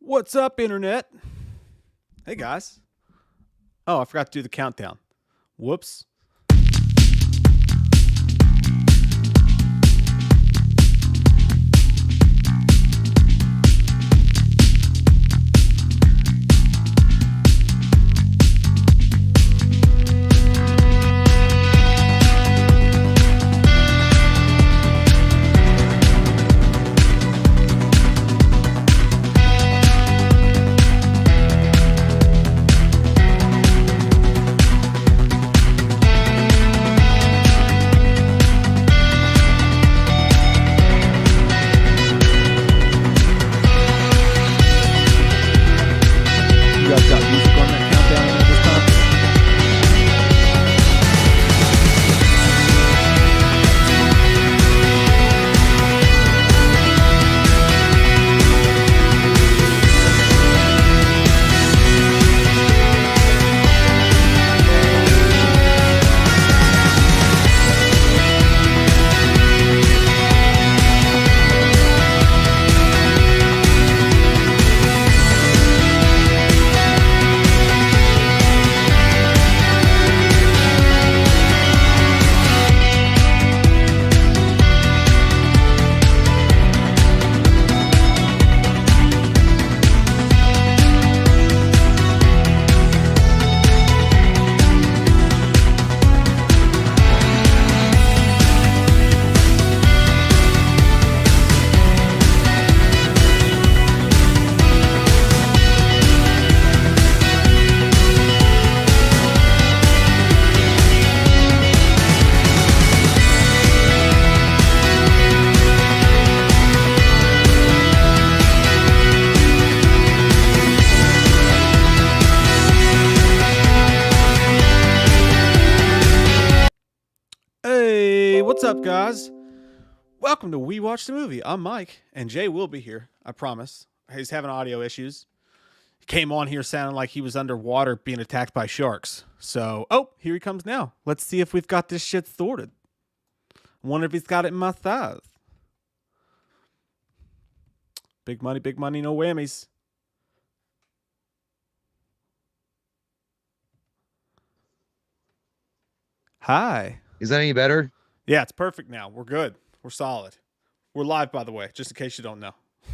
What's up, Internet? Hey, guys. Oh, I forgot to do the countdown. Whoops. What's up, guys? Welcome to We Watch the Movie. I'm Mike, and Jay will be here, I promise. He's having audio issues. He came on here sounding like he was underwater being attacked by sharks. So, oh, here he comes now. Let's see if we've got this shit sorted. I wonder if he's got it in my thighs. Big money, no whammies. Hi. Is that any better? Yeah, it's perfect now. We're good. We're solid. We're live, by the way, just in case you don't know.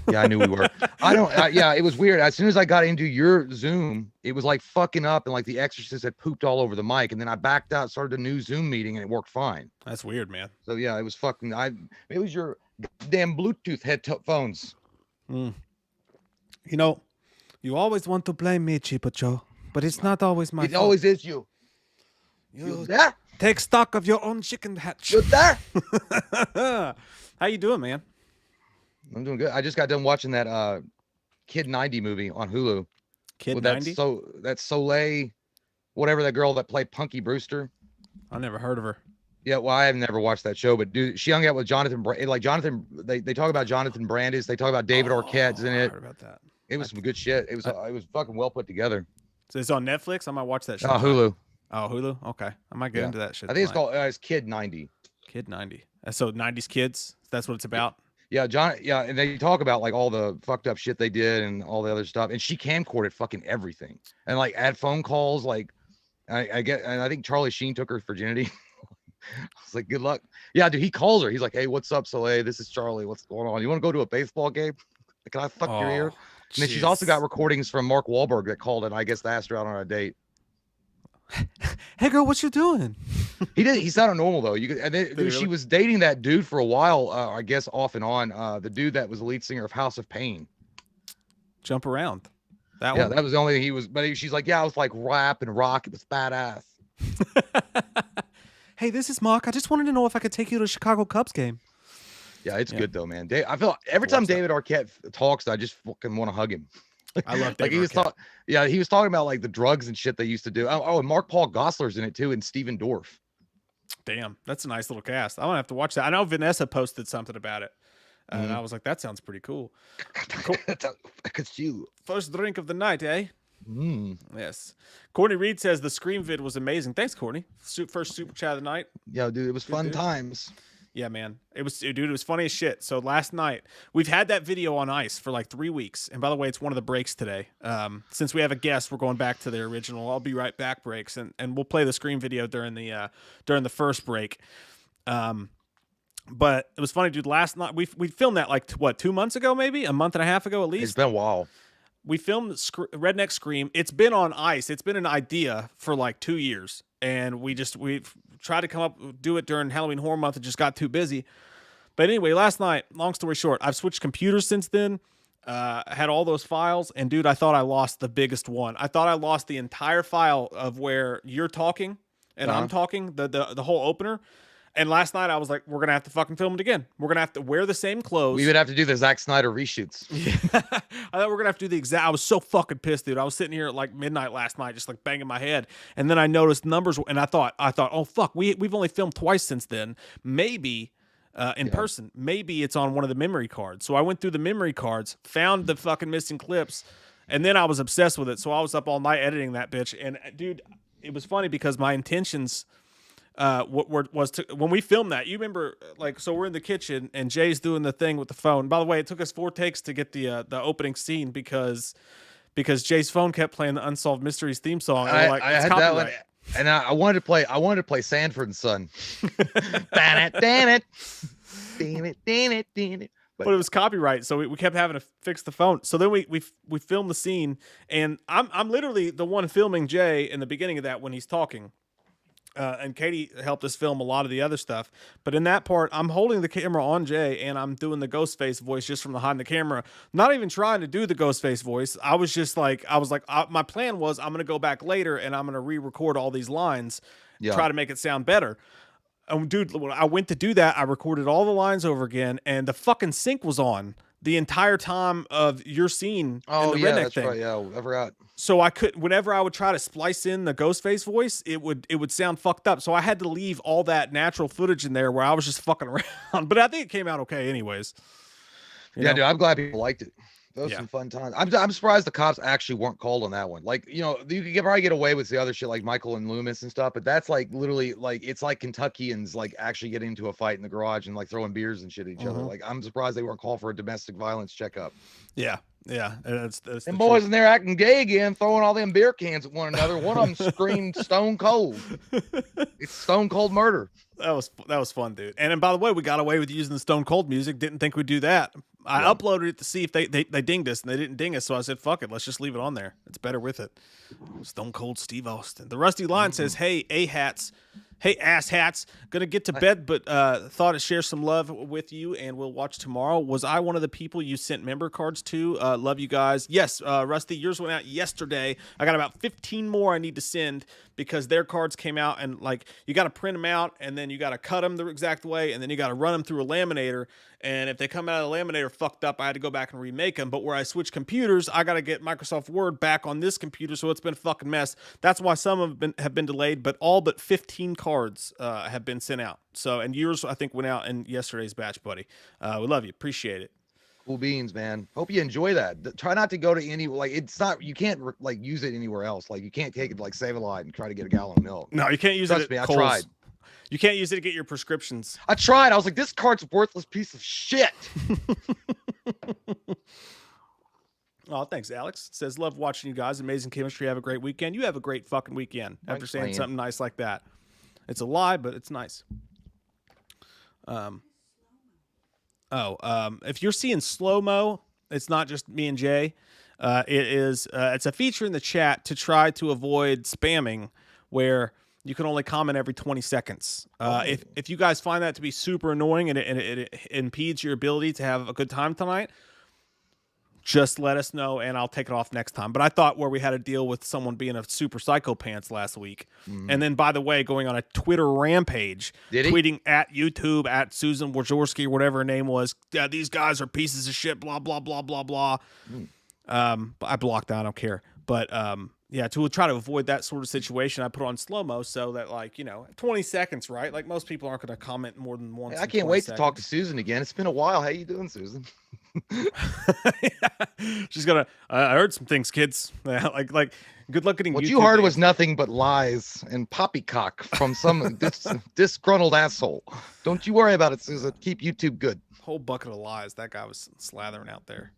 Yeah, I knew we were. Yeah, it was weird. As soon as I got into your Zoom, it was like fucking up and like the Exorcist had pooped all over the mic. And then I backed out, started a new Zoom meeting, and it worked fine. That's weird, man. So yeah, it was fucking. It was your damn Bluetooth headphones. You know, you always want to blame me, Chipacho, but it's not always my fault. It always is you. You there? Take stock of your own chicken hatch. You there? How you doing, man? I'm doing good. I just got done watching that Kid 90 movie on Hulu. Kid 90? That's Soleil, whatever that girl that played Punky Brewster. I never heard of her. Yeah, well, I have never watched that show, but dude, she hung out with Jonathan. They talk about Jonathan Brandis. They talk about David Arquette's in it. I heard about that. It was some good shit. It was fucking well put together. So it's on Netflix. I might watch that shit. Oh, Hulu. Oh, Hulu. Okay, I might get into that shit. I think it's called it's Kid 90. Kid 90. So 90s kids. That's what it's about. Yeah, and they talk about like all the fucked up shit they did and all the other stuff. And she camcorded fucking everything and like had phone calls. Like I think Charlie Sheen took her virginity. I was like, good luck. Yeah, dude, he calls her. He's like, hey, what's up, Soleil? This is Charlie. What's going on? You want to go to a baseball game? Can I fuck your ear? And then she's also got recordings from Mark Wahlberg that called and I guess asked her out on a date. Hey girl, what you doing? He sounded normal though. She was dating that dude for a while, I guess off and on. The dude that was the lead singer of House of Pain. Jump around. That was the only thing he was. But she's like, yeah, I was like rap and rock. It was badass. Hey, this is Mark. I just wanted to know if I could take you to a Chicago Cubs game. Yeah, it's good though, man. I feel every time David Arquette talks, I just fucking want to hug him. I love like he was talking about like the drugs and shit they used to do. Oh, and Mark Paul Gosselaar's in it too, and Steven Dorff. Damn, that's a nice little cast. I'm gonna have to watch that. I know Vanessa posted something about it, and I was like, that sounds pretty cool. Cool. It's you. First drink of the night, eh? Mm. Yes. Courtney Reed says the Scream vid was amazing. Thanks, Courtney. First super chat of the night. Yeah, dude, it was fun dude. times. Yeah, man. Dude, it was funny as shit. So last night, we've had that video on ice for like 3 weeks. And by the way, it's one of the breaks today. Since we have a guest, we're going back to the original I'll be right back breaks. And we'll play the Scream video during the first break. But it was funny, dude. Last night, we filmed that like, 2 months ago, maybe? A month and a half ago at least? It's been a while. We filmed Redneck Scream. It's been on ice. It's been an idea for like 2 years. And we've tried to do it during Halloween Horror Month. It just got too busy. But anyway, last night, long story short, I've switched computers since then. I had all those files. And dude, I thought I lost the biggest one. I thought I lost the entire file of where you're talking and I'm talking, the whole opener. And last night I was like, we're going to have to fucking film it again. We're going to have to wear the same clothes. We would have to do the Zack Snyder reshoots. Yeah. I thought we're going to have to do the exact. I was so fucking pissed, dude. I was sitting here at like midnight last night, just like banging my head. And then I noticed numbers. And I thought, oh, fuck, we've only filmed twice since then. Maybe in person. Maybe it's on one of the memory cards. So I went through the memory cards, found the fucking missing clips. And then I was obsessed with it. So I was up all night editing that bitch. And dude, it was funny because my intentions when we filmed that, you remember, like, so we're in the kitchen and Jay's doing the thing with the phone. By the way, it took us 4 takes to get the opening scene because Jay's phone kept playing the Unsolved Mysteries theme song. And I had that one, and I wanted to play Sanford and Son. Damn it. But it was copyright, so we kept having to fix the phone. So then we filmed the scene, and I'm literally the one filming Jay in the beginning of that when he's talking. And Katie helped us film a lot of the other stuff. But in that part, I'm holding the camera on Jay, and I'm doing the Ghostface voice just from behind the camera. Not even trying to do the Ghostface voice. I was like, my plan was I'm going to go back later, and I'm going to re-record all these lines, try to make it sound better. Dude, when I went to do that, I recorded all the lines over again, and the fucking sync was on the entire time of your scene. Oh, in the yeah, Redneck that's thing. right. Yeah, I forgot. So I could, whenever I would try to splice in the Ghostface voice, it would sound fucked up. So I had to leave all that natural footage in there where I was just fucking around. But I think it came out okay, anyways. You know? Dude, I'm glad people liked it. Those were some fun times. I'm surprised the cops actually weren't called on that one. Like, you could probably get away with the other shit like Michael and Loomis and stuff, but that's like literally like it's like Kentuckians like actually getting into a fight in the garage and like throwing beers and shit at each other. Like, I'm surprised they weren't called for a domestic violence checkup. Yeah. That's them boys in there acting gay again, throwing all them beer cans at one another. One of them screamed stone cold. It's stone cold murder. That was fun, dude. And by the way, we got away with using the Stone Cold music. Didn't think we'd do that. I uploaded it to see if they dinged us, and they didn't ding us. So I said, fuck it, let's just leave it on there. It's better with it. Stone Cold Steve Austin. The Rusty Line says, hey, hey, ass hats, gonna get to bed, but thought to share some love with you, and we'll watch tomorrow. Was I one of the people you sent member cards to? Love you guys. Yes, Rusty, yours went out yesterday. I got about 15 more I need to send because their cards came out, and like you got to print them out, and then you got to cut them the exact way, and then you got to run them through a laminator. And if they come out of the laminator fucked up, I had to go back and remake them. But where I switched computers, I got to get Microsoft Word back on this computer, so it's been a fucking mess. That's why some have been delayed, but all but 15 cards have been sent out. So, and yours, I think, went out in yesterday's batch, buddy. We love you. Appreciate it. Cool beans, man. Hope you enjoy that. Try not to go to any, like, it's not, you can't like use it anywhere else. Like, you can't take it to like Save-A-Lot and try to get a gallon of milk. No, you can't use it. Trust me, I tried. You can't use it to get your prescriptions. I tried. I was like, this card's a worthless piece of shit. Oh, thanks, Alex. Says, love watching you guys. Amazing chemistry. Have a great weekend. You have a great fucking weekend after saying something nice like that. It's a lie, but it's nice. If you're seeing slow-mo, it's not just me and Jay. It's a feature in the chat to try to avoid spamming where you can only comment every 20 seconds. If you guys find that to be super annoying and it impedes your ability to have a good time tonight, just let us know and I'll take it off next time. But I thought where we had to deal with someone being a super psycho pants last week. And then, by the way, going on a Twitter rampage, tweeting at YouTube, at Susan Wojcicki, or whatever her name was, these guys are pieces of shit, blah, blah, blah, blah, blah. I blocked that, I don't care. But yeah, to try to avoid that sort of situation, I put on slow-mo so that, like, 20 seconds, right? Like, most people aren't going to comment more than once. I can't wait to talk to Susan again. It's been a while. How you doing, Susan? She's gonna. I heard some things, kids. like Good luck getting What YouTube you heard days. was nothing but lies and poppycock from some disgruntled asshole. Don't you worry about it, Susan. Keep YouTube good. Whole bucket of lies that guy was slathering out there.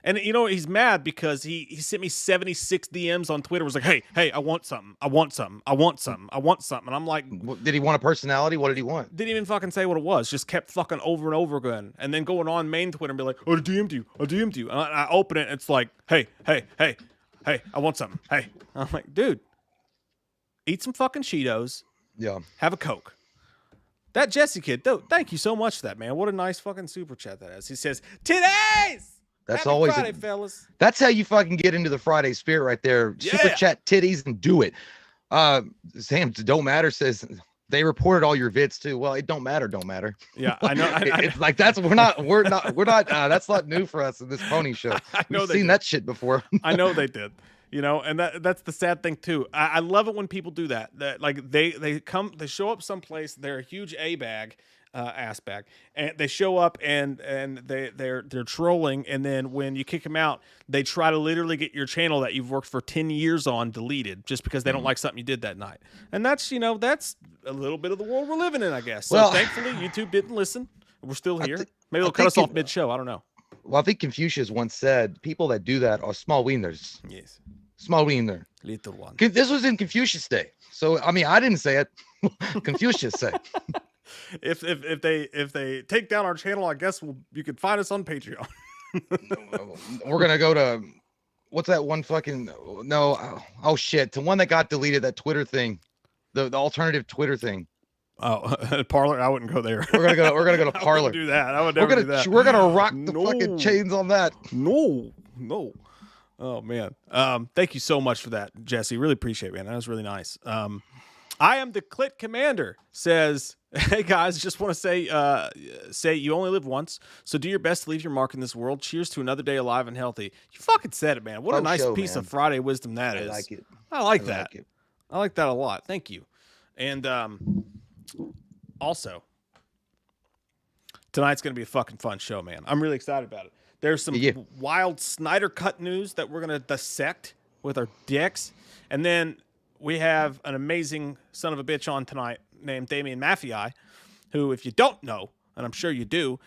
And you know, he's mad because he sent me 76 DMs on Twitter. Was like, hey, I want something. I want something. I want something. I want something. And I'm like, did he want a personality? What did he want? Didn't even fucking say what it was. Just kept fucking over and over again. And then going on main Twitter and be like, oh, I DM'd you. I DM'd you. And I open it and it's like, hey, I want something. Hey. I'm like, dude, eat some fucking Cheetos. Yeah. Have a Coke. That Jesse kid, though, thank you so much for that, man. What a nice fucking super chat that is. He says, today's. That's Happy always Friday, fellas. That's how you fucking get into the Friday spirit right there. Yeah. Super chat titties and do it. Sam, don't matter says they reported all your vids too. Well, it don't matter. Yeah, I know. It's like we're not. That's not new for us in this pony show. I know We've seen that shit before. I know they did. You know, and that's the sad thing too. I love it when people do that. That like they show up someplace. They're a huge ass bag, and they show up and they're trolling. And then when you kick them out, they try to literally get your channel that you've worked for 10 years on deleted just because they don't like something you did that night. And that's that's a little bit of the world we're living in, I guess. So well, thankfully, YouTube didn't listen. We're still here. Maybe they'll cut us off mid-show. I don't know. Well, I think Confucius once said, people that do that are small wieners. Yes. Small wiener. Little one. This was in Confucius' day. So, I mean, I didn't say it. Confucius said. If they take down our channel, I guess you can find us on Patreon. We're going to go to, what's that one fucking, no, oh shit. To one that got deleted, that Twitter thing, the alternative Twitter thing. Oh, Parlor. I wouldn't go there. We're gonna go to Parlor. I wouldn't do that. I would never do that. We're gonna rock the fucking chains on that. No. Oh man. Thank you so much for that, Jesse. Really appreciate it, man. That was really nice. I am the Clit Commander. Says, hey guys, just want to say you only live once, so do your best to leave your mark in this world. Cheers to another day alive and healthy. You fucking said it, man. What a nice piece of Friday wisdom that is. I like it. I like that. I like that a lot. Thank you. And also, tonight's going to be a fucking fun show, man. I'm really excited about it. There's some wild Snyder cut news that we're going to dissect with our dicks. And then we have an amazing son of a bitch on tonight named Damian Maffei, who, if you don't know, and I'm sure you do,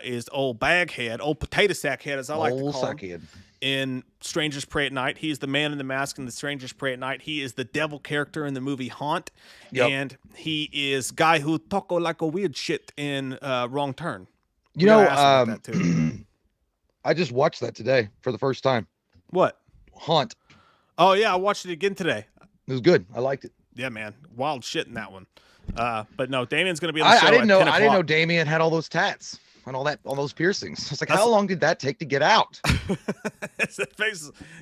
is old baghead, old potato sack head, as I like to call him. In Strangers Pray at Night. He's the man in the mask in the Strangers Pray at Night. He is the devil character in the movie Haunt. Yep. And he is guy who talk like a weird shit in Wrong Turn. You know, I just watched that today for the first time. What? Haunt. Oh, yeah, I watched it again today. It was good. I liked it. Yeah, man. Wild shit in that one. But no, Damian's going to be on the show. I didn't know Damian had all those tats. And all those piercings. I was like, how long did that take to get out?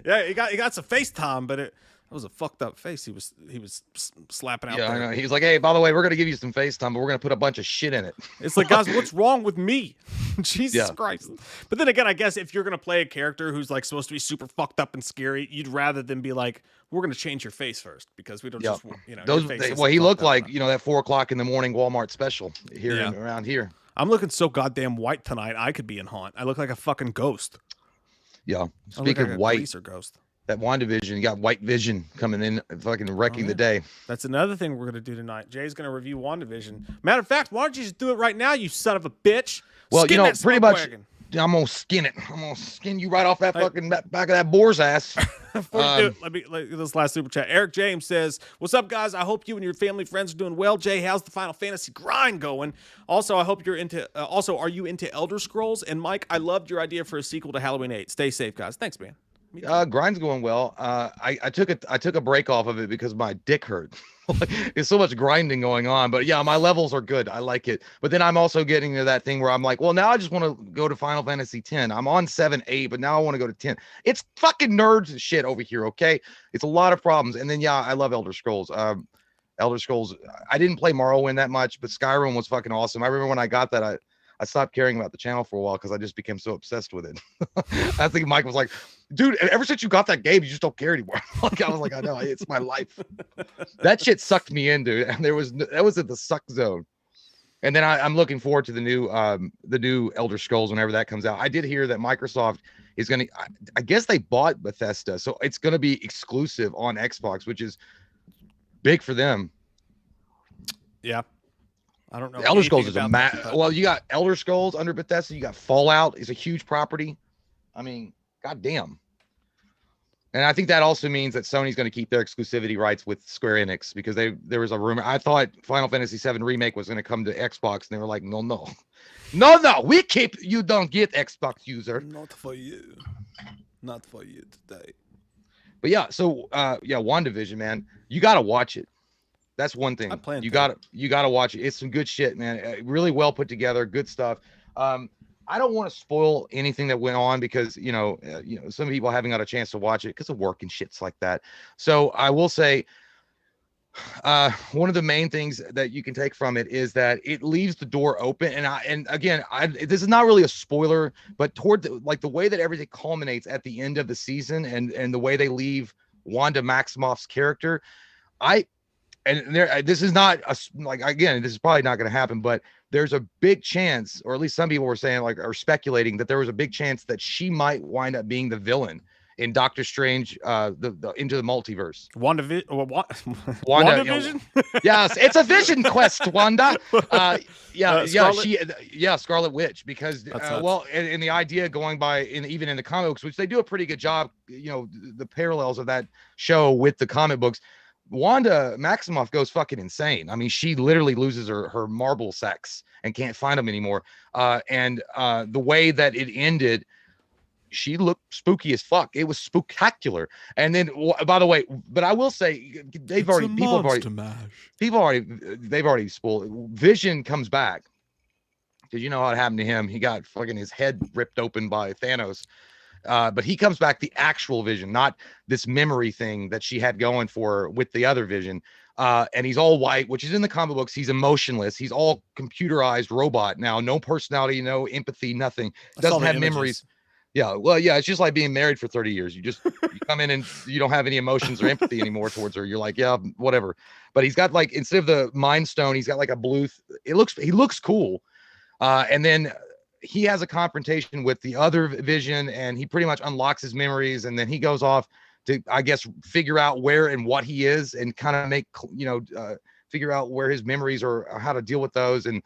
Yeah, he got some FaceTime, but it was a fucked up face. He was slapping out. Yeah, there. I know. He was like, hey, by the way, we're gonna give you some FaceTime, but we're gonna put a bunch of shit in it. It's like, guys, what's wrong with me? Jesus Christ. But then again, I guess if you're gonna play a character who's like supposed to be super fucked up and scary, you'd rather than be like, we're gonna change your face first because we don't just he looked like that 4 o'clock in the morning Walmart special here around here. I'm looking so goddamn white tonight. I could be in Haunt. I look like a fucking ghost. Yeah. Speaking of white, or ghost. That WandaVision, you got White Vision coming in, fucking wrecking the day. That's another thing we're gonna do tonight. Jay's gonna review WandaVision. Matter of fact, why don't you just do it right now, you son of a bitch? Well, pretty much. I'm gonna skin it. I'm gonna skin you right off that fucking back of that boar's ass. Let me this last super chat. Eric James says, "What's up, guys? I hope you and your family friends are doing well. Jay, how's the Final Fantasy grind going? Also, I hope you're into. Are you into Elder Scrolls? And Mike, I loved your idea for a sequel to Halloween 8. Stay safe, guys. Thanks, man." Grind's going well. I took a break off of it because my dick hurt. There's so much grinding going on, but yeah, my levels are good. I like it. But then I'm also getting to that thing where I'm like, well, now I just want to go to Final Fantasy 10. I'm on 7, 8, but now I want to go to 10. It's fucking nerds shit over here. Okay. It's a lot of problems. And then, yeah, I love Elder Scrolls. Elder Scrolls. I didn't play Morrowind that much, but Skyrim was fucking awesome. I remember when I got that, I stopped caring about the channel for a while because I just became so obsessed with it. I think Mike was like, dude, ever since you got that game, you just don't care anymore. I was like, I know, it's my life. That shit sucked me in, dude. And that was at the suck zone. And then I'm looking forward to the new Elder Scrolls whenever that comes out. I did hear that Microsoft is going to, I guess they bought Bethesda, so it's going to be exclusive on Xbox, which is big for them. Yeah. I don't know. Elder Scrolls is well, you got Elder Scrolls under Bethesda, you got Fallout is a huge property. I mean, goddamn. And I think that also means that Sony's going to keep their exclusivity rights with Square Enix, because there was a rumor. I thought Final Fantasy VII Remake was going to come to Xbox, and they were like, no, we keep, you don't get Xbox user. Not for you today. But yeah, so WandaVision, man, you got to watch it. That's one thing. You got to watch it. It's some good shit, man. Really well put together, good stuff. I don't want to spoil anything that went on, because some people haven't got a chance to watch it because of work and shits like that. So I will say, one of the main things that you can take from it is that it leaves the door open. And again, this is not really a spoiler, but toward the way that everything culminates at the end of the season, and the way they leave Wanda Maximoff's character, this is not this is probably not going to happen, but there's a big chance, or at least some people were saying, or speculating, that there was a big chance that she might wind up being the villain in Doctor Strange, the Into the Multiverse. WandaVision? Yes, it's a vision quest, Wanda. Scarlet Witch, because and the idea going by even in the comic books, which they do a pretty good job, the parallels of that show with the comic books. Wanda Maximoff goes fucking insane. I mean, she literally loses her marble sex and can't find them anymore. And the way that it ended, she looked spooky as fuck. It was spooktacular. And then, by the way, but I will say, they've already spoiled. Vision comes back, because you know what happened to him. He got fucking his head ripped open by Thanos. But he comes back, the actual Vision, not this memory thing that she had going for her with the other Vision. And he's all white, which is in the comic books. He's emotionless. He's all computerized robot now. No personality, no empathy, nothing. Doesn't have memories. Yeah, well, yeah, it's just like being married for 30 years. You come in and you don't have any emotions or empathy anymore towards her. You're like, yeah, whatever. But he's got, like, instead of the Mind Stone, he's got like a blue. He looks cool. And then he has a confrontation with the other Vision, and he pretty much unlocks his memories, and then he goes off to, I guess, figure out where and what he is, and kind of make, figure out where his memories are, or how to deal with those, and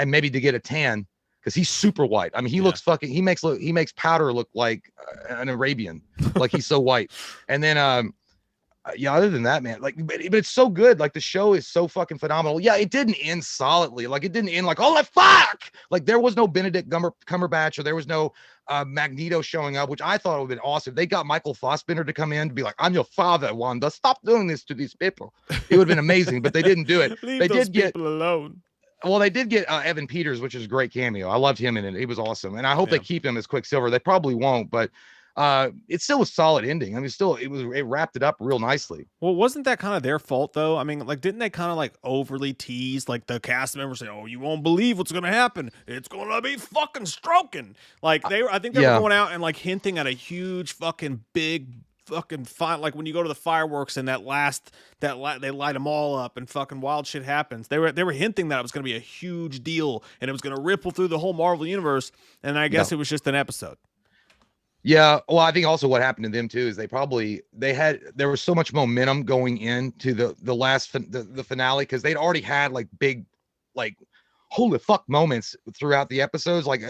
maybe to get a tan, because he's super white. I mean, he looks fucking, he makes Powder look like an Arabian, like he's so white. And then other than that, man, like, but it's so good. Like, the show is so fucking phenomenal. Yeah, it didn't end solidly. Like, it didn't end like, oh, fuck. Like, there was no Benedict Cumberbatch, or there was no Magneto showing up, which I thought would have been awesome. They got Michael Fassbender to come in to be like, I'm your father, Wanda. Stop doing this to these people. It would have been amazing, but they didn't do it. Leave those people alone. Well, they did get Evan Peters, which is a great cameo. I loved him in it. He was awesome. And I hope they keep him as Quicksilver. They probably won't, but it still was a solid ending. I mean, it wrapped it up real nicely. Well, wasn't that kind of their fault though? I mean, like, didn't they kind of like overly tease, like, the cast members say, "Oh, you won't believe what's going to happen. It's going to be fucking stroking." Like, I think they were going out and like hinting at a huge fucking big fucking fire, like when you go to the fireworks and they light them all up and fucking wild shit happens. They were hinting that it was going to be a huge deal and it was going to ripple through the whole Marvel universe. And I guess it was just an episode. Yeah, well, I think also what happened to them too is there was so much momentum going into the last the finale, because they'd already had like big, like, holy fuck moments throughout the episodes. Like,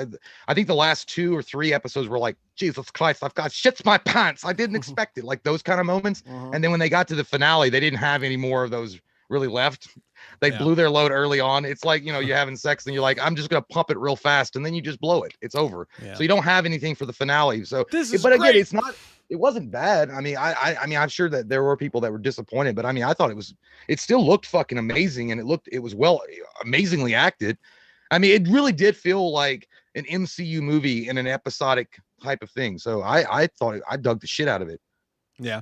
I think the last 2 or 3 episodes were like, Jesus Christ, I've got shits my pants. I didn't expect it. Like, those kind of moments. And then when they got to the finale, they didn't have any more of those really left. They blew their load early on. It's like, you're having sex and you're like, I'm just going to pump it real fast. And then you just blow it. It's over. Yeah. So you don't have anything for the finale. So, but again, it wasn't bad. I mean, I mean, I'm sure that there were people that were disappointed, but I mean, I thought it still looked fucking amazing. And it was amazingly acted. I mean, it really did feel like an MCU movie in an episodic type of thing. So I thought I dug the shit out of it. Yeah.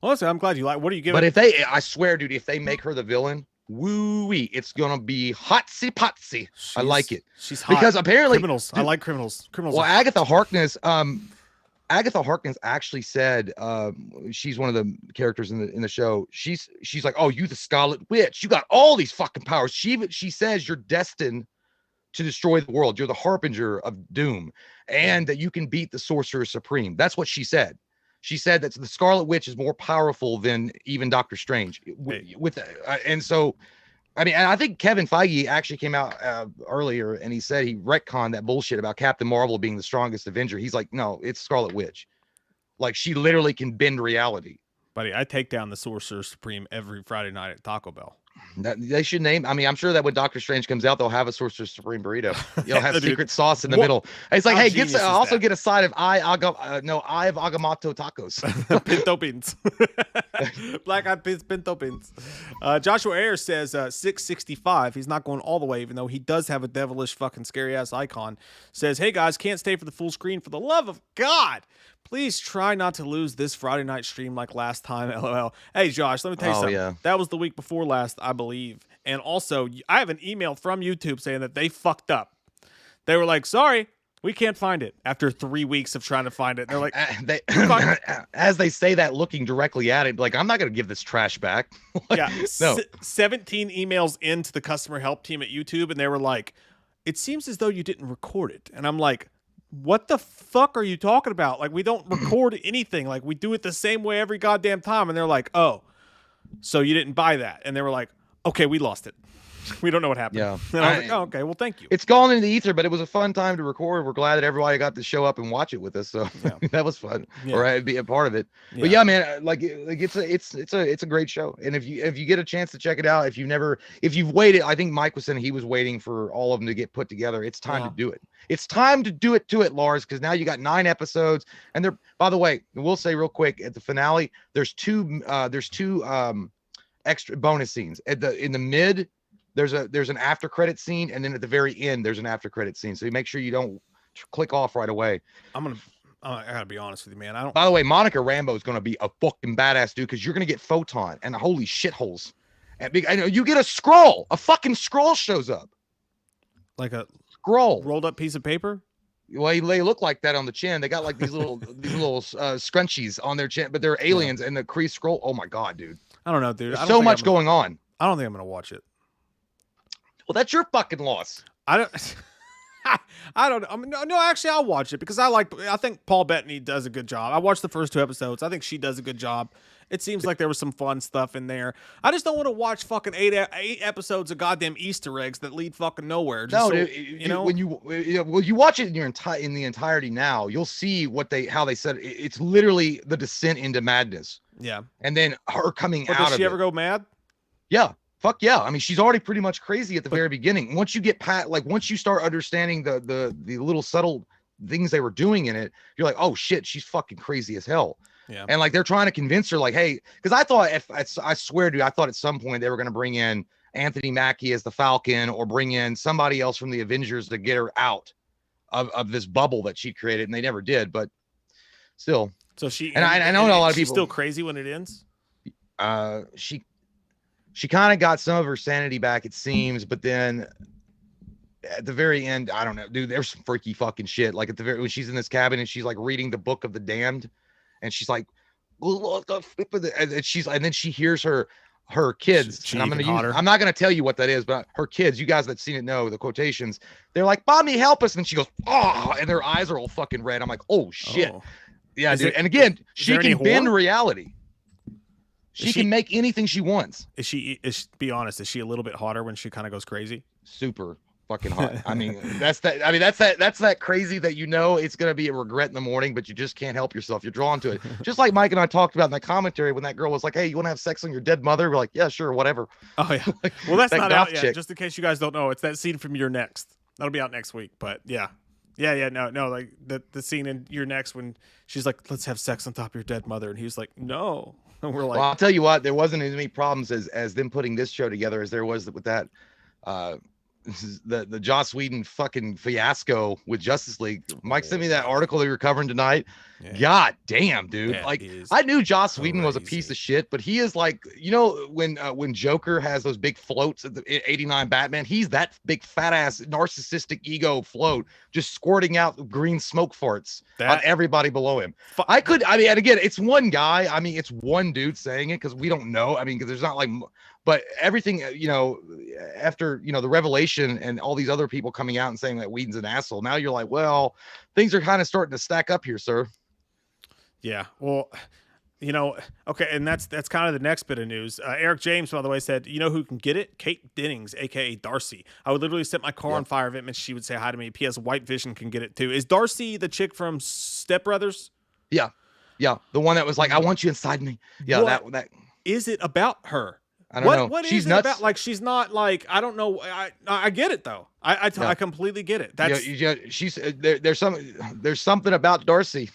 Well, listen, I'm glad you like. What are you giving? But I swear, dude, if they make her the villain, woo-wee, it's gonna be hotsy potsy. I like it. She's hot. Because apparently criminals. I like criminals. Well, Agatha Harkness actually said, she's one of the characters in the show. She's like, oh, you the Scarlet Witch. You got all these fucking powers. She says you're destined to destroy the world. You're the harbinger of doom, and that you can beat the Sorcerer Supreme. That's what she said. She said that the Scarlet Witch is more powerful than even Doctor Strange. And so, I mean, and I think Kevin Feige actually came out earlier and he said he retconned that bullshit about Captain Marvel being the strongest Avenger. He's like, no, it's Scarlet Witch. Like, she literally can bend reality. Buddy, I take down the Sorcerer Supreme every Friday night at Taco Bell. That they should name. I mean, I'm sure that when Doctor Strange comes out, they'll have a Sorcerer Supreme burrito. You'll have secret sauce in the middle. It's like, hey, get a side of eye of Agamotto tacos. Pinto beans. Black eyed peas, pinto beans. Joshua Ayers says 665. He's not going all the way, even though he does have a devilish fucking scary ass icon. Says, hey guys, can't stay for the full screen. For the love of God, please try not to lose this Friday night stream like last time. LOL. Hey Josh, let me tell you something. Yeah. That was the week before last, I believe. And also, I have an email from YouTube saying that they fucked up. They were like, sorry, we can't find it after 3 weeks of trying to find it. They're like, as they say that, looking directly at it, like, I'm not going to give this trash back. Like, yeah. No. 17 emails into the customer help team at YouTube. And they were like, it seems as though you didn't record it. And I'm like, what the fuck are you talking about? Like, we don't record anything. Like, we do it the same way every goddamn time. And they're like, oh, so you didn't buy that. And they were like, okay, we lost it. We don't know what happened. Yeah. And I was like, oh, okay, well, thank you. It's gone into the ether, but it was a fun time to record. We're glad that everybody got to show up and watch it with us. So yeah. That was fun. Yeah. Or be a part of it. Yeah. But yeah, man, like it's a great show. And if you get a chance to check it out, if you've waited, I think Mike was saying he was waiting for all of them to get put together. It's time to do it. It's time to do it Lars, because now you got 9 episodes. And they're, by the way, we'll say real quick at the finale, there's two extra bonus scenes in the mid. There's an after credit scene, and then at the very end there's an after credit scene. So you make sure you don't click off right away. I gotta be honest with you, man. By the way, Monica Rambeau is gonna be a fucking badass dude, because you're gonna get Photon and holy shitholes. And I know you get a fucking scroll shows up, like a scroll rolled up piece of paper. Well, they look like that on the chin. They got like these little scrunchies on their chin, but they're aliens. And the Kree scroll. Oh my god, dude! I don't know, dude. There's so much going on. I don't think I'm gonna watch it. Well, that's your fucking loss. I don't know. I mean, no, actually, I'll watch it because I think Paul Bettany does a good job. I watched the first 2 episodes. I think she does a good job. It seems like there was some fun stuff in there. I just don't want to watch fucking 8 episodes of goddamn Easter eggs that lead fucking nowhere. Dude, you know, when you watch it in the entirety now, you'll see how they said it. It's literally the descent into madness. Yeah. And then her coming out of it. Does she ever go mad? Yeah. Fuck yeah. I mean, she's already pretty much crazy at the very beginning. Once you get once you start understanding the little subtle things they were doing in it, you're like, oh shit, she's fucking crazy as hell. Yeah. And like, they're trying to convince her, like, hey, because I swear to you, I thought at some point they were going to bring in Anthony Mackie as the Falcon, or bring in somebody else from the Avengers to get her out of this bubble that she created, and they never did. But still, so she, and I know a lot of people still crazy when it ends. She kind of got some of her sanity back, it seems, but then at the very end, I don't know, dude, there's some freaky fucking shit. Like when she's in this cabin and she's like reading the Book of the Damned, and she's like, what the flip of the, and then she hears her kids. And I'm not gonna tell you what that is, but her kids, you guys that seen it know the quotations. They're like, "Mommy, help us!" And she goes, "Oh!" And their eyes are all fucking red. I'm like, "Oh shit!" Oh. Yeah, dude. And again, she can bend reality. She can make anything she wants. Be honest, is she a little bit hotter when she kind of goes crazy? Super fucking hot. I mean, that's that crazy that it's gonna be a regret in the morning, but you just can't help yourself. You're drawn to it. Just like Mike and I talked about in that commentary when that girl was like, "Hey, you want to have sex on your dead mother?" We're like, "Yeah, sure, whatever." Oh yeah. Well, that's not out yet. Just in case you guys don't know, it's that scene from Your Next. That'll be out next week. But yeah. No, like the scene in Your Next when she's like, "Let's have sex on top of your dead mother," and he's like, "No." And we're like, well, I'll tell you what, there wasn't as many problems as them putting this show together as there was with that the Joss Whedon fucking fiasco with Justice League. Mike sent me that article that we were covering tonight. Yeah. God damn, dude. Like, I knew Joss Whedon was a piece of shit, but he is like, when Joker has those big floats at the 89 Batman, he's that big fat ass narcissistic ego float just squirting out green smoke farts on everybody below him. And again, it's one guy. I mean, it's one dude saying it, because we don't know. I mean, because there's not like But everything, after, the revelation and all these other people coming out and saying that Whedon's an asshole, now you're like, well, things are kind of starting to stack up here, sir. Yeah. Well, okay, and that's kind of the next bit of news. Eric James, by the way, said, you know who can get it? Kate Dennings, aka Darcy. I would literally set my car on fire if it meant she would say hi to me. P.S. White Vision can get it too. Is Darcy the chick from Step Brothers? Yeah, the one that was like, I want you inside me. Yeah, that is it about her? I don't know. What She's is nuts. it about? Like, she's not like, I don't know. I get it though. I completely get it. That's she's there's something about Darcy.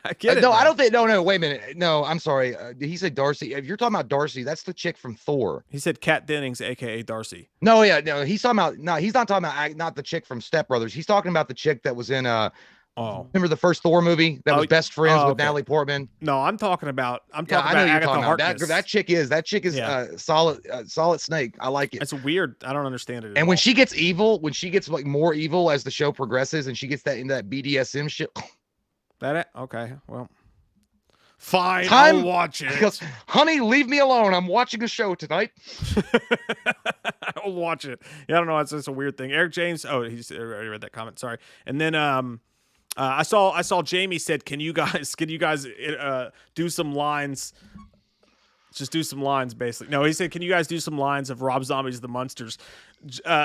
I get it. No, man. I don't think. No, wait a minute. No, I'm sorry. Did he say Darcy? If you're talking about Darcy, that's the chick from Thor. He said Kat Dennings, aka Darcy. No, he's talking about. No, he's not talking about not the chick from Step Brothers. He's talking about the chick that was in remember the first Thor movie that was best friends with Natalie Portman? No, I'm talking about Agatha Harkness. That chick is solid snake. I like it. It's weird. I don't understand it. And when she gets evil, like more evil as the show progresses, and she gets that into that BDSM shit. Okay, well, fine. I'll watch it. Because, honey, leave me alone. I'm watching a show tonight. I'll watch it. Yeah, I don't know. It's just a weird thing. Eric James. Oh, he's already read that comment. Sorry. And then I saw Jamie said, "Can you guys do some lines?" Just do some lines, basically. No, he said, "Can you guys do some lines of Rob Zombie's The Munsters?"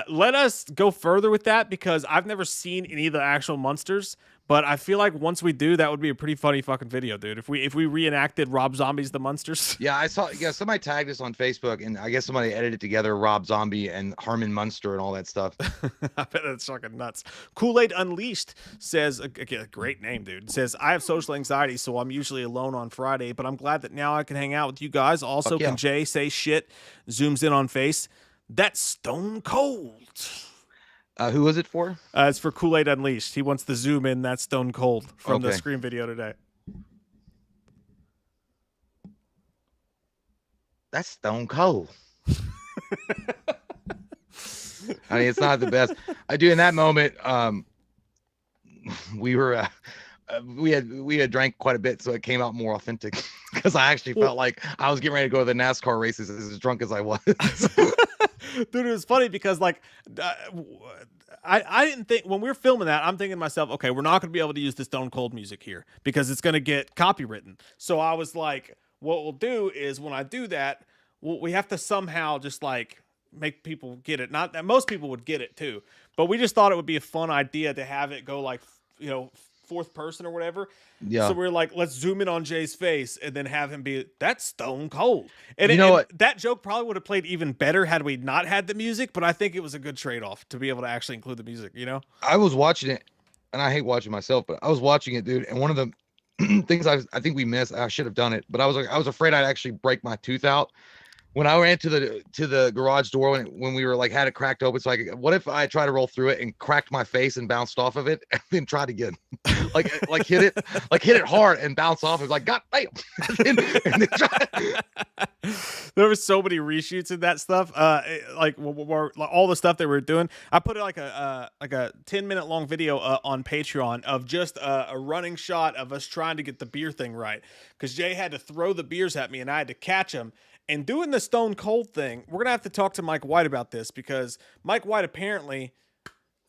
Let us go further with that because I've never seen any of the actual Munsters. But I feel like once we do, that would be a pretty funny fucking video, dude. If we reenacted Rob Zombie's The Munsters. Yeah, I saw. Yeah, somebody tagged us on Facebook, and I guess somebody edited together Rob Zombie and Herman Munster and all that stuff. I bet that's fucking nuts. Kool-Aid Unleashed says, again, great name, dude. Says, I have social anxiety, so I'm usually alone on Friday, but I'm glad that now I can hang out with you guys. Also, can Jay say shit? Zooms in on face. That's stone cold. Who was it for? It's for Kool-Aid Unleashed. He wants to zoom in that stone cold from the Scream video today. That's stone cold. I mean, it's not the best. I do in that moment. We were, we had drank quite a bit, so it came out more authentic because I actually felt like I was getting ready to go to the NASCAR races as drunk as I was. Dude, it was funny because like I didn't think when we were filming that, I'm thinking to myself, okay, we're not going to be able to use the Stone Cold music here because it's going to get copywritten. So I was like, what we'll do is when I do that, we have to somehow just like make people get it. Not that most people would get it too, but we just thought it would be a fun idea to have it go like, fourth person or whatever. Yeah. So we're like, let's zoom in on Jay's face and then have him be, that's stone cold. And that joke probably would have played even better had we not had the music, but I think it was a good trade-off to be able to actually include the music, I was watching it, and I hate watching myself, but I was watching it, dude, and one of the things I think we missed, I should have done it, but I was afraid I'd actually break my tooth out. When I ran to the garage door when we were like had it cracked open, so what if I tried to roll through it and cracked my face and bounced off of it and then tried again, like hit it hard and bounce off. It was like God damn. and then there was so many reshoots in that stuff. Like all the stuff that we were doing, I put like a 10-minute long video on Patreon of just a running shot of us trying to get the beer thing right because Jay had to throw the beers at me and I had to catch them. And doing the stone cold thing, we're going to have to talk to Mike White about this because Mike White apparently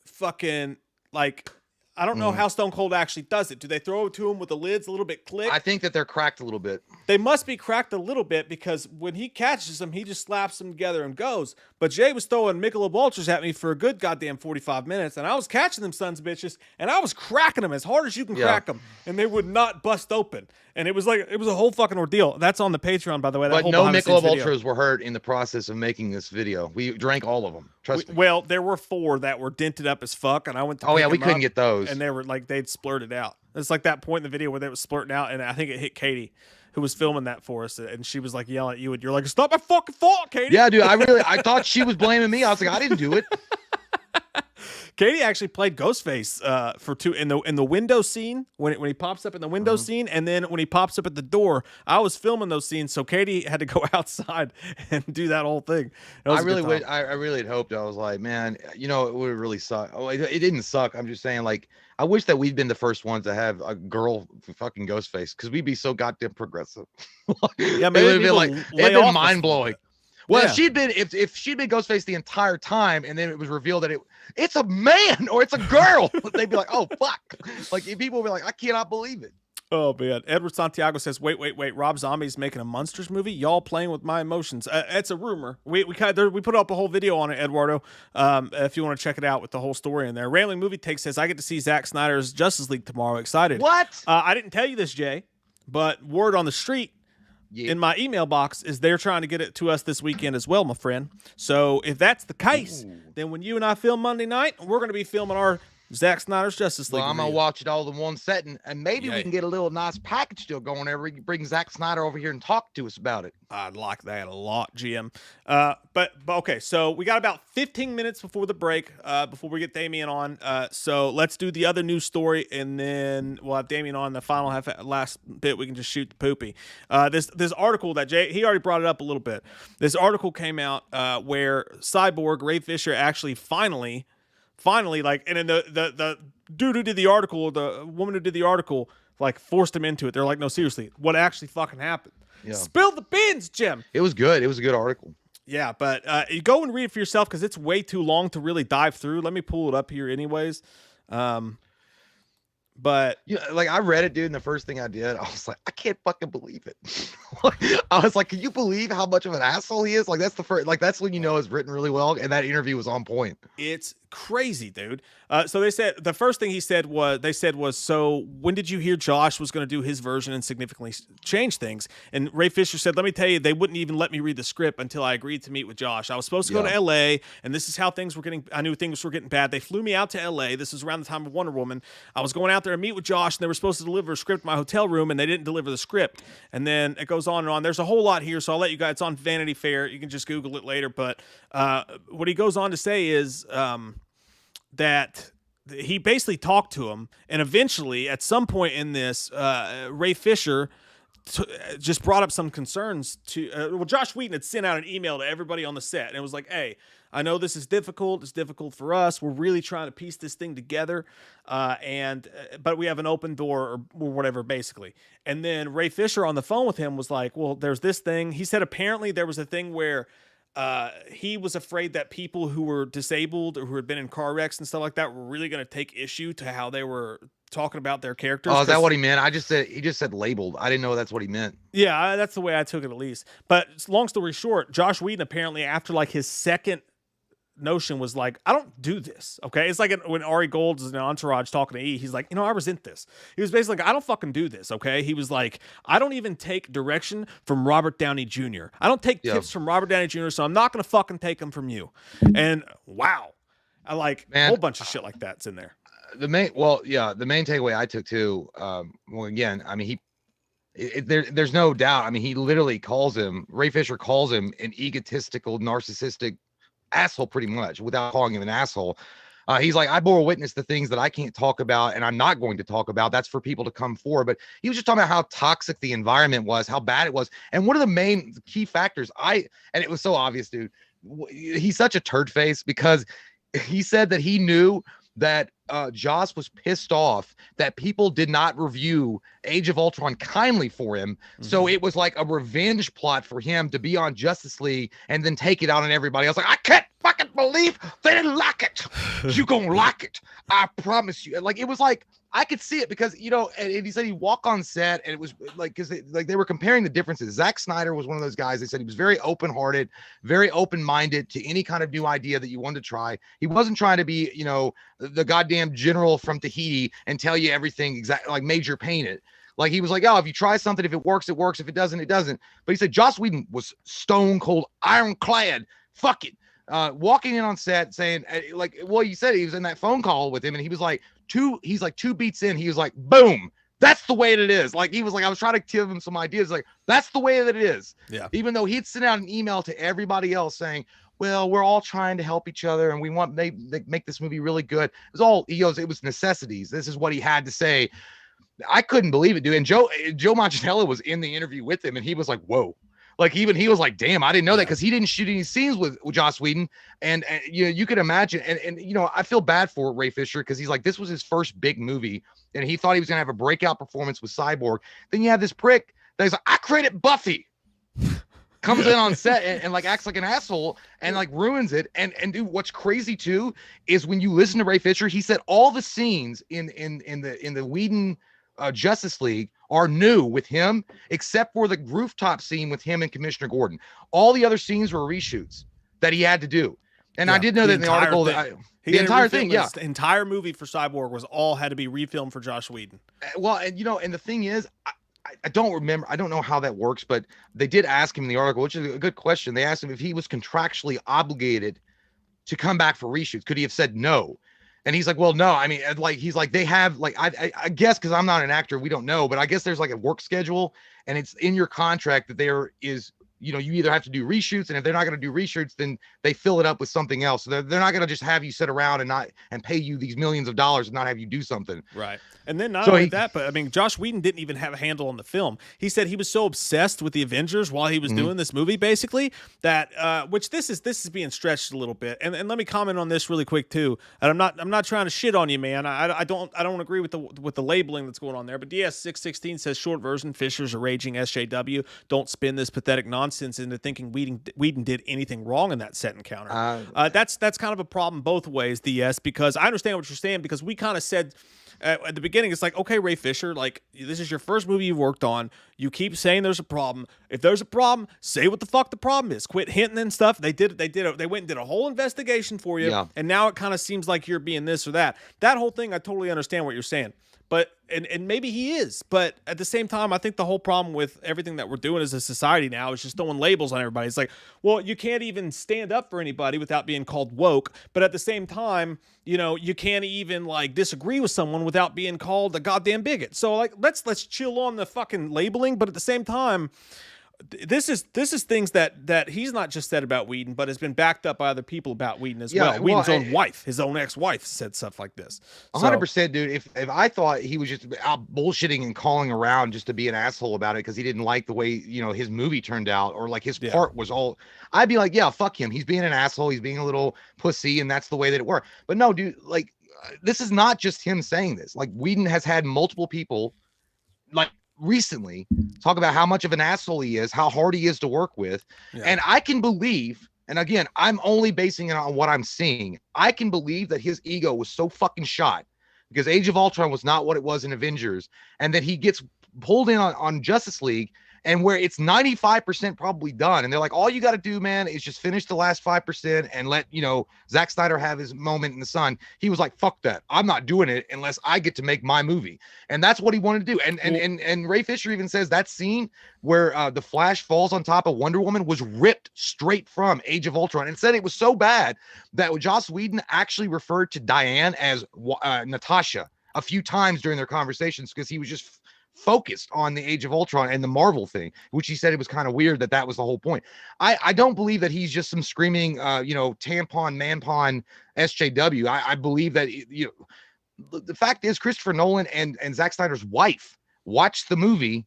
fucking like, I don't know how Stone Cold actually does it. Do they throw it to him with the lids a little bit click? I think that they're cracked a little bit. They must be cracked a little bit because when he catches them, he just slaps them together and goes. But Jay was throwing Michelob Ultras at me for a good goddamn 45 minutes, and I was catching them sons of bitches, and I was cracking them as hard as you can crack them, and they would not bust open. And it was a whole fucking ordeal. That's on the Patreon, by the way. But no Michelob Ultras were hurt in the process of making this video. We drank all of them. Trust me. Well, there were 4 that were dented up as fuck, and I went to pick we couldn't get those. And they were like, they'd splurted out. It's like that point in the video where they was splurting out, and I think it hit Katie, who was filming that for us, and she was like yelling at you, and you're like, "It's not my fucking fault, Katie." Yeah, dude, I thought she was blaming me. I was like, I didn't do it. Katie actually played Ghostface for two in the window scene when he pops up in the window scene, and then when he pops up at the door. I was filming those scenes, so Katie had to go outside and do that whole thing. I really had hoped. I was like, man, you know, it would really suck. Oh, it didn't suck. I'm just saying, like, I wish that we'd been the first ones to have a girl fucking Ghostface, because we'd be so goddamn progressive. Yeah, maybe it'd been like, it'd been mind blowing. Well, Yeah. if she'd been Ghostface the entire time, and then it was revealed that it's a man or it's a girl, they'd be like, oh fuck. Like, people would be like, I cannot believe it. Oh man, Edward Santiago says, "Wait! Rob Zombie's making a Monsters movie. Y'all playing with my emotions. It's a rumor. We put up a whole video on it, Eduardo. If you want to check it out with the whole story in there." Rambling Movie Take says, "I get to see Zack Snyder's Justice League tomorrow. Excited." What? I didn't tell you this, Jay, but word on the street in my email box is they're trying to get it to us this weekend as well, my friend. So if that's the case, then when you and I film Monday night, we're going to be filming our Zack Snyder's Justice League. Well, I'm gonna watch it all in one setting, and maybe we can get a little nice package deal going there. We can bring Zack Snyder over here and talk to us about it. I'd like that a lot, GM. But okay, so we got about 15 minutes before the break, before we get Damian on. So let's do the other news story, and then we'll have Damian on the final last bit. We can just shoot the poopy. This article that Jay, he already brought it up a little bit. This article came out where Cyborg Ray Fisher actually finally, like, and then the dude who did the article, the woman who did the article, like, forced him into it. They're like, no, seriously, what actually fucking happened? Yeah. Spill the beans, Jim. It was good. It was a good article. Yeah, but you go and read it for yourself, because it's way too long to really dive through. Let me pull it up here anyways. But yeah, like, I read it, dude, and the first thing I did, I was like, I can't fucking believe it. I was like, can you believe how much of an asshole he is? Like, that's the first, like, that's when you know it's written really well, and that interview was on point. It's crazy, dude. So they said the first thing he said was, so when did you hear Josh was going to do his version and significantly change things? And Ray Fisher said, let me tell you, they wouldn't even let me read the script until I agreed to meet with Josh. I was supposed to go to LA, and this is how things were getting, I knew things were getting bad. They flew me out to LA. This was around the time of Wonder Woman. I was going out there to meet with Josh, and they were supposed to deliver a script in my hotel room, and they didn't deliver the script. And then it goes on and on. There's a whole lot here, so I'll let you guys, it's on Vanity Fair. You can just Google it later. But what he goes on to say is that he basically talked to him, and eventually, at some point in this, Ray Fisher just brought up some concerns to. Josh Whedon had sent out an email to everybody on the set, and it was like, "Hey, I know this is difficult. It's difficult for us. We're really trying to piece this thing together, but we have an open door or whatever, basically." And then Ray Fisher on the phone with him was like, "Well, there's this thing." He said apparently there was a thing where he was afraid that people who were disabled or who had been in car wrecks and stuff like that were really going to take issue to how they were talking about their characters. Oh, is that what he meant? He just said labeled. I didn't know that's what he meant. Yeah, that's the way I took it, at least. But long story short, Josh Whedon apparently, after like his second notion, was like, I don't do this. Okay. It's like when Ari Gold is in Entourage talking to E, he's like, I resent this. He was basically like, I don't fucking do this. Okay. He was like, I don't even take direction from Robert Downey Jr. I don't take tips from Robert Downey Jr. So I'm not going to fucking take them from you. And wow. I like a whole bunch of shit like that's in there. The main takeaway I took too, well, again, I mean, there's no doubt. I mean, he literally Ray Fisher calls him an egotistical, narcissistic asshole, pretty much, without calling him an asshole. He's like, I bore witness to things that I can't talk about, and I'm not going to talk about. That's for people to come forward. But he was just talking about how toxic the environment was, how bad it was. And one of the main key factors, and it was so obvious, dude, he's such a turd face, because he said that he knew that Joss was pissed off that people did not review Age of Ultron kindly for him. Mm-hmm. So it was like a revenge plot for him to be on Justice League and then take it out on everybody else. Like, I can't fucking believe they didn't like it. You gonna like it. I promise you. Like, it was like, I could see it, because, and he said he'd walk on set, and it was like, because they were comparing the differences. Zack Snyder was one of those guys. They said he was very open-hearted, very open-minded to any kind of new idea that you wanted to try. He wasn't trying to be, the goddamn general from Tahiti and tell you everything exactly, like Major Paint it. Like, he was like, oh, if you try something, if it works, it works. If it doesn't, it doesn't. But he said Joss Whedon was stone cold, ironclad. Fuck it. Walking in on set saying, like, well, you said he was in that phone call with him, and he was like, two beats in, he was like, boom, that's the way that it is. Like, he was like, I was trying to give him some ideas. Like, that's the way that it is. Yeah. Even though he'd send out an email to everybody else saying, well, we're all trying to help each other and we want they make this movie really good. It was all, he goes, it was necessities. This is what he had to say. I couldn't believe it, dude. And Joe Manganiello was in the interview with him, and he was like, whoa. Like, even he was like, damn, I didn't know that, because he didn't shoot any scenes with Joss Whedon. And you know, you could imagine, and you know, I feel bad for Ray Fisher, because he's like, this was his first big movie, and he thought he was gonna have a breakout performance with Cyborg. Then you have this prick that he's like, I created Buffy. Comes in on set and like acts like an asshole and like ruins it. And dude, what's crazy too is when you listen to Ray Fisher, he said all the scenes in the Whedon Justice League are new with him, except for the rooftop scene with him and Commissioner Gordon. All the other scenes were reshoots that he had to do. And I did know that in the article that the entire thing, yeah, the entire movie for Cyborg was all had to be refilmed for Joss Whedon. Well, and you know, and the thing is, I don't remember. I don't know how that works, but they did ask him in the article, which is a good question. They asked him if he was contractually obligated to come back for reshoots. Could he have said no? And he's like, well, no. I mean, like, he's like, they have, like, I guess, because I'm not an actor, we don't know, but I guess there's like a work schedule, and it's in your contract that there is, you know, you either have to do reshoots, and if they're not going to do reshoots, then they fill it up with something else. So they're not going to just have you sit around and pay you these millions of dollars and not have you do something. Right. And then not only that, but I mean, Joss Whedon didn't even have a handle on the film. He said he was so obsessed with the Avengers while he was doing this movie, basically, that which this is being stretched a little bit. And let me comment on this really quick too. And I'm not trying to shit on you, man. I don't agree with the labeling that's going on there. But DS616 says, short version, Fisher's a raging SJW. Don't spin this pathetic nonsense into thinking Whedon did anything wrong in that set encounter. That's kind of a problem both ways, DS, because I understand what you're saying, because we kind of said at the beginning, it's like, okay, Ray Fisher, like, this is your first movie you've worked on. You keep saying there's a problem. If there's a problem, say what the fuck the problem is. Quit hinting and stuff. They went and did a whole investigation for you, and now it kind of seems like you're being this or that. That whole thing, I totally understand what you're saying. But and maybe he is, but at the same time, I think the whole problem with everything that we're doing as a society now is just throwing labels on everybody. It's like, well, you can't even stand up for anybody without being called woke, but at the same time, you know, you can't even like disagree with someone without being called a goddamn bigot. So like, let's chill on the fucking labeling, but at the same time, this is things that he's not just said about Whedon, but has been backed up by other people about Whedon as well. Whedon's own wife, his own ex-wife, said stuff like this. 100%, dude. If I thought he was just out bullshitting and calling around just to be an asshole about it because he didn't like the way, you know, his movie turned out, or like his part was all, I'd be like, yeah, fuck him. He's being an asshole. He's being a little pussy, and that's the way that it worked. But no, dude, like, this is not just him saying this. Like, Whedon has had multiple people, like, recently talk about how much of an asshole he is, how hard he is to work with. And I can believe, and again, I'm only basing it on what I'm seeing, I can believe that his ego was so fucking shot because Age of Ultron was not what it was in Avengers, and that he gets pulled in on Justice League, and where it's 95% probably done, and they're like, all you got to do, man, is just finish the last 5% and let, you know, Zack Snyder have his moment in the sun. He was like, fuck that, I'm not doing it unless I get to make my movie. And that's what he wanted to do. And Ray Fisher even says that scene where the Flash falls on top of Wonder Woman was ripped straight from Age of Ultron, and said it was so bad that Joss Whedon actually referred to Diane as Natasha a few times during their conversations, because he was just focused on the Age of Ultron and the Marvel thing, which he said it was kind of weird that was the whole point. I don't believe that he's just some screaming, you know, tampon, manpon SJW. I believe that, you know, the fact is Christopher Nolan and Zack Snyder's wife watched the movie,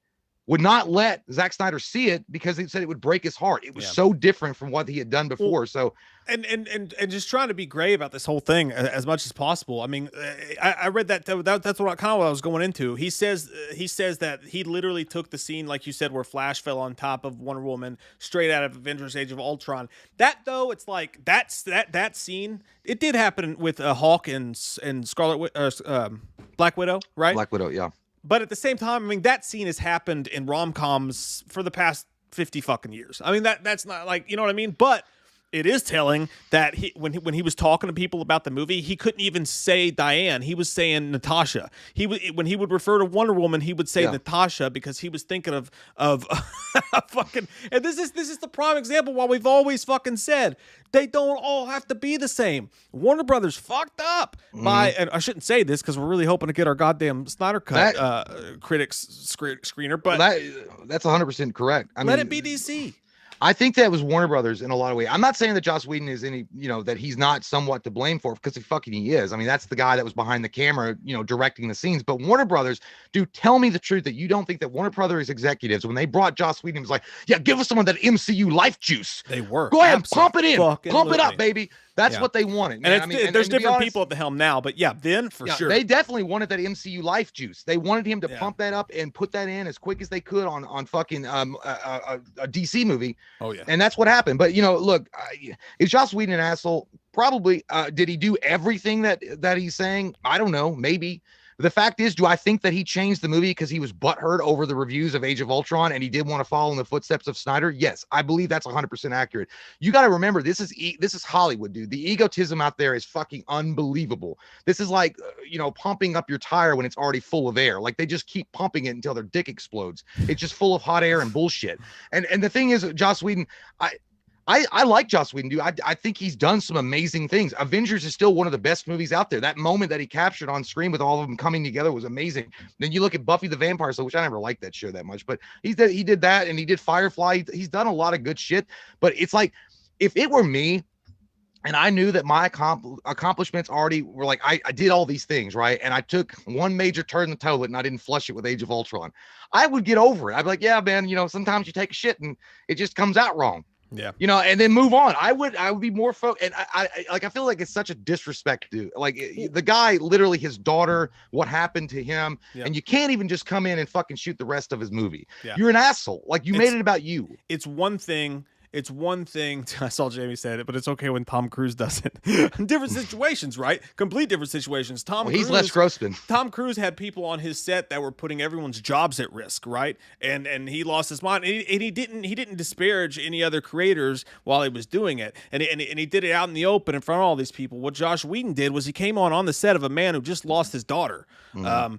would not let Zack Snyder see it because he said it would break his heart. It was so different from what he had done before. So, and just trying to be gray about this whole thing as much as possible. I mean, I read that's what I was going into. He says that he literally took the scene, like you said, where Flash fell on top of Wonder Woman straight out of Avengers: Age of Ultron. That though, it's like that scene. It did happen with Hulk and Black Widow, right? Black Widow, yeah. But at the same time, I mean, that scene has happened in rom-coms for the past 50 fucking years. I mean, that's not like, you know what I mean? But It is telling that when he was talking to people about the movie, he couldn't even say Diane. He was saying Natasha. When he would refer to Wonder Woman, he would say Natasha because he was thinking of fucking. And this is the prime example why we've always fucking said they don't all have to be the same. Warner Brothers fucked up by, and I shouldn't say this because we're really hoping to get our goddamn Snyder Cut critics screener, but that's 100% correct. Let it be DC. I think that was Warner Brothers in a lot of ways. I'm not saying that Joss Whedon is that he's not somewhat to blame for it, because he is. I mean, that's the guy that was behind the camera, directing the scenes. But Warner Brothers, dude, tell me the truth that you don't think that Warner Brothers executives, when they brought Joss Whedon, was like, yeah, give us some of that MCU life juice. They were. Go ahead, pump it in. Pump it up, baby. That's what they wanted. Man. And there's different people at the helm now, but then for sure. They definitely wanted that MCU life juice. They wanted him to pump that up and put that in as quick as they could on fucking a DC movie. Oh yeah. And that's what happened. But look, is Joss Whedon an asshole? Probably. Did he do everything that he's saying? I don't know. Maybe. The fact is, do I think that he changed the movie because he was butthurt over the reviews of Age of Ultron and he did want to follow in the footsteps of Snyder? Yes, I believe that's 100% accurate. You got to remember, this is Hollywood, dude. The egotism out there is fucking unbelievable. This is like, pumping up your tire when it's already full of air. Like, they just keep pumping it until their dick explodes. It's just full of hot air and bullshit. And the thing is, Joss Whedon, I like Joss Whedon, dude. I think he's done some amazing things. Avengers is still one of the best movies out there. That moment that he captured on screen with all of them coming together was amazing. Then you look at Buffy the Vampire Slayer, which I never liked that show that much, but he did that, and he did Firefly. He's done a lot of good shit. But it's like, if it were me, and I knew that my accomplishments already were like, I did all these things, right? And I took one major turn in the toilet and I didn't flush it with Age of Ultron, I would get over it. I'd be like, yeah, man, sometimes you take a shit and it just comes out wrong. Yeah. And then move on. I would be more focused. And I feel like it's such a disrespect, dude. Like, the guy, literally his daughter, what happened to him. Yeah. And you can't even just come in and fucking shoot the rest of his movie. Yeah. You're an asshole. Like, made it about you. It's one thing. I saw Jamie said it, but it's okay when Tom Cruise does it. Different situations, right? Complete different situations. He's Les Grossman. Tom Cruise had people on his set that were putting everyone's jobs at risk, right? And he lost his mind. And he didn't disparage any other creators while he was doing it. And he did it out in the open in front of all these people. What Josh Whedon did was he came on the set of a man who just lost his daughter. Mm-hmm.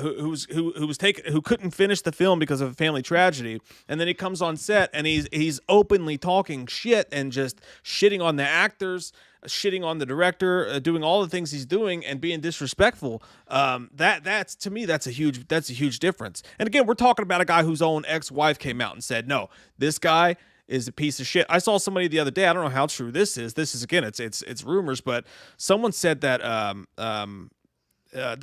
Who couldn't finish the film because of a family tragedy, and then he comes on set and he's openly talking shit and just shitting on the actors, shitting on the director, doing all the things he's doing and being disrespectful. That's to me, that's a huge difference. And again, we're talking about a guy whose own ex-wife came out and said, no, this guy is a piece of shit. I saw somebody the other day, I don't know how true this is. This is, again, it's rumors, but someone said that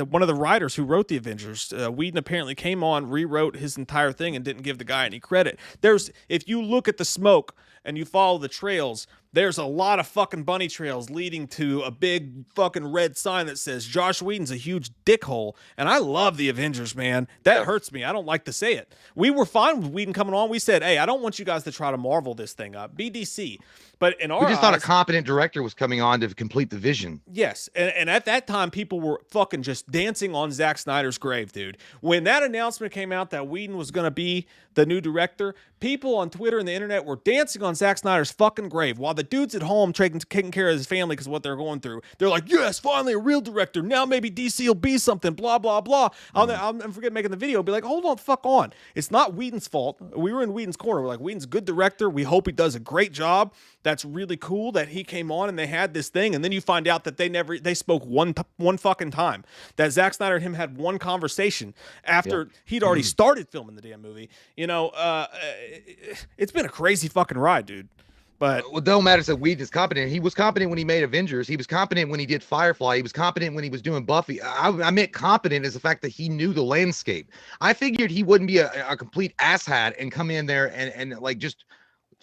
one of the writers who wrote the Avengers, Whedon, apparently came on, rewrote his entire thing, and didn't give the guy any credit. If you look at the smoke and you follow the trails, there's a lot of fucking bunny trails leading to a big fucking red sign that says Josh Whedon's a huge dickhole. And I love the Avengers, man. That hurts me. I don't like to say it. We were fine with Whedon coming on. We said, hey, I don't want you guys to try to Marvel this thing up. BDC. But in our we just thought a competent director was coming on to complete the vision. Yes. And at that time, people were fucking just dancing on Zack Snyder's grave, dude. When that announcement came out that Whedon was going to be the new director, people on Twitter and the internet were dancing on Zack Snyder's fucking grave while the dudes at home taking care of his family because of what they're going through. They're like, yes, finally a real director. Now maybe DC will be something, blah, blah, blah. I'll forget making the video. Be like, hold on, fuck on. It's not Whedon's fault. We were in Whedon's corner. We're like, Whedon's a good director. We hope he does a great job. That's really cool that he came on and they had this thing. And then you find out that they spoke one fucking time. That Zack Snyder and him had one conversation after he'd already started filming the damn movie. It's been a crazy fucking ride, dude. But well, don't matter that Whedon is competent. He was competent when he made Avengers. He was competent when he did Firefly. He was competent when he was doing Buffy. I meant competent is the fact that he knew the landscape. I figured he wouldn't be a complete asshat and come in there and like just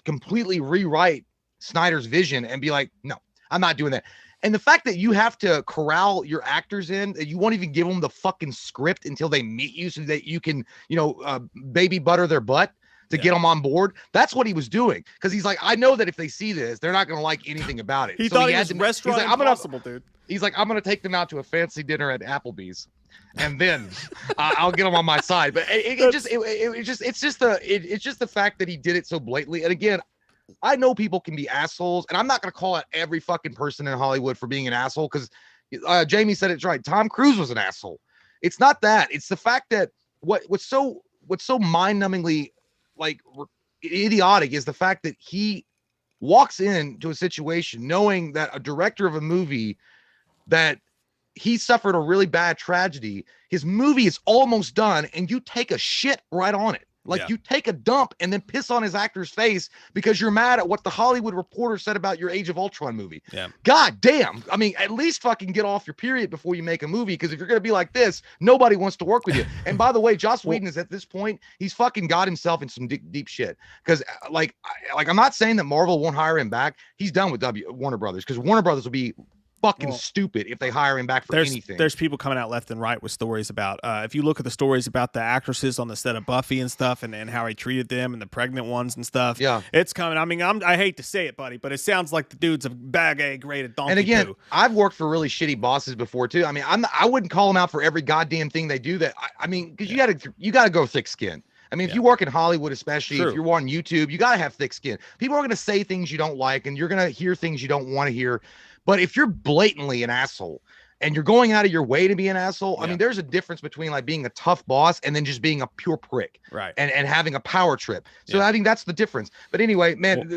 completely rewrite Snyder's vision and be like, no, I'm not doing that. And the fact that you have to corral your actors in, that you won't even give them the fucking script until they meet you so that you can, baby butter their butt to get them on board. That's what he was doing. Because he's like, I know that if they see this, they're not going to like anything about it. He thought he was Restaurant Impossible, dude. He's like, I'm going to take them out to a fancy dinner at Applebee's, and then I'll get them on my side. But it's just the fact that he did it so blatantly. And again, I know people can be assholes, and I'm not going to call out every fucking person in Hollywood for being an asshole, because Jamie said it's right. Tom Cruise was an asshole. It's not that. It's the fact that what's so mind-numbingly like idiotic is the fact that he walks into a situation knowing that a director of a movie that he suffered a really bad tragedy, his movie is almost done, and you take a shit right on it. Like, you take a dump and then piss on his actor's face because you're mad at what the Hollywood Reporter said about your Age of Ultron movie. Yeah. God damn. I mean, at least fucking get off your period before you make a movie, because if you're going to be like this, nobody wants to work with you. And by the way, Joss Whedon is at this point, he's fucking got himself in some deep shit. Because like I'm not saying that Marvel won't hire him back. He's done with Warner Brothers, because Warner Brothers will be fucking stupid if they hire him back for anything. There's people coming out left and right with stories about if you look at the stories about the actresses on the set of Buffy and stuff, and how he treated them and the pregnant ones and stuff. Yeah, it's coming. I mean, I hate to say it, buddy, but it sounds like the dude's a bag A graded donkey. And again, poo. I've worked for really shitty bosses before too. I mean, I wouldn't call them out for every goddamn thing they do. That I mean, because you gotta go thick skin. I mean, if you work in Hollywood, especially if you're on YouTube, you gotta have thick skin. People are gonna say things you don't like, and you're gonna hear things you don't want to hear. But if you're blatantly an asshole and you're going out of your way to be an asshole, I mean, there's a difference between like being a tough boss and then just being a pure prick, right? And having a power trip. So I think that's the difference. But anyway, man,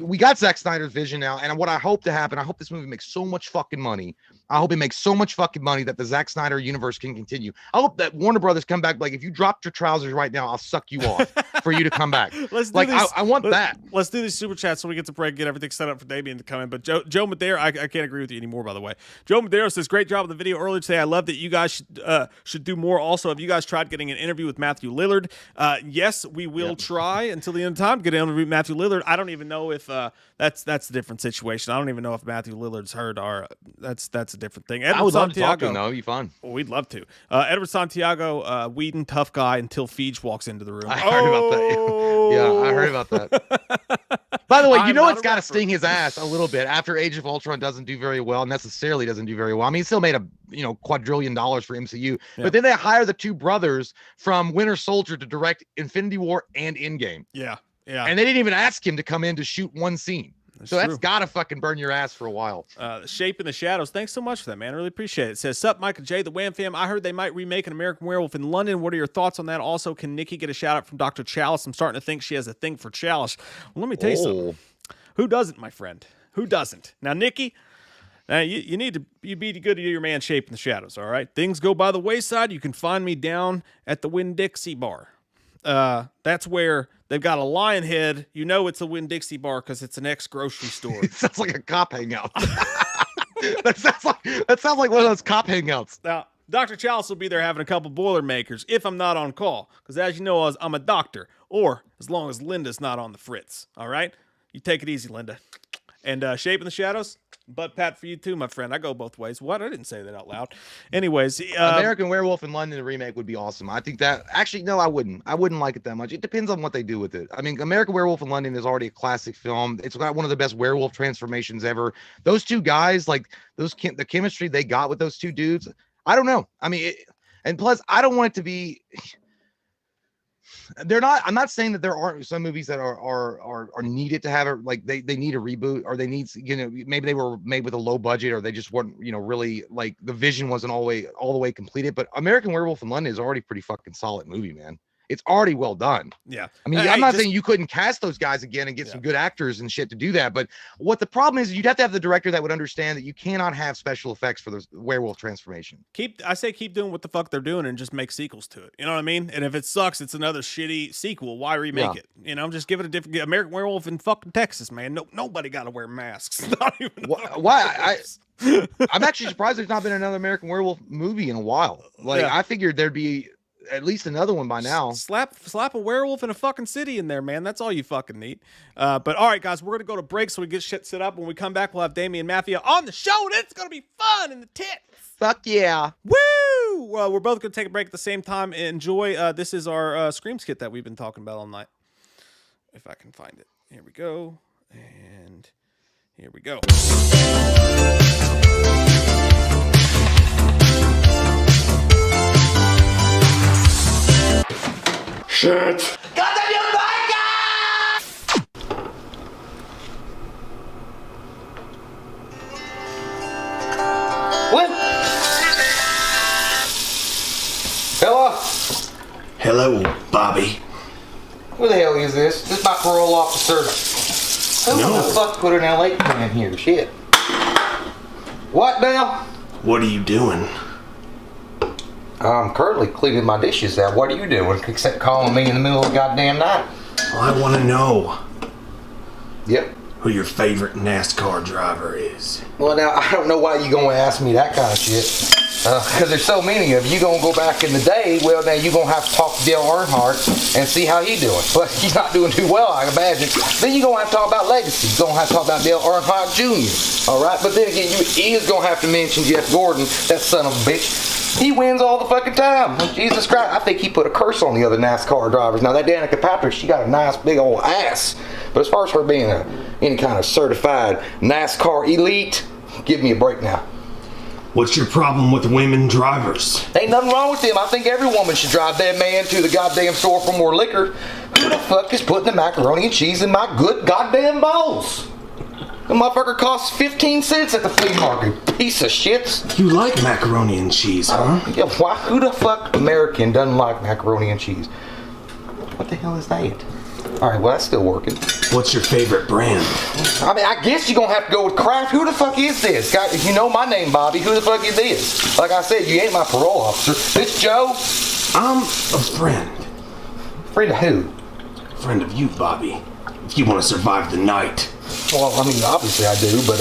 we got Zack Snyder's vision now, and what I hope to happen, I hope this movie makes so much fucking money. I hope it makes so much fucking money that the Zack Snyder universe can continue. I hope that Warner Brothers come back. Like, if you dropped your trousers right now, I'll suck you off for you to come back. I want that. Let's do these super chats so we get to break, get everything set up for Damian to come in. But Joe Madero, I can't agree with you anymore, by the way. Joe Madero says, great job with the video earlier today. I love that you guys should do more. Also, have you guys tried getting an interview with Matthew Lillard? Yes, we will try until the end of time to get an interview with Matthew Lillard. I don't even know if that's a different situation. I don't even know if Matthew Lillard's heard our that's a different thing. I would love to talk to him, though. It'd be fun. Well, we'd love to. Edward Santiago, Whedon, tough guy until Feige walks into the room. I heard about that. Yeah, I heard about that. By the way, you know it's got to sting his ass a little bit after Age of Ultron doesn't do very well, necessarily doesn't do very well. I mean, he still made a quadrillion dollars for MCU, but then they hire the two brothers from Winter Soldier to direct Infinity War and Endgame. Yeah. And they didn't even ask him to come in to shoot one scene. That's got to fucking burn your ass for a while. Shape in the Shadows. Thanks so much for that, man. I really appreciate it. It says, sup, Mike and Jay, the Wham fam. I heard they might remake an American Werewolf in London. What are your thoughts on that? Also, can Nikki get a shout out from Dr. Chalice? I'm starting to think she has a thing for Chalice. Well, let me tell you something. Who doesn't, my friend? Who doesn't? Now, Nikki, you need to be good to your man Shape in the Shadows, all right? Things go by the wayside. You can find me down at the Winn-Dixie bar. That's where they've got a lion head. You know it's a Winn-Dixie bar because it's an ex-grocery store. It sounds like a cop hangout. That sounds like one of those cop hangouts. Now, Dr. Chalice will be there having a couple Boilermakers if I'm not on call. Because as you know, I'm a doctor. Or as long as Linda's not on the fritz. All right? You take it easy, Linda. And Shape in the Shadows, butt pat for you too, my friend. I go both ways. What? I didn't say that out loud. Anyways. American Werewolf in London, the remake would be awesome. I think that, actually, no, I wouldn't. I wouldn't like it that much. It depends on what they do with it. I mean, American Werewolf in London is already a classic film. It's got one of the best werewolf transformations ever. Those two guys, like, the chemistry they got with those two dudes, I don't know. I mean, and plus, I don't want it to be... I'm not saying that there aren't some movies that are needed to have it, like they need a reboot, or they need, maybe they were made with a low budget, or they just weren't, really, like, the vision wasn't all the way completed. But American Werewolf in London is already pretty fucking solid movie, man. It's already well done. Yeah. I mean, I'm not saying you couldn't cast those guys again and get some good actors and shit to do that. But what the problem is, you'd have to have the director that would understand that you cannot have special effects for the werewolf transformation. I say keep doing what the fuck they're doing and just make sequels to it. You know what I mean? And if it sucks, it's another shitty sequel. Why remake it? Just give it a different... American Werewolf in fucking Texas, man. Nobody got to wear masks. Not even why? I'm actually surprised there's not been another American Werewolf movie in a while. Like, I figured there'd be at least another one by now. Slap a werewolf in a fucking city in there, man. That's all you fucking need. But all right, guys, we're gonna go to break so we get shit set up. When we come back, we'll have Damian Maffia on the show, and it's gonna be fun in the tits. Fuck yeah. Woo! We're both gonna take a break at the same time. Enjoy. This is our Scream skit that we've been talking about all night. If I can find it. Here we go. And here we go. Shit. Hello, Bobby. Who the hell is this? This is my parole officer. Who the fuck put an LA in here? Shit. What now? What are you doing? I'm currently cleaning my dishes out. What are you doing except calling me in the middle of the goddamn night? Well, I want to know Yep. who your favorite NASCAR driver is. Well, now, I don't know why you going to ask me that kind of shit. Because there's so many of you. You going to go back in the day, well, now you're going to have to talk to Dale Earnhardt and see how he doing. But he's not doing too well, I imagine. Then you're going to have to talk about legacy. You're going to have to talk about Dale Earnhardt Jr. All right? But then again, you is going to have to mention Jeff Gordon, that son of a bitch. He wins all the fucking time. Jesus Christ. I think he put a curse on the other NASCAR drivers. Now, that Danica Patrick, she got a nice big old ass. But as far as her being any kind of certified NASCAR elite, give me a break now. What's your problem with women drivers? Ain't nothing wrong with them. I think every woman should drive that man to the goddamn store for more liquor. Who the fuck is putting the macaroni and cheese in my good goddamn bowls? The motherfucker costs 15 cents at the flea market. Piece of shits. You like macaroni and cheese, huh? Yeah, why? Who the fuck American doesn't like macaroni and cheese? What the hell is that? Alright, well, that's still working. What's your favorite brand? I mean, I guess you're going to have to go with Kraft. Who the fuck is this? God, if you know my name, Bobby, who the fuck is this? Like I said, you ain't my parole officer. This Joe? I'm a friend. Friend of who? Friend of you, Bobby. If you want to survive the night. Well, I mean, obviously I do, but,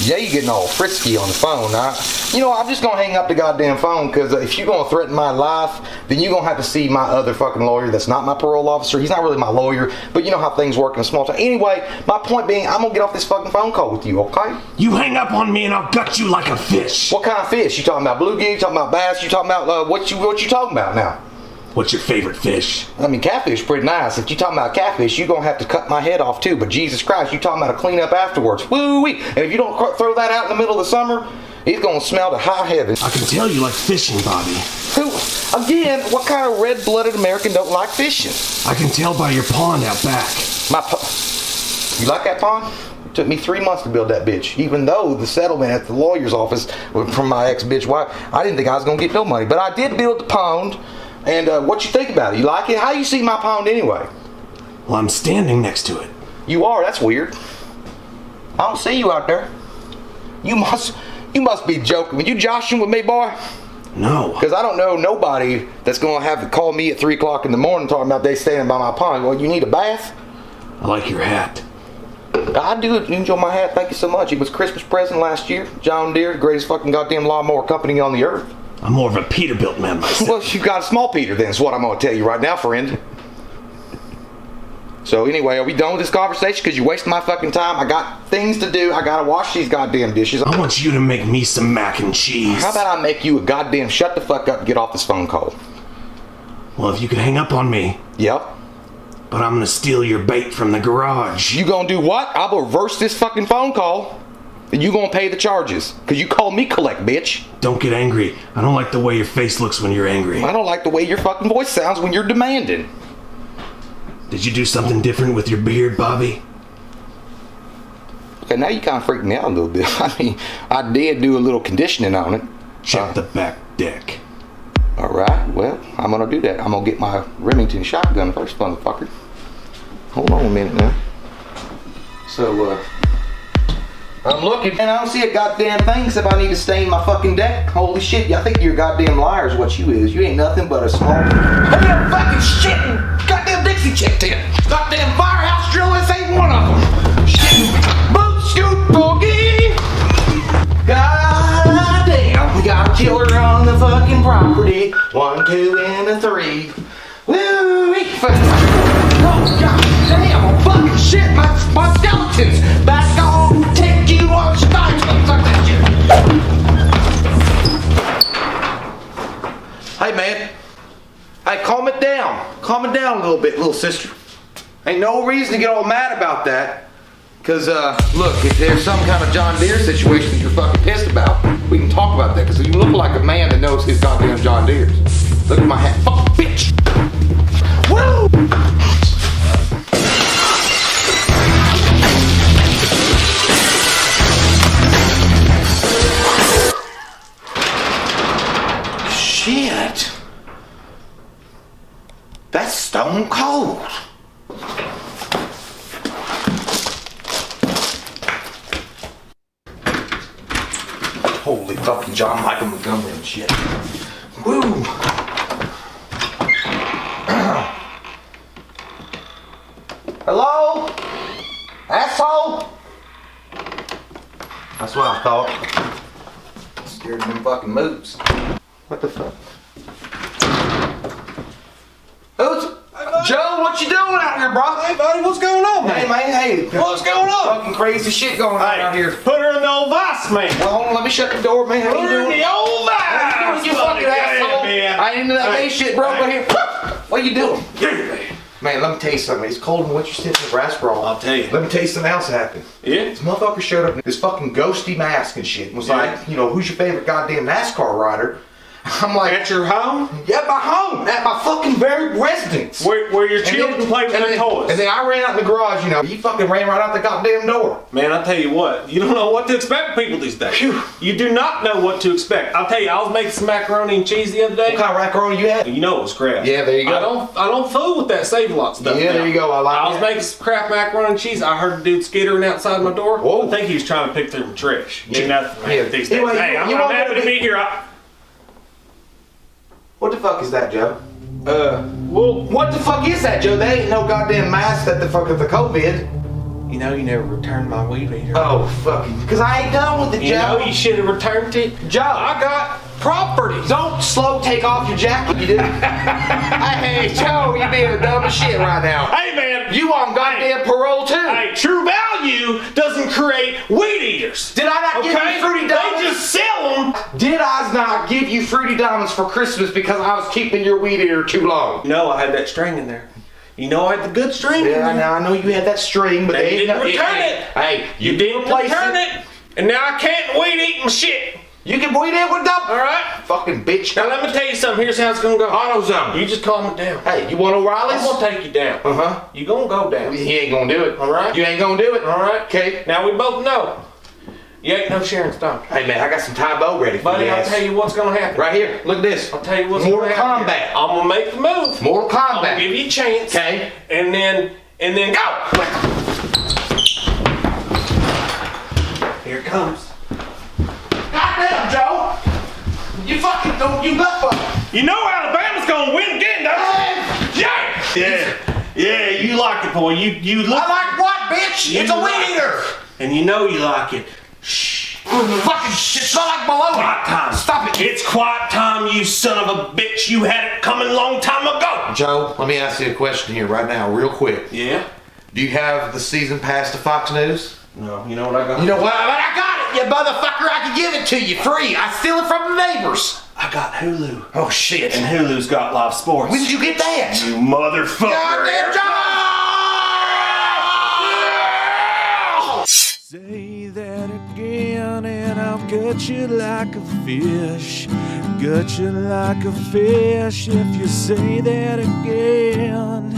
yeah, you getting all frisky on the phone. I'm just going to hang up the goddamn phone, because if you're going to threaten my life, then you're going to have to see my other fucking lawyer that's not my parole officer. He's not really my lawyer, but you know how things work in a small town. Anyway, my point being, I'm going to get off this fucking phone call with you, okay? You hang up on me and I'll gut you like a fish. What kind of fish? You talking about bluegill? You talking about bass? You talking about, what you talking about now? What's your favorite fish? I mean, catfish pretty nice. If you talking about catfish, you're going to have to cut my head off too. But Jesus Christ, you talking about a cleanup afterwards. Woo-wee. And if you don't throw that out in the middle of the summer, it's going to smell to high heaven. I can tell you like fishing, Bobby. Who? Again, what kind of red-blooded American don't like fishing? I can tell by your pond out back. You like that pond? It took me 3 months to build that bitch. Even though the settlement at the lawyer's office from my ex-bitch wife, I didn't think I was going to get no money. But I did build the pond. And what you think about it? You like it? How you see my pond anyway? Well, I'm standing next to it. You are? That's weird. I don't see you out there. You must be joking. Were you joshing with me, boy? No. Because I don't know nobody that's going to have to call me at 3 o'clock in the morning talking about they standing by my pond. Well, you need a bath? I like your hat. I do enjoy my hat. Thank you so much. It was Christmas present last year. John Deere, greatest fucking goddamn lawnmower company on the earth. I'm more of a Peterbilt man myself. Well, you got a small Peter then, is what I'm going to tell you right now, friend. So anyway, are we done with this conversation? Because you're wasting my fucking time. I got things to do. I got to wash these goddamn dishes. I want you to make me some mac and cheese. How about I make you a goddamn shut the fuck up and get off this phone call? Well, if you could hang up on me. Yep. But I'm going to steal your bait from the garage. You going to do what? I'll reverse this fucking phone call. And you gonna pay the charges. Because you called me collect, bitch. Don't get angry. I don't like the way your face looks when you're angry. I don't like the way your fucking voice sounds when you're demanding. Did you do something different with your beard, Bobby? Okay, now you kind of freaked me out a little bit. I mean, I did do a little conditioning on it. Check the back deck. Alright, well, I'm gonna do that. I'm gonna get my Remington shotgun first, motherfucker. Hold on a minute now. So, I'm looking and I don't see a goddamn thing except I need to stain my fucking deck. Holy shit, I think you're a goddamn liar is what you is. You ain't nothing but a small damn fucking shit and goddamn Dixie chick in. Goddamn firehouse drill, this ain't one of them. Shit, boot scoot boogie. Goddamn, we got a killer on the fucking property. 1, 2, and a 3. Woo-wee. Oh god damn, fucking shit, my skeletons back on. Take you on spine. Fuck that shit. Hey man. Hey, calm it down. Calm it down a little bit, little sister. Ain't no reason to get all mad about that. Cause look, if there's some kind of John Deere situation that you're fucking pissed about, we can talk about that. Cause you look like a man that knows his goddamn John Deere's. Look at my hat. Fuck, bitch. Woo! Shit. That's stone cold. Holy fucking John Michael Montgomery and shit. Woo! Hello? Asshole? That's what I thought. Scared of them fucking moves. What the fuck? Who's... Joe, what you doing out here, bro? Hey, buddy, what's going on, man? Hey, man, hey. What's going on? Fucking crazy shit going on out here. Put her in the old vice, man. Well, hold on, let me shut the door, man. How Put you her in doing? the old vice. You fucking asshole. Man. I ain't into that gay shit, bro. Right here. What are you doing? Yeah. Man, let me tell you something. It's cold in Winter City, Nebraska. I'll tell you. Let me tell you something else happened. Yeah? This motherfucker showed up in this fucking ghosty mask and shit and was like, you know, who's your favorite goddamn NASCAR rider? I'm like, At your home? yeah, at my home, at my fucking very residence. Where your children play with their toys. And then I ran out in the garage, you know. He fucking ran right out the goddamn door. Man, I'll tell you what. You don't know what to expect from people these days. Phew. You do not know what to expect. I'll tell you, I was making some macaroni and cheese the other day. What kind of macaroni you had? You know it was crap. Yeah, there you go. I don't fool with that Save-A-Lot stuff. Yeah, now. there you go. I was making some crap macaroni and cheese. I heard the dude skittering outside my door. Whoa. I think he was trying to pick through the trash. Yeah. Nothing, man, Yeah. these days. Anyway, Hey, I'm want happy to be here. What the fuck is that, Joe? Well, What the fuck is that, Joe? That ain't no goddamn mask that the fuck of the COVID. you know you never returned my weed eater. Oh, fucking. Because I ain't done with it, You Joe. know you should have returned it. Joe. I got property. Don't slow take off your jacket, you do. Hey, Joe, you being the dumbest shit right now. Hey, man. You on goddamn parole, too. Hey, True Value doesn't create weed eaters. Did I not give you fruity diamonds? They just sell them. Did I not give you fruity diamonds for Christmas because I was keeping your weed eater too long? No, I had that string in there. You know I had the good string in Yeah, there. now I know you had that string, but They they didn't return it. Hey, You didn't return it. And now I can't weed eat my shit. You can weed it with them. All right? Fucking bitch. Now let me tell you something. Here's how it's going to go. AutoZone. You just calm it down. Hey, you want O'Reilly's? I'm going to take you down. Uh-huh. You going to go down. He ain't gonna do it. All right? You ain't gonna do it. All right? Okay. Now we both know. You ain't no Sharon Stone. Hey, man, I got some Tybo ready for Buddy, you. I'll tell you what's going to happen. Right here. Look at this. I'll tell you what's Mortal going to happen. Kombat. I'm going to make the move. Mortal I'm Kombat. going to give you a chance. Okay. And then go. Here it comes. Goddamn, Joe. You fucking don't. You butt fuck. You know Alabama's going to win again, don't you? Yeah. Yeah, you like it, boy. You look. I like what, bitch? You It's a like weed eater. And you know you like it. Shh. Fucking shit smell like baloney. Quiet time. Stop it. It's quiet time, you son of a bitch. You had it coming a long time ago. Joe, let me ask you a question here right now, real quick. Yeah? Do you have the season pass to Fox News? No, you know what I got? You know what? But I got it, you motherfucker. I can give it to you free. I steal it from the neighbors. I got Hulu. Oh, shit. And Hulu's got live sports. When did you get that? You motherfucker. Goddamn Joe! Say that again and I'll gut you like a fish. Gut you like a fish if you say that again.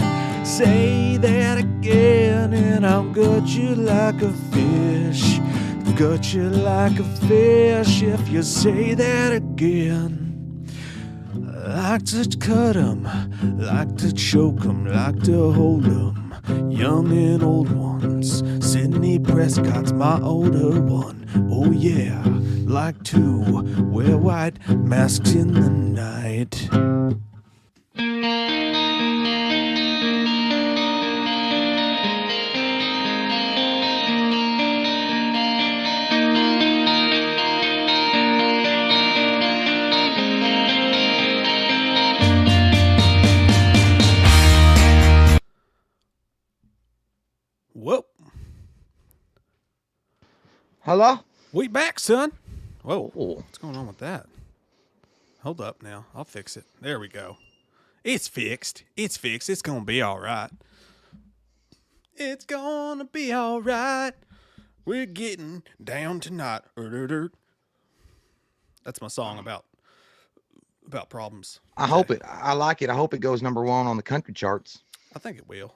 Say that again and I'll gut you like a fish. Gut you like a fish if you say that again. Like to cut 'em, like to choke 'em, like to hold 'em. Young and old ones, Sidney Prescott's my older one. Oh yeah, like to wear white masks in the night. Whoa. Hello? We back, son. Whoa. Oh. What's going on with that? Hold up now. I'll fix it. There we go. It's fixed. It's fixed. It's going to be all right. It's going to be all right. We're getting down tonight. That's my song about problems. I hope it. I like it. I hope it goes #1 on the country charts. I think it will.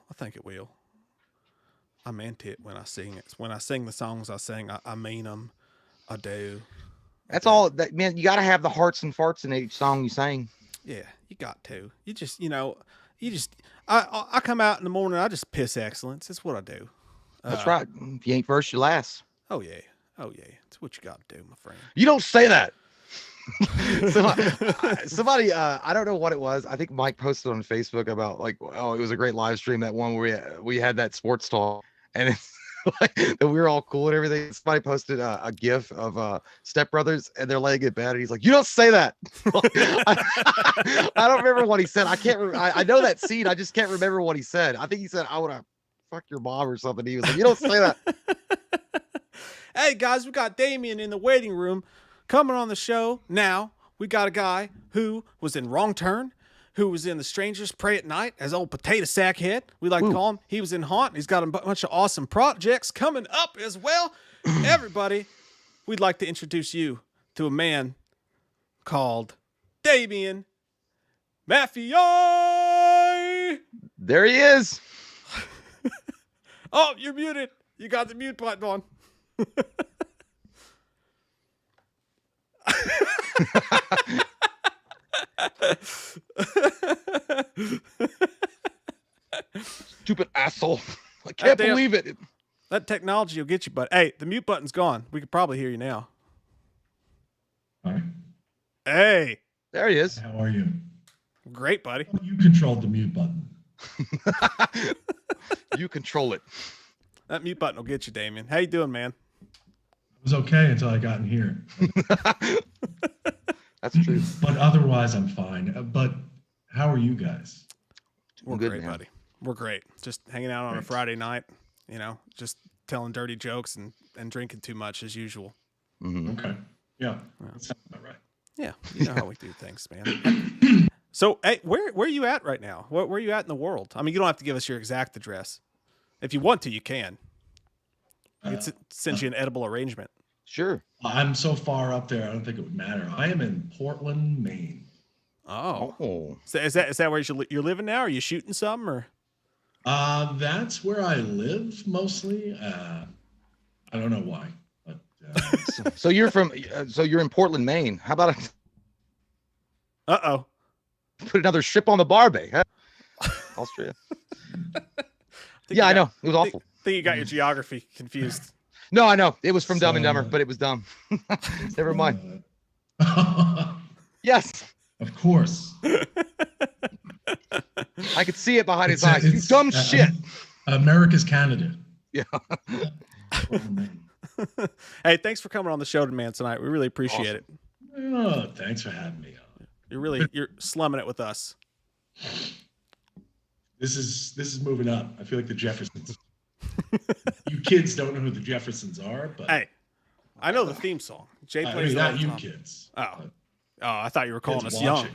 I meant it when I sing it. When I sing the songs I sing, I mean them. I do. That's all. That man, you got to have the hearts and farts in each song you sing. Yeah, you got to. You just, you know, You just, I come out in the morning. I just piss excellence. That's what I do. That's right. If you ain't first, you last. Oh yeah. It's what you got to do, my friend. You don't say that. Somebody, I don't know what it was. I think Mike posted on Facebook about like, oh, it was a great live stream. That one where we had that sports talk, and it's like that we were all cool and everything. Somebody posted a GIF of Step Brothers, and they're laying it bad, and he's like, "You don't say that." I don't remember what he said. I can't. I know that scene. I just can't remember what he said. I think he said, "I want to fuck your mom" or something. He was like, "You don't say that." Hey guys, we got Damian in the waiting room. Coming on the show now, we got a guy who was in Wrong Turn, who was in The Strangers Pray at Night as old potato sack head. We like to call him. He was in Haunt. He's got a bunch of awesome projects coming up as well. Everybody, we'd like to introduce you to a man called Damian Maffia. There he is. Oh, you're muted. You got the mute button on. Stupid asshole. I can't believe it. That technology will get you, but hey, the mute button's gone. We could probably hear you now. Hi. Hey. There he is. How are you? Great, buddy. You controlled the mute button. You control it. That mute button will get you, Damian. How you doing, man? It was okay until I got in here. That's true. But otherwise, I'm fine. But how are you guys? We're good, great, man. buddy. We're great. Just hanging out on a Friday night, you know, just telling dirty jokes and drinking too much as usual. Mm-hmm. Okay. Yeah. That sounds about right. Yeah, you know how we do things, man. So, hey, where are you at right now? Where are you at in the world? I mean, you don't have to give us your exact address. If you want to, you can. We can send you an edible arrangement. Sure. I'm so far up there, I don't think it would matter. I am in Portland, Maine. Oh. So is that where you're living now? Are you shooting something or? That's where I live mostly. I don't know why, but So you're from, so you're in Portland, Maine. How about Uh-oh. put another ship on the barbie? Huh? Austria. Yeah, I know. It was awful. I think you got your geography confused. No, I know. It was from Dumb and Dumber, but it was dumb. Never mind. Yes. Of course. I could see it behind his eyes. You dumb shit. America's Canada. Yeah. Hey, thanks for coming on the show, man, tonight. We really appreciate it. Oh, thanks for having me on. You're slumming it with us. This is moving up. I feel like the Jeffersons. You kids don't know who the Jeffersons are, but Hey, I know the theme song. Jay I plays mean, it all not the you time. kids. Oh, I thought you were calling Kids us young. watching.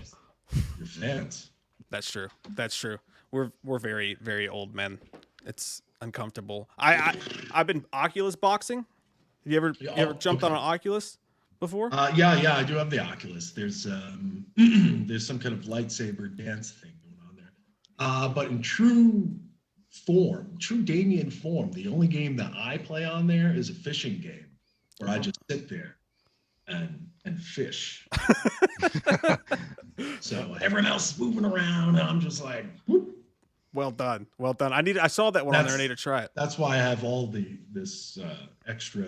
You're fans. That's true. That's true. We're very, very old men. It's uncomfortable. I've been Oculus boxing. Have you ever jumped on an Oculus before? Yeah, I do have the Oculus. There's there's some kind of lightsaber dance thing going on there. But in true Damian form, the only game that I play on there is a fishing game where I just sit there and fish. So everyone else is moving around, and I'm just like, whoop. Well done. I saw that one on there. I need to try it. That's why I have all this extra.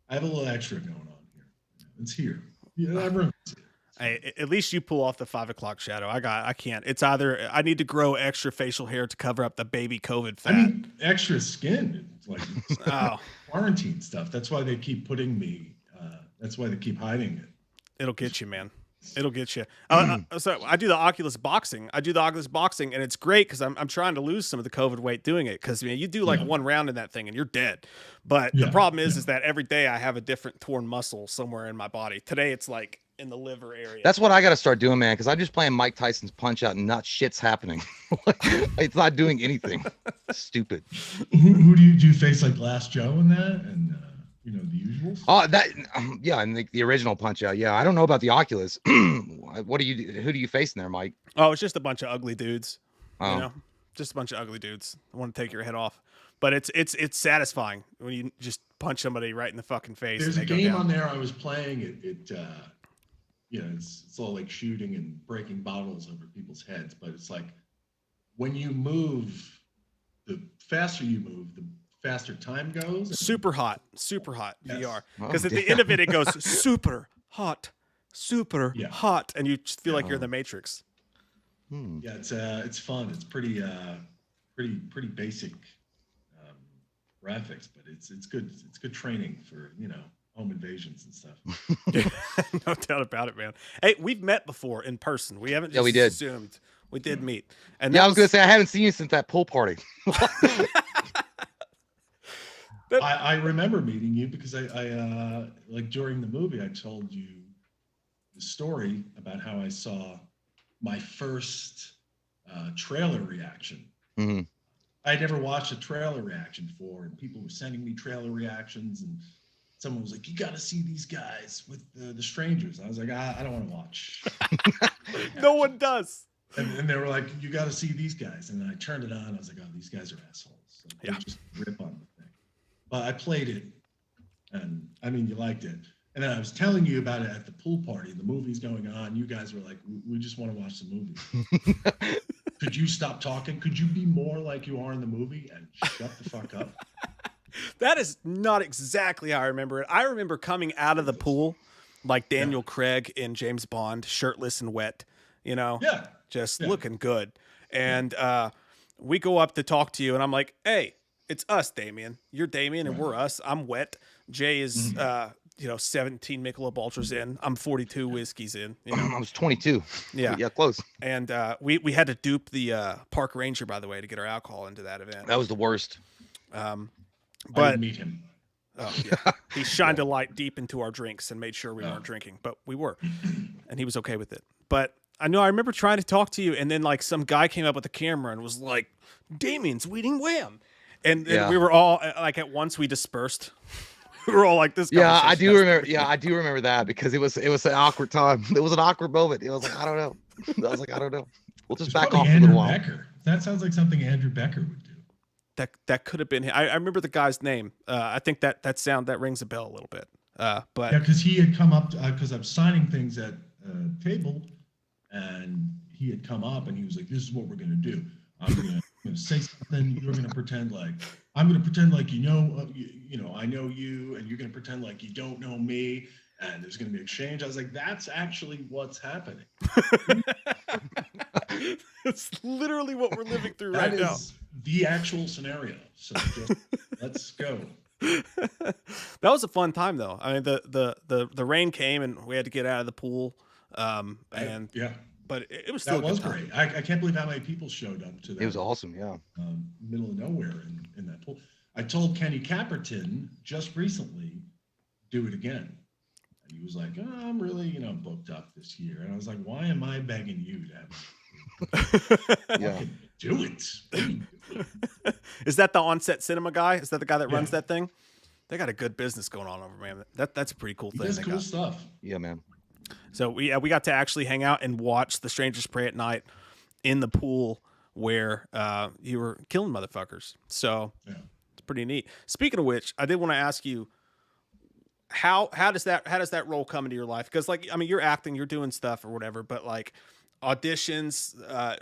I have a little extra going on here. It's here. Yeah, everyone can see it. Hey, at least you pull off the 5 o'clock shadow. I can't. It's either I need to grow extra facial hair to cover up the baby COVID fat. I mean, extra skin. It's like Oh. quarantine stuff. That's why they keep putting me. That's why they keep hiding it. It'll get you, man. It'll get you. So I do the Oculus boxing. And it's great because I'm trying to lose some of the COVID weight doing it. Because you do like one round in that thing and you're dead. But the problem is that every day I have a different torn muscle somewhere in my body. Today it's like in the liver area. That's what I got to start doing, man. Because I'm just playing Mike Tyson's Punch Out and not shit's happening. It's not doing anything. Stupid. Who do you face like Last Joe in that and the usuals? Oh, that yeah, and the original Punch Out. Yeah, I don't know about the Oculus. Who do you face in there, Mike? Oh, it's just a bunch of ugly dudes. Oh. Just a bunch of ugly dudes. I want to take your head off. But it's satisfying when you just punch somebody right in the fucking face. There's and a they game go down. on there I was playing. It's all like shooting and breaking bottles over people's heads, but it's like when you move, the faster you move, the faster time goes. And super hot Yes. VR. Oh, Because at the damn. end of it, it goes super hot, Yeah. hot, and you just feel like you're in Oh. the Matrix. Yeah, it's fun. It's pretty basic graphics, but it's good. It's good training for home invasions and stuff. No doubt about it, man. Hey, we've met before in person. We haven't just Yeah, we did. assumed. We did meet. And Yeah, that I was gonna say I haven't seen you since that pool party. I remember meeting you because I like during the movie I told you the story about how I saw my first trailer reaction. Mm-hmm. I'd never watched a trailer reaction before, and people were sending me trailer reactions, and someone was like, "You got to see these guys with the strangers." I was like, I don't want to watch. no one does. And they were like, "You got to see these guys." And then I turned it on. I was like, "Oh, these guys are assholes." So they just rip on the thing. But I played it, and I mean, you liked it. And then I was telling you about it at the pool party. The movie's going on. You guys were like, "We just want to watch the movie." Could you stop talking? Could you be more like you are in the movie and shut the fuck up? That is not exactly how I remember it. I remember coming out of the pool like Daniel Craig in James Bond, shirtless and wet, just looking good. And we go up to talk to you, and I'm like, "Hey, it's us, Damian. You're Damian, and we're us. I'm wet. Jay is, 17 Michelob Ultras in. I'm 42 whiskeys in. I was 22. Yeah. Yeah, close. And we had to dupe the park ranger, by the way, to get our alcohol into that event. That was the worst. I But didn't meet him. oh yeah, he shined a light deep into our drinks and made sure we weren't drinking, but we were, and he was okay with it. But I remember trying to talk to you, and then like some guy came up with a camera and was like, "Damian's weeding wham," and we were all like at once we dispersed. We were all like, "This." Yeah, I do conversation remember. Yeah, I do remember that because it was an awkward time. It was an awkward moment. It was like, I don't know. I was like, I don't know. We'll just It's back probably off for a Andrew little while. Becker. That sounds like something Andrew Becker would do. That could have been him. I remember the guy's name. I think that rings a bell a little bit. But Yeah, because he had come up because I'm signing things at a table, and he had come up and he was like, "This is what we're gonna do. I'm gonna say something. You're gonna pretend like I'm gonna pretend like I know you, and you're gonna pretend like you don't know me, and there's gonna be exchange." I was like, "That's actually what's happening. it's literally what we're living through That right now." is the actual scenario. So just, let's go." That was a fun time though. I mean, the rain came and we had to get out of the pool. And yeah, but it was still that a was good time. great. I can't believe how many people showed up to that. It was awesome. Yeah. Middle of nowhere in that pool. I told Kenny Caperton just recently, do it again. And he was like, "Oh, I'm really, booked up this year." And I was like, "Why am I begging you to have Yeah. fucking do it?" What are you doing? Is that the On-Set Cinema guy? Is that the guy that runs Yeah. that thing? They got a good business going on over, man. That's a pretty cool He thing. does they cool got. stuff. Yeah, man. So we got to actually hang out and watch The Strangers Pray at Night in the pool where you were killing motherfuckers. So Yeah. it's pretty neat. Speaking of which, I did want to ask you, how does that role come into your life? Because you're acting, you're doing stuff or whatever, but like auditions,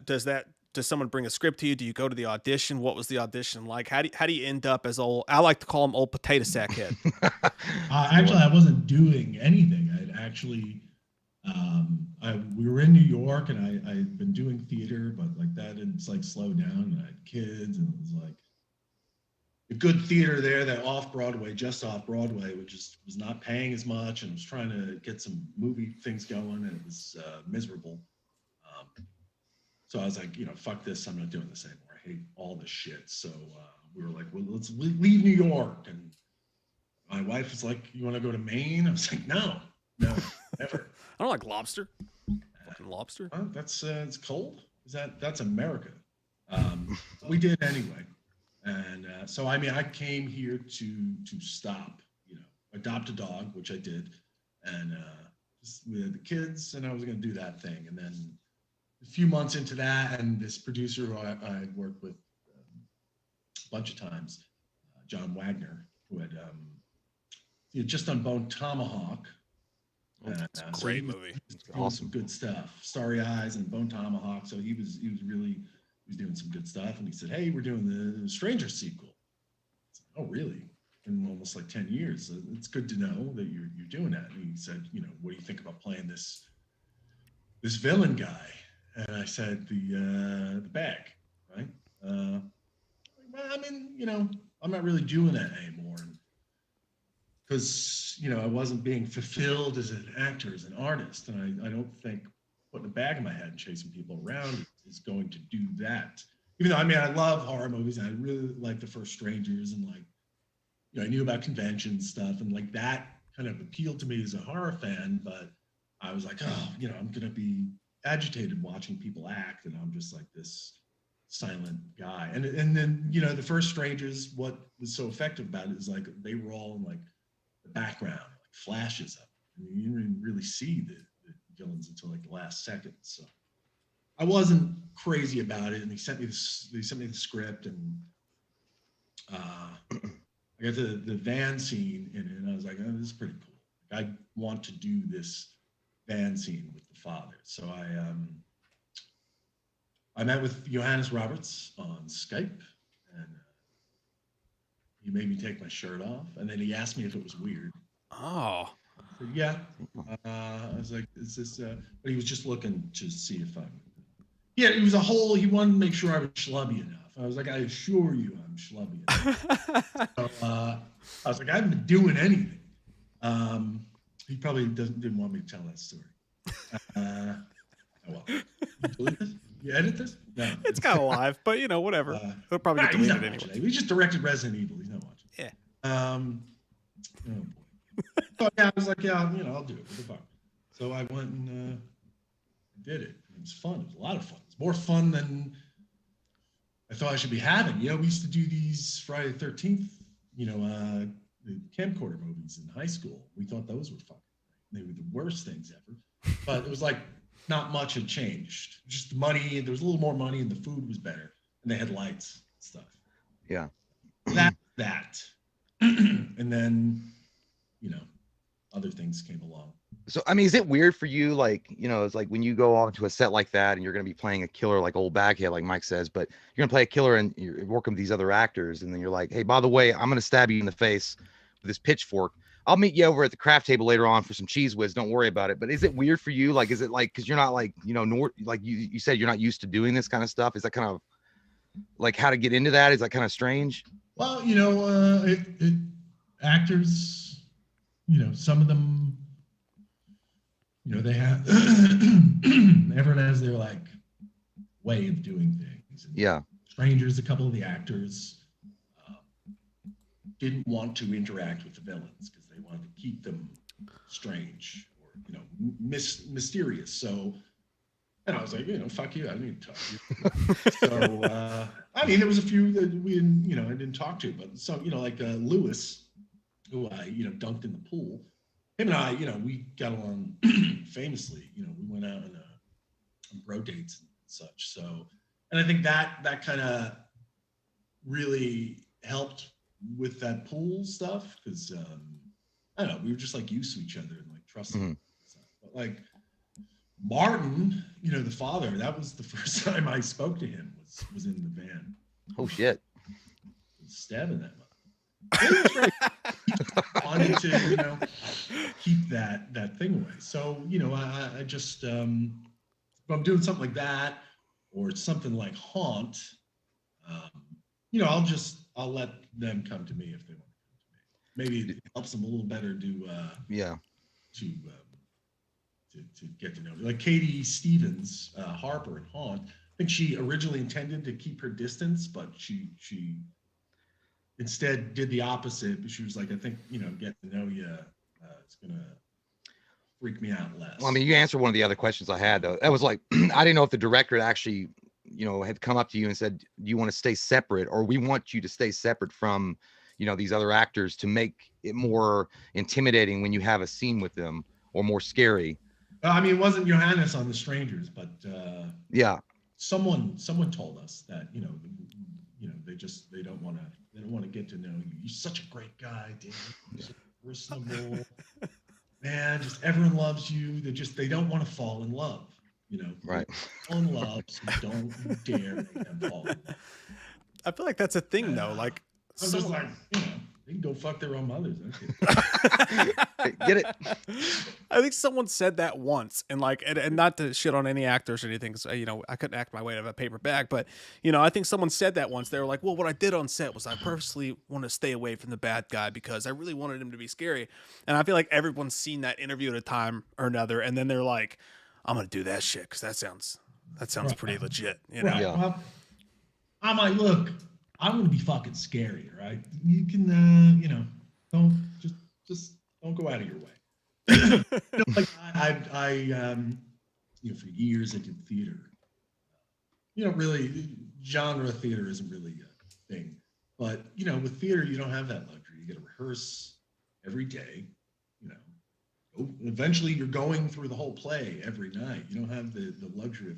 does someone bring a script to you? Do you go to the audition? What was the audition like? How do you end up as I like to call him old potato sack head? Actually, I wasn't doing anything. I'd actually, we were in New York, and I'd been doing theater, but like that, it's like slowed down. And I had kids, and it was like a good theater there that just off Broadway, which was not paying as much, and was trying to get some movie things going, and it was miserable. So I was like, fuck this. I'm not doing this anymore. I hate all this shit. So we were like, well, let's leave New York. And my wife was like, "You want to go to Maine?" I was like, no, never. I don't like lobster. Fucking lobster. That's it's cold. That's America. We did anyway. And so, I came here to stop, adopt a dog, which I did. And we had the kids, and I was going to do that thing. And then a few months into that, and this producer who I worked with a bunch of times, John Wagner, who had just done Bone Tomahawk. It's a great movie. Awesome, good stuff. Starry Eyes and Bone Tomahawk. So he was really was doing some good stuff, and he said, "Hey, we're doing the Stranger sequel." I said, "Oh, really?" In almost like 10 years. It's good to know that you're doing that. And he said, "You know, what do you think about playing this villain guy?" And I said, the bag, right? Well, I mean, you know, I'm not really doing that anymore. Because, you know, I wasn't being fulfilled as an actor, as an artist. And I don't think putting a bag in my head and chasing people around is going to do that. Even though, I mean, I love horror movies. And I really like the first Strangers, and like, you know, I knew about convention stuff, and like that kind of appealed to me as a horror fan. But I was like, oh, you know, I'm going to be agitated watching people act, and I'm just like this silent guy. And then, you know, the first Strangers, what was so effective about it is like they were all in like the background, like flashes of it. I mean, you didn't really see the villains until like the last second. So I wasn't crazy about it, and they sent me the script, and I got the van scene in it, and I was like, oh, this is pretty cool. Like, I want to do this van scene with the father. So I met with Johannes Roberts on Skype, and he made me take my shirt off, and then he asked me if it was weird. Oh. I said, yeah. I was like, is this, but he was just looking to see if I'm, yeah, it was he wanted to make sure I was schlubby enough. I was like, I assure you I'm schlubby enough. So, I was like, I haven't been doing anything. He probably didn't want me to tell that story. Oh well. You delete this? You edit this? No. It's kind of live, but you know, whatever. He'll probably get he's deleted not anyway. watching it. We just directed Resident Evil. He's not watching. Yeah. Oh boy. So yeah, I was like, yeah, you know, I'll do it. What the fuck? So I went and did it. It was fun. It was a lot of fun. It's more fun than I thought I should be having. You know, we used to do these Friday the 13th, you know, the camcorder movies in high school. We thought those were fun. They were the worst things ever. But it was like not much had changed. Just the money. There was a little more money, and the food was better, and they had lights and stuff. Yeah. That. And then, you know, other things came along. So, I mean, is it weird for you? Like, you know, it's like when you go onto a set like that and you're going to be playing a killer like old Baghead, like Mike says, but you're going to play a killer and you're working with these other actors. And then you're like, hey, by the way, I'm going to stab you in the face with this pitchfork. I'll meet you over at the craft table later on for some cheese whiz. Don't worry about it. But is it weird for you? Like, is it like, cause you're not like, you know, like you said, you're not used to doing this kind of stuff. Is that kind of like how to get into that? Is that kind of strange? Well, you know, actors, you know, some of them, you know, they have, everyone has their like way of doing things. And yeah. Strangers, a couple of the actors didn't want to interact with the villains because they wanted to keep them strange or, you know, mysterious. So, and I was like, you know, fuck you, I didn't talk to you. So, I mean, there was a few that we didn't, you know, I didn't talk to, but some, you know, like Lewis, who I, you know, dunked in the pool. Him and I, you know, we got along famously. You know, we went out on bro dates and such. So, and I think that kind of really helped with that pool stuff because I don't know, we were just like used to each other and like trusting. Mm-hmm. But like Martin, you know, the father, that was the first time I spoke to him was in the van. Oh shit! Stabbing that mother. Wanted to, you know, keep that thing away. So, you know, I just if I'm doing something like that or something like Haunt, you know, I'll let them come to me if they want to come to me. Maybe it helps them a little better to get to know me. Like Katie Stevens, Harper in Haunt. I think she originally intended to keep her distance, but she instead did the opposite. She was like, I think, you know, getting to know you, it's gonna freak me out less. Well, I mean, you answered one of the other questions I had though. That was like, I didn't know if the director actually, you know, had come up to you and said, do you want to stay separate, or we want you to stay separate from, you know, these other actors to make it more intimidating when you have a scene with them, or more scary. I mean, it wasn't Johannes on The Strangers, but yeah, someone told us that, you know, they don't want to get to know you. You're such a great guy, Dave. You're so personable. Man, just everyone loves you. They don't want to fall in love. You know, Right. fall in love, so don't dare make them fall in love. I feel like that's a thing though. Like, I'm just like, you know, they can go fuck their own mothers. Get it? I think someone said that once, and like, and not to shit on any actors or anything, because you know I couldn't act my way out of a paper bag, but you know I think someone said that once. They were like, "Well, what I did on set was I purposely want to stay away from the bad guy because I really wanted him to be scary." And I feel like everyone's seen that interview at a time or another, and then they're like, "I'm gonna do that shit because that sounds pretty legit," you know? Right. Yeah. Well, I'm like, look, I'm gonna be fucking scary, right? You can, you know, don't go out of your way. You know, like I you know, for years I did theater. You know, really, genre theater isn't really a thing, but you know, with theater you don't have that luxury. You got to rehearse every day. You know, eventually you're going through the whole play every night. You don't have the luxury of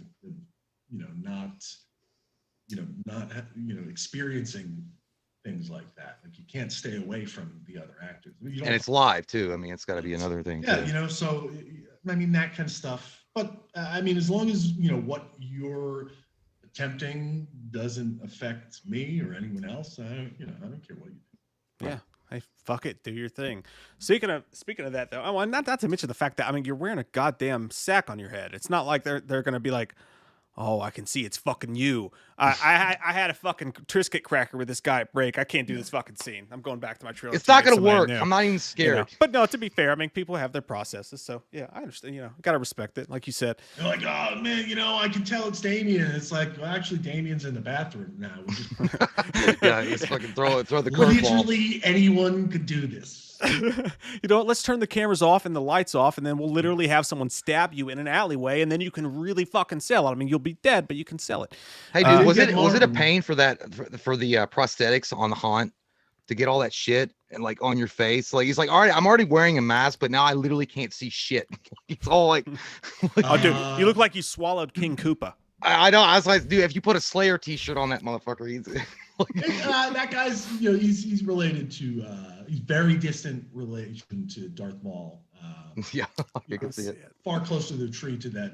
you know, not experiencing things like that. Like you can't stay away from the other actors. You don't, And it's live too. I mean, it's got to be another thing. yeah, too. you know, so I mean that kind of stuff. But I mean, as long as you know what you're attempting doesn't affect me or anyone else, I don't care what you do. Yeah. Hey, fuck it, do your thing. Speaking of that though, oh, and not to mention the fact that I mean you're wearing a goddamn sack on your head. It's not like they're gonna be like, oh, I can see it's fucking you. I had a fucking Triscuit cracker with this guy at break. I can't do this fucking scene. I'm going back to my trailer. It's not going to work. I'm not even scared. You know? But no, to be fair, I mean, people have their processes. So yeah, I understand, you know, got to respect it. Like you said. They're like, oh man, you know, I can tell it's Damian. It's like, well, actually Damian's in the bathroom now. Yeah, he's fucking throw the curveball. Literally anyone could do this. You know what? Let's turn the cameras off and the lights off, and then we'll literally have someone stab you in an alleyway, and then you can really fucking sell it. I mean, you'll be dead, but you can sell it. Hey, dude, was it a pain for the prosthetics on the haunt to get all that shit and like on your face? Like he's like, all right, I'm already wearing a mask, but now I literally can't see shit. It's all like oh, dude, you look like you swallowed King Koopa. I know. I was like, dude, if you put a Slayer T-shirt on that motherfucker, he's that guy's, you know, he's related to he's very distant relation to Darth Maul. Yeah, you can see it. Far closer to the tree to that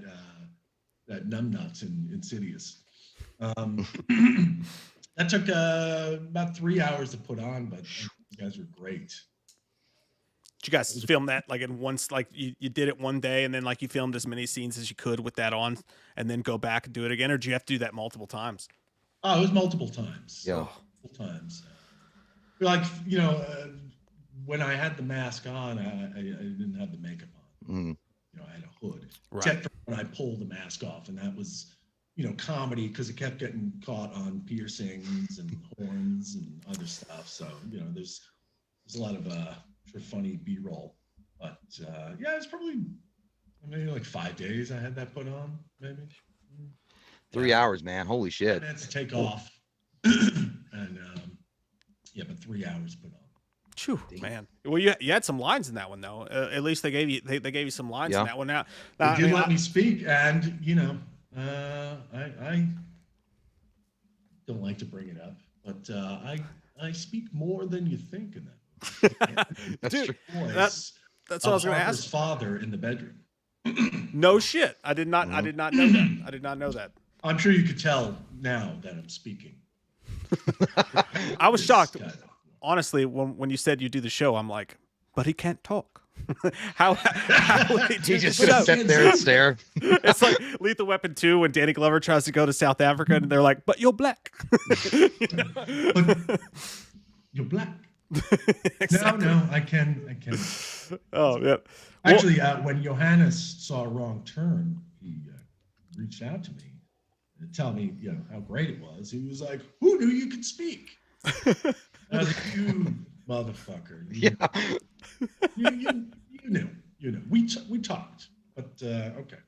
numbnuts in Insidious. That took about 3 hours to put on, but you guys were great. Did you guys film that like in once, like you did it one day and then like you filmed as many scenes as you could with that on and then go back and do it again? Or do you have to do that multiple times? Oh, it was multiple times. Yeah. Multiple times. Like, you know, when I had the mask on, I didn't have the makeup on. Mm. You know, I had a hood. Right. Except for when I pulled the mask off, and that was, you know, comedy because it kept getting caught on piercings and horns and other stuff. So, you know, there's a lot of funny B-roll. But yeah, it's probably maybe like 5 days I had that put on, maybe. 3 hours, man. Holy shit. I had to take off. And yeah, but 3 hours put on. Phew, man. Well, you had some lines in that one though. At least they gave you some lines in that one. Now they did let me speak, and you know, I don't like to bring it up, but I speak more than you think in that. That's Dude, true. that's what I was going to Parker's ask. father in the bedroom. No shit. I did not know that. I did not know that. I'm sure you could tell now that I'm speaking. I was shocked. Honestly, when you said you do the show, I'm like, but he can't talk. how would he do He's just the gonna show? sit there and stare. It's like Lethal Weapon 2 when Danny Glover tries to go to South Africa and they're like, but you're black. But you're black. Exactly. No, I can. Oh yeah. Actually, when Johannes saw Wrong Turn, he reached out to me to tell me, you know, how great it was. He was like, "Who knew you could speak?" I was like, "You motherfucker! You knew. We talked, but okay."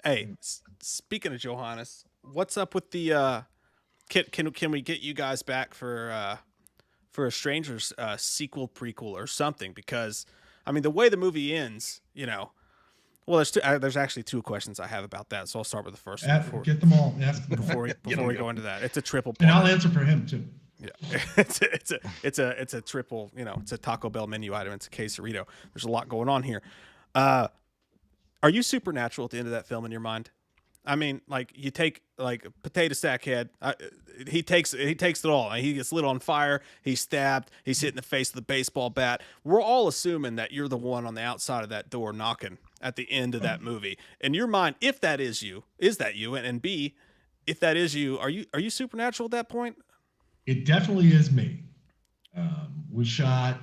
Hey, speaking of Johannes, what's up with the? Can we get you guys back for a Strangers sequel, prequel, or something? Because I mean, the way the movie ends, you know. Well, there's actually two questions I have about that, so I'll start with the first one. Get them all. Ask them Before we go into that, it's a triple. And I'll answer for him too. Yeah, it's a triple. You know, it's a Taco Bell menu item. It's a quesarito. There's a lot going on here. Are you supernatural at the end of that film in your mind? I mean, like you take like Potato Sack Head, he takes it all. He gets lit on fire. He's stabbed. He's hit in the face with a baseball bat. We're all assuming that you're the one on the outside of that door knocking at the end of that movie. In your mind, if that is you, is that you? And B, if that is you, are you supernatural at that point? It definitely is me. We shot,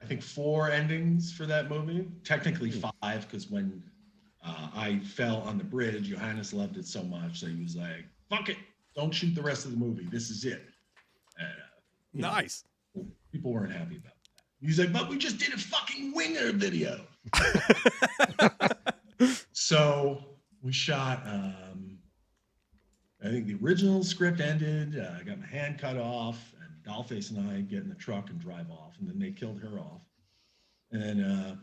I think, 4 endings for that movie. Technically 5, because when I fell on the bridge, Johannes loved it so much that he was like, "Fuck it, don't shoot the rest of the movie. This is it." And, Nice. People weren't happy about that. He's like, "But we just did a fucking winger video." So we shot. I think the original script ended. I got my hand cut off, and Dollface and I get in the truck and drive off, and then they killed her off. And then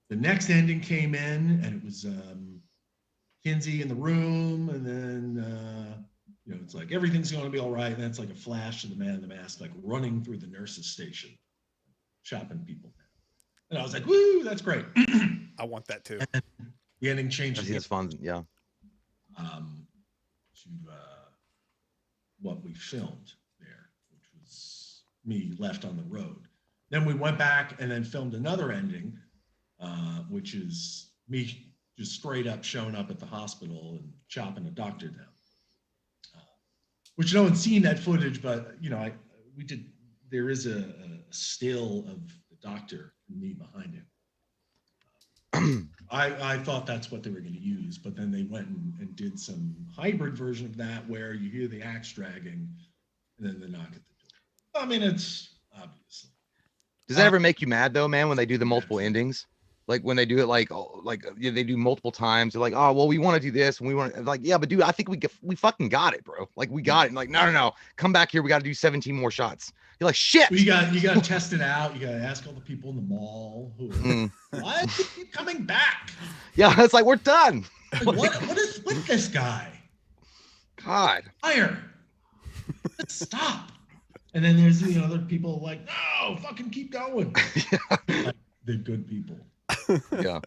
the next ending came in, and it was Kinsey in the room, and then it's like everything's going to be all right, and that's like a flash of the man in the mask like running through the nurses' station, chopping people down. And I was like, "Woo, that's great." I want that too. And the ending changed. It's fun, yeah. To what we filmed there, which was me left on the road. Then we went back and then filmed another ending, which is me just straight up showing up at the hospital and chopping a doctor down. Which no one's seen that footage, but we did. There is a still of the doctor and me behind him. I thought that's what they were going to use, but then they went and did some hybrid version of that where you hear the axe dragging and then the knock at the door. I mean, it's obviously. Does that ever make you mad though, man, when they do the multiple endings? Like when they do it like they do multiple times, they're like, "Oh, well, we want to do this and we want to," like, "Yeah, but dude, I think we fucking got it, bro. Like we got it." And like, no, come back here. We got to do 17 more shots. You're like, "Shit." Well, you got to test it out. You got to ask all the people in the mall who are why is he coming back? Yeah, it's like we're done. Like, what is with this guy? God. Fire. Let's stop. And then there's other people like, "No, fucking keep going." Like, the good people. Yeah.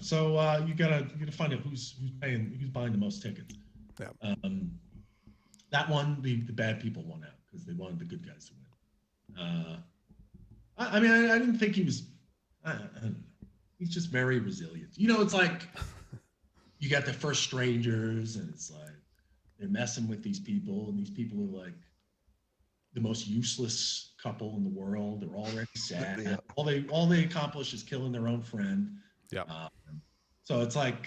So you gotta find out who's buying the most tickets. Yeah. That one, the bad people won out because they wanted the good guys to win. I mean, I didn't think he was. I don't know. He's just very resilient. It's like you got the first strangers, and it's like they're messing with these people, and these people are like the most useless couple in the world. They're already sad. Yeah. All they accomplish is killing their own friend. Yeah. So it's like,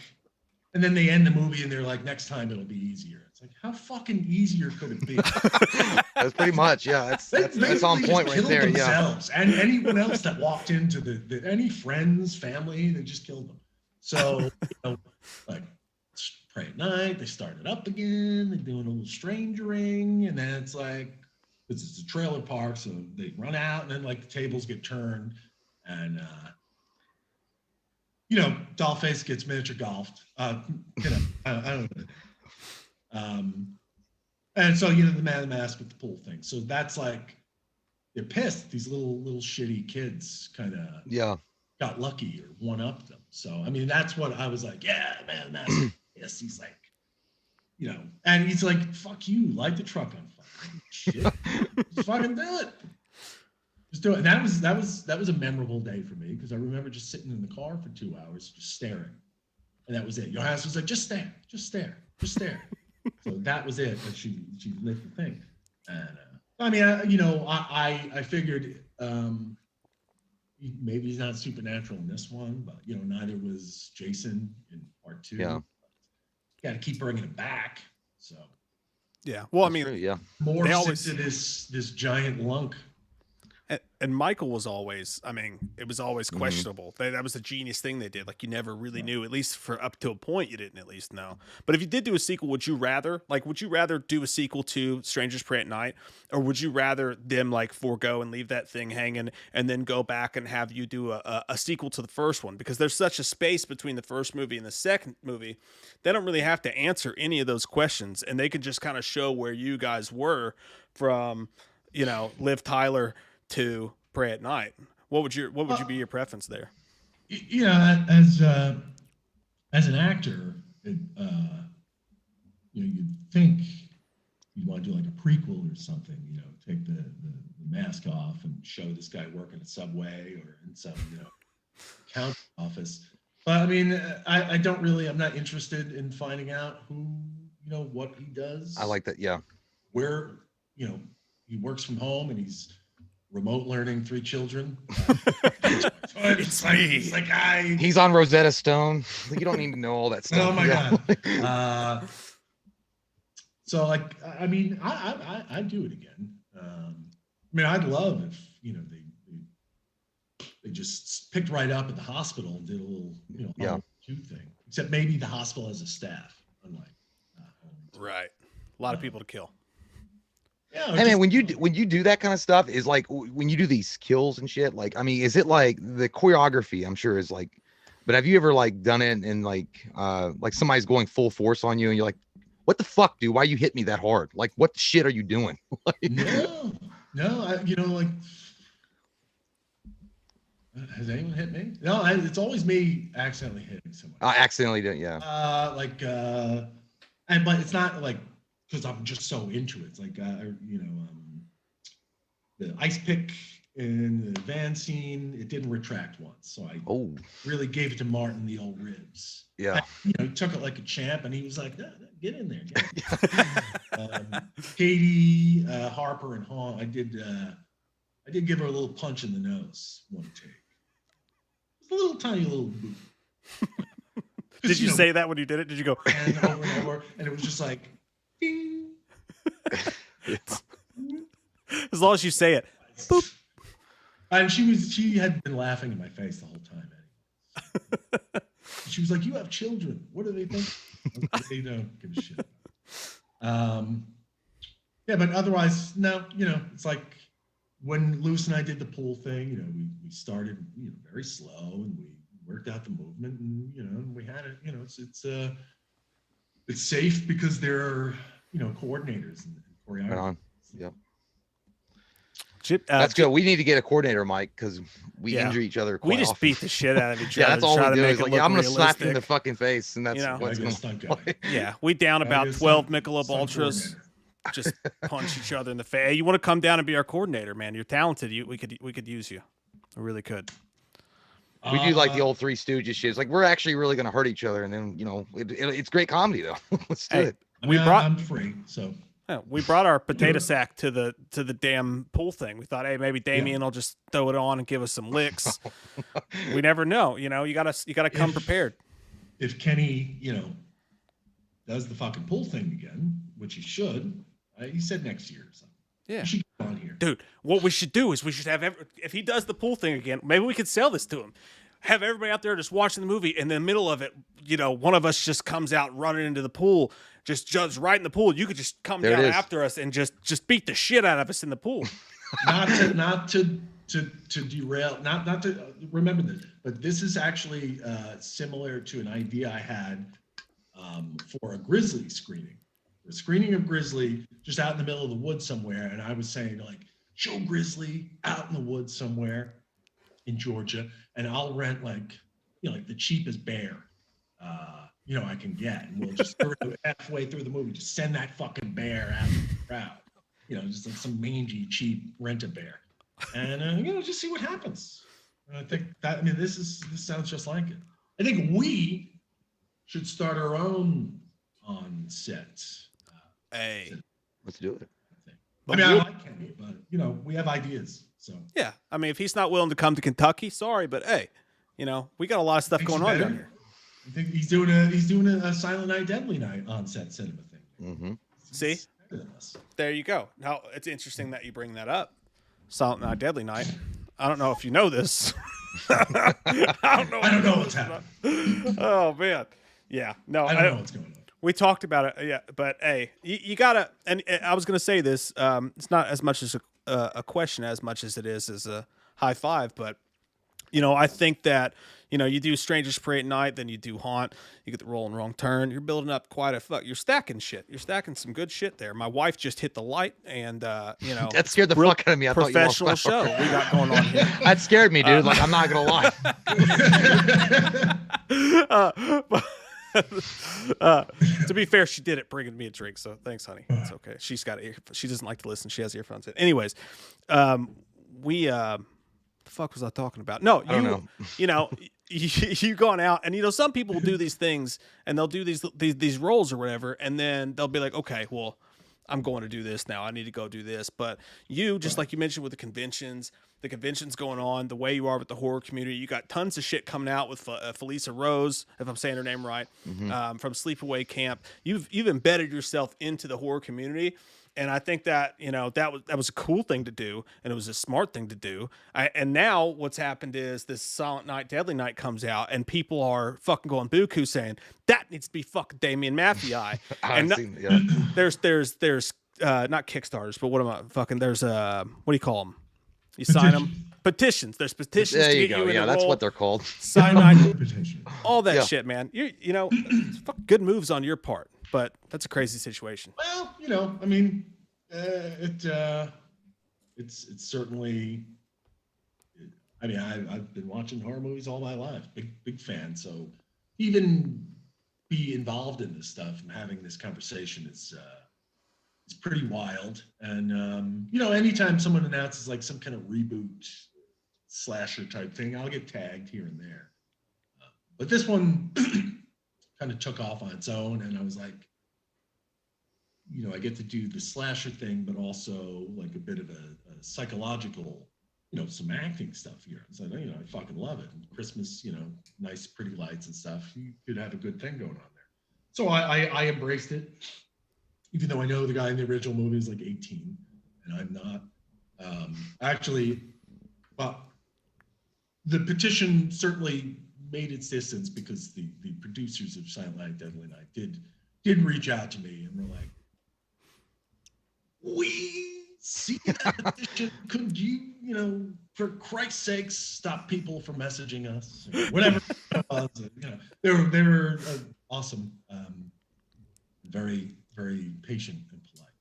and then they end the movie and they're like, "Next time it'll be easier." It's like, how fucking easier could it be? That's pretty much, yeah. That's on point right there. Themselves and anyone else that walked into any friends, family, they just killed them. So like pray at night, they start it up again. They're doing a little strangering, and then it's like. It's a trailer park, so they run out, and then like the tables get turned, and Dollface gets miniature golfed. I don't know. And so the man in the mask with the pool thing. So that's like they're pissed. These little shitty kids kind of got lucky or one up them. So I mean that's what I was like. Yeah, man in the mask. Yes, he's like. And he's like, "Fuck you, light the truck on fire." Shit, just fucking do it. Just do it. And that was a memorable day for me because I remember just sitting in the car for 2 hours, just staring, and that was it. Johannes was like, "Just stare, just stare, just stare." So that was it. But she lit the thing, and I mean, I figured maybe he's not supernatural in this one, but neither was Jason in part 2. Yeah. Got to keep bringing it back. So yeah, well, I mean, morphs into this giant lunk. And Michael was always, I mean, it was always questionable. That was a genius thing they did. Like you never really knew, at least for up to a point, you didn't at least know. But if you did do a sequel, would you rather do a sequel to Strangers Pray at Night, or would you rather them like forego and leave that thing hanging and then go back and have you do a sequel to the first one? Because there's such a space between the first movie and the second movie. They don't really have to answer any of those questions, and they can just kind of show where you guys were from, Liv Tyler to Pray at Night. What would be your preference there? you know, as an actor, you'd think you'd want to do like a prequel or something, take the mask off and show this guy working at Subway or in some, account office. But I mean, I don't really, I'm not interested in finding out who, what he does. I like that. Yeah. Where, he works from home and he's remote learning 3 children. It's like he's on Rosetta Stone. You don't need to know all that stuff. Oh my God. So like, I mean, I'd do it again. I mean, I'd love if, they just picked right up at the hospital and did a little, cute thing. Except maybe the hospital has a staff, unlike. Right. A lot of people to kill. Yeah. Hey man, when you do that kind of stuff, is like when you do these kills and shit. Like, I mean, is it like the choreography? I'm sure is like, but have you ever like done it and like somebody's going full force on you and you're like, what the fuck, dude? Why you hit me that hard? Like, what the shit are you doing? No. Has anyone hit me? No, it's always me accidentally hitting someone. I accidentally did, yeah. But it's not like because I'm just so into it. It's like the ice pick in the van scene, it didn't retract once, so I really gave it to Martin the old ribs. Yeah, he took it like a champ, and he was like, no, "Get in there." Katie, Harper, and Hong, I did give her a little punch in the nose one take. It's a little tiny little boot. Did you say that when you did it? Did you go and over, and it was just like, ding. As long as you say it. Boop. And she had been laughing in my face the whole time. Anyway. She was like, "You have children. What do they think?" They don't give a shit. Yeah, but otherwise, no. It's like when Luce and I did the pool thing. We started very slow and we worked out the movement and we had it. It's safe because there are coordinators and choreographers. Right on. Yep. That's good. We need to get a coordinator, Mike, because we injure each other quite We just often. beat the shit out of each other. Yeah, that's all we do. Is like, I'm going to slap realistic. you in the fucking face, and that's what's going to Yeah, we down about 12 Michelob Ultras. Just punch each other in the face. Hey, you want to come down and be our coordinator, man? You're talented. We could use you. We really could. We do like the old Three Stooges shit. It's like we're actually really going to hurt each other, and then it's great comedy though. Let's do it. I'm free, so. Yeah, we brought our potato sack to the damn pool thing. We thought, hey, maybe Damian will just throw it on and give us some licks. We never know. You gotta come prepared. If Kenny, does the fucking pool thing again, which he should, he said next year or something. Yeah. He should get on here. Dude, what we should do is we should have if he does the pool thing again, maybe we could sell this to him. Have everybody out there just watching the movie. In the middle of it, one of us just comes out running into the pool, just right in the pool. You could just come down after us and just beat the shit out of us in the pool. not to derail, not to remember this, but this is actually similar to an idea I had for a Grizzly screening. A screening of Grizzly just out in the middle of the woods somewhere, and I was saying like, show Grizzly out in the woods somewhere in Georgia, and I'll rent like the cheapest bear I can get, and we'll just halfway through the movie just send that fucking bear out to the crowd, just like some mangy cheap rent-a-bear, and just see what happens. And I think that this sounds just like it. I think we should start our own on set. Hey, let's do it. I like Kenny, but we have ideas. So yeah, if he's not willing to come to Kentucky, sorry, but hey, we got a lot of stuff going on down here. I think he's doing a Silent Night, Deadly Night on set cinema thing. Mm-hmm. See, there you go. Now it's interesting that you bring that up. Silent Night, Deadly Night. I don't know if you know this. I don't know what's happening. Oh man, yeah, no, I don't know what's going on. We talked about it, yeah, but hey, you gotta. And I was gonna say this. It's not as much as a question as much as it is as a high five, but You know, I think that, you know, you do Strangers Parade at Night, then you do Haunt, you get the Roll and Wrong Turn. You're building up quite a fuck. You're stacking shit. You're stacking some good shit there. My wife just hit the light, and you know, That scared the real fuck out of me. I thought you lost professional show power. we got going on here. That scared me, dude. Like, I'm not gonna lie. To be fair, she did it bringing me a drink, so thanks, honey. It's okay. She's got she doesn't like to listen. She has earphones in. Anyways, the fuck was I talking about? No, I don't know. You know, you gone out, and you know, some people will do these things, and they'll do these roles or whatever, and then they'll be like, okay, well, I'm going to do this now. I need to go do this. But you, just like you mentioned with the conventions going on, the way you are with the horror community, you got tons of shit coming out with Felissa Rose, if I'm saying her name right, from Sleepaway Camp. You've embedded yourself into the horror community. And I think that, you know, that was a cool thing to do, and it was a smart thing to do. And now what's happened is this Silent Night, Deadly Night comes out, and people are fucking going buku saying that needs to be fucking Damian Maffia. And there's not Kickstarters, but what am I fucking? There's what do you call them? You sign them. Petitions. There's petitions There to you get go. you in Yeah, the that's role. what they're called. Cyanide, Petition. all that Yeah. shit, man. You know, good moves on your part, but that's a crazy situation. Well, you know, I mean, it's certainly. I mean, I've been watching horror movies all my life. Big fan. So even be involved in this stuff and having this conversation is it's pretty wild. And you know, anytime someone announces like some kind of reboot slasher type thing, I'll get tagged here and there. But this one kind of took off on its own, and I was like, you know, I get to do the slasher thing, but also like a bit of a psychological, you know, some acting stuff here. So, you know, I fucking love it. And Christmas, you know, nice, pretty lights and stuff. You could have a good thing going on there. So I embraced it, even though I know the guy in the original movie is like 18, and I'm not. Actually, well, the petition certainly made its distance because the producers of Silent Night, Deadly Night did reach out to me and were like, we see that petition. Could you, you know, for Christ's sakes, stop people from messaging us? Or whatever. You know, they were awesome, very, very patient and polite.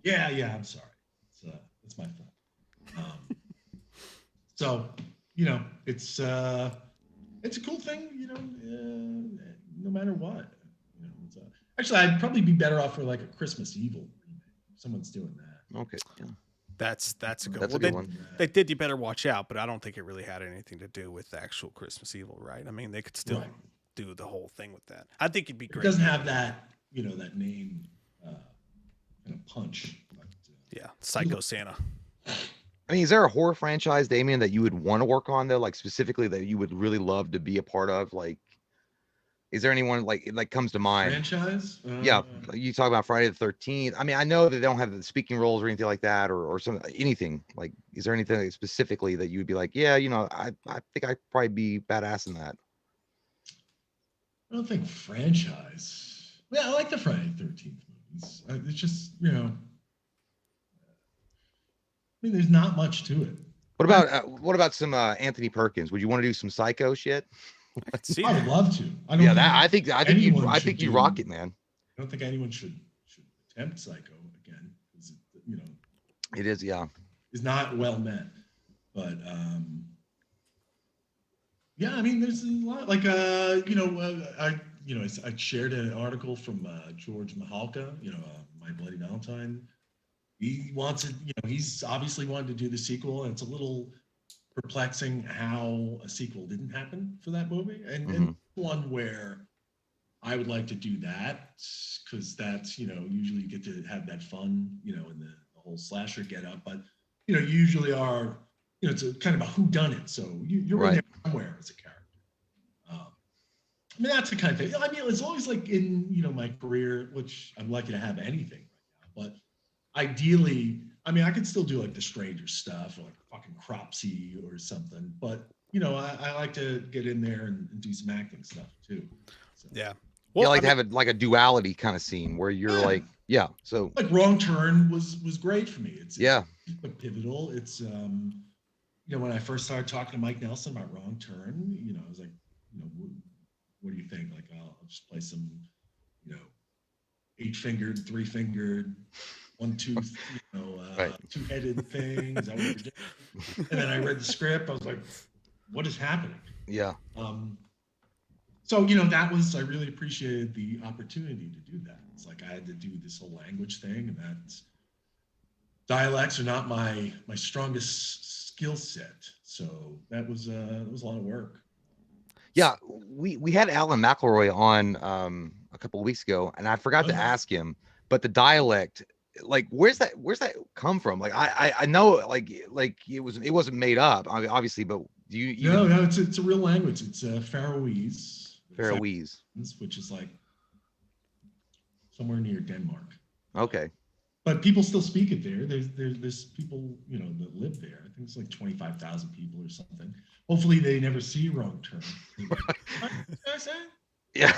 Yeah, I'm sorry. It's my fault. So, you know, it's a cool thing, you know, no matter what. You know, actually, I'd probably be better off for like a Christmas Evil remake. Someone's doing that. Okay. Yeah. That's a good, That's well, a good one. They did. You better watch out, but I don't think it really had anything to do with the actual Christmas Evil, right? I mean, they could still do the whole thing with that. I think it'd be great. It doesn't have that, you know, that name kind of punch. But, yeah, Psycho Santa. I mean, is there a horror franchise, Damian, that you would want to work on though, like specifically that you would really love to be a part of? Like, is there anyone like comes to mind? franchise? Yeah, you talk about Friday the 13th. I mean, I know that they don't have the speaking roles or anything like that, or anything. Like, is there anything specifically that you would be like, yeah, you know, I think I'd probably be badass in that? I don't think franchise. Yeah, I like the Friday the 13th movies. It's just, you know, I mean, there's not much to it. What about some Anthony Perkins? Would you want to do some Psycho shit? Let's see. I would love to. I don't Yeah, I think you rock it, man. I don't think anyone should attempt Psycho again, because you know, It is, yeah. is not well met. But yeah, I mean, there's a lot. Like you know, I shared an article from George Mihalka. You know, My Bloody Valentine. He wants it. You know, he's obviously wanted to do the sequel, and it's a little perplexing how a sequel didn't happen for that movie, and one where I would like to do that, because that's, you know, usually you get to have that fun, you know, in the whole slasher get up, but you know, you usually are, you know, it's a kind of a whodunit, so you're in there somewhere as a character. I mean, that's the kind of thing. I mean, it's always like in, you know, my career, which I'm lucky to have anything right now, but ideally, I mean, I could still do like the Stranger stuff or like fucking Cropsy or something, but you know, I like to get in there and do some acting stuff too. So. Yeah. Well, you like to have it like a duality kind of scene where you're like, yeah. So like Wrong Turn was great for me. It's yeah, pivotal. It's you when I first started talking to Mike Nelson about Wrong Turn, I was like, what do you think? Like, I'll just play some, 8-fingered, 3-fingered, 1-tooth, Right. 2-headed thing. Is that what you're doing? And then I read the script. I was like, what is happening? Yeah. So, that was, I really appreciated the opportunity to do that. It's like I had to do this whole language thing, and that's, dialects are not my strongest skill set. So that was a lot of work. Yeah, we had Alan McElroy on a couple of weeks ago, and I forgot to ask him, but the dialect, like, where's that come from? Like, I know, like it wasn't made up, obviously, but do you No, it's a real language. It's Faroese. Faroese, which is like somewhere near Denmark. Okay. But people still speak it there. There's people, that live there. I think it's like 25,000 people or something. Hopefully they never see Wrong Turn. What did I say? Yeah.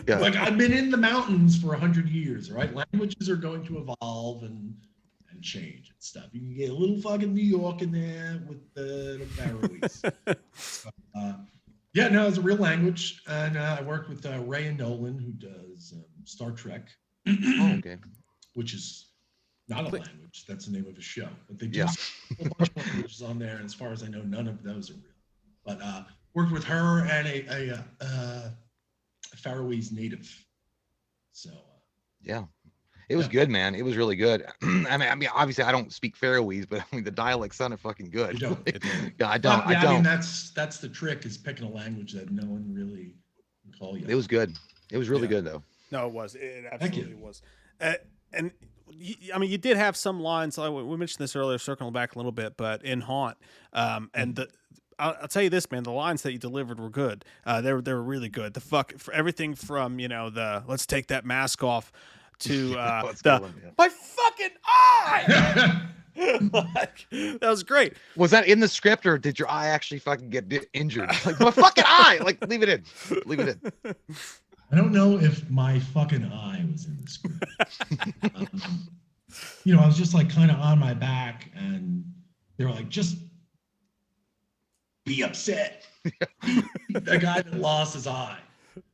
Yeah. Like, I've been in the mountains for 100 years, right? Languages are going to evolve and change and stuff. You can get a little fucking New York in there with the Faroese. It's a real language. And I worked with Ray and Nolan, who does Star Trek. Oh, okay. Which is not a language. That's the name of a show. But they do a whole bunch of languages on there. And as far as I know, none of those are real. But worked with her and a Faroese native. So yeah, it was good, man. It was really good. I mean, obviously I don't speak Faroese, but I mean the dialect sounded fucking good. You don't. Yeah, I don't. I mean, that's the trick, is picking a language that no one really can call you. It was good. It was really good though. No, it was. It absolutely was. And you did have some lines. We mentioned this earlier, circling back a little bit, but in Haunt, and I'll tell you this, man, the lines that you delivered were good. They were really good. For everything from the let's take that mask off to my fucking eye. Like, that was great. Was that in the script, or did your eye actually fucking get injured? Like, my fucking eye. Like, leave it in. I don't know if my fucking eye was in the script. I was just like kind of on my back, and they were like, just be upset. The guy that lost his eye.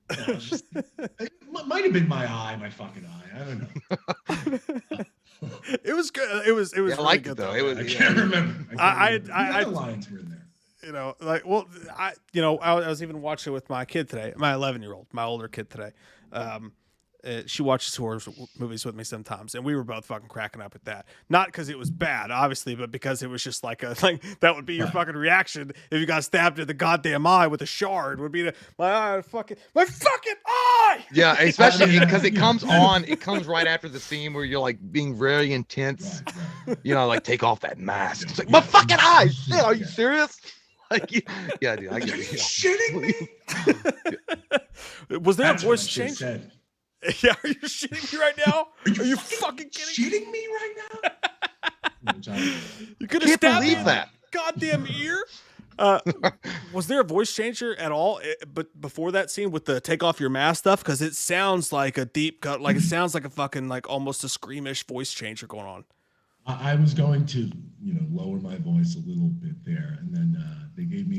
And I was just, it might have been my fucking eye. I don't know. It was good. It was I really liked good, it though. though. It was. I can't remember. I lines were in there. I was even watching it with my kid today, my 11-year-old, my older kid today. She watches horror movies with me sometimes, and we were both fucking cracking up at that. Not because it was bad, obviously, but because it was just like that would be your fucking reaction if you got stabbed in the goddamn eye with a shard. Would be my fucking eye. Yeah, especially because it comes right after the scene where you're like being very intense. Right. Like, take off that mask. It's like, my fucking eye. Shit, are you serious? Like, yeah, dude, I get it. Are you shitting me? Was there That's a voice what she change? said. Yeah, are you shitting me right now? Are you fucking kidding Shitting me right now? You could have Can't stabbed me believe in that. the goddamn ear. Was there a voice changer at all? But before that scene with the take off your mask stuff, because it sounds like a deep cut, like it sounds like a fucking like almost a screamish voice changer going on. I was going to, lower my voice a little bit there, and then they gave me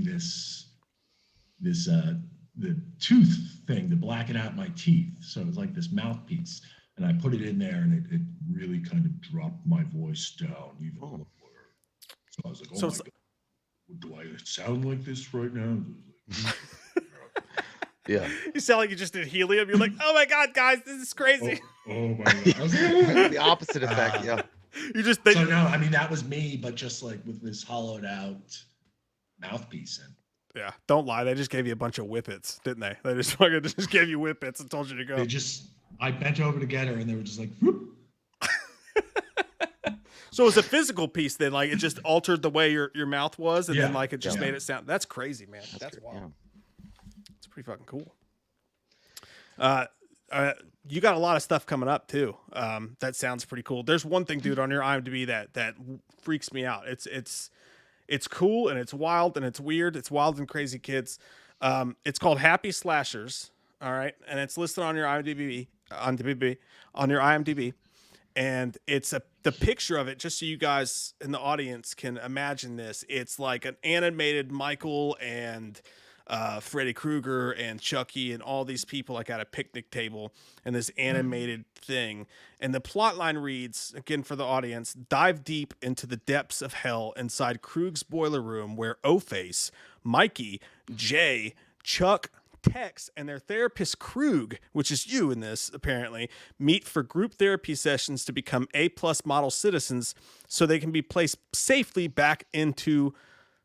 the tooth thing to blacken out my teeth. So it was like this mouthpiece, and I put it in there, and it really kind of dropped my voice down even lower. So I was like, oh my God, do I sound like this right now? Yeah. You sound like you just did helium. You're like, oh my God, guys, this is crazy. Oh my God. I was like, The opposite effect, yeah. You just so no, I mean, that was me, but just like with this hollowed out mouthpiece. And yeah, don't lie. They just gave you a bunch of whippets, didn't they? They just fucking just gave you whippets and told you to go. I bent over to get her, and they were just like, whoop. So it was a physical piece then, like it just altered the way your mouth was, and then like it just made it sound. That's crazy, man. That's wild. Yeah. It's pretty fucking cool. You got a lot of stuff coming up too. That sounds pretty cool. There's one thing, dude, on your IMDb that freaks me out. It's cool and it's wild and it's weird. It's Wild and Crazy Kids. It's called Happy Slashers. All right, and it's listed on your IMDb. And the picture of it, just so you guys in the audience can imagine this, it's like an animated Michael and Freddy Krueger and Chucky and all these people like at a picnic table and this animated thing. And the plot line reads, again for the audience, dive deep into the depths of hell inside Krug's boiler room where O-Face, Mikey, Jay, Chuck, Tex, and their therapist Krug, which is you in this apparently, meet for group therapy sessions to become A+ model citizens so they can be placed safely back into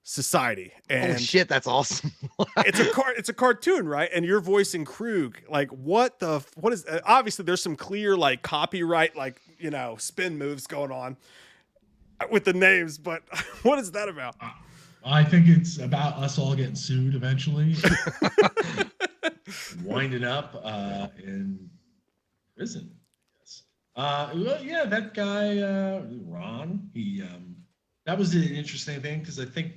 society. And oh shit, that's awesome. it's a cartoon, right? And you're voicing Krug. Like what is obviously there's some clear like copyright, like, you know, spin moves going on with the names, but what is that about? I think it's about us all getting sued eventually. Winding up in prison. Yes. Well, yeah, that guy Ron, he that was an interesting thing because I think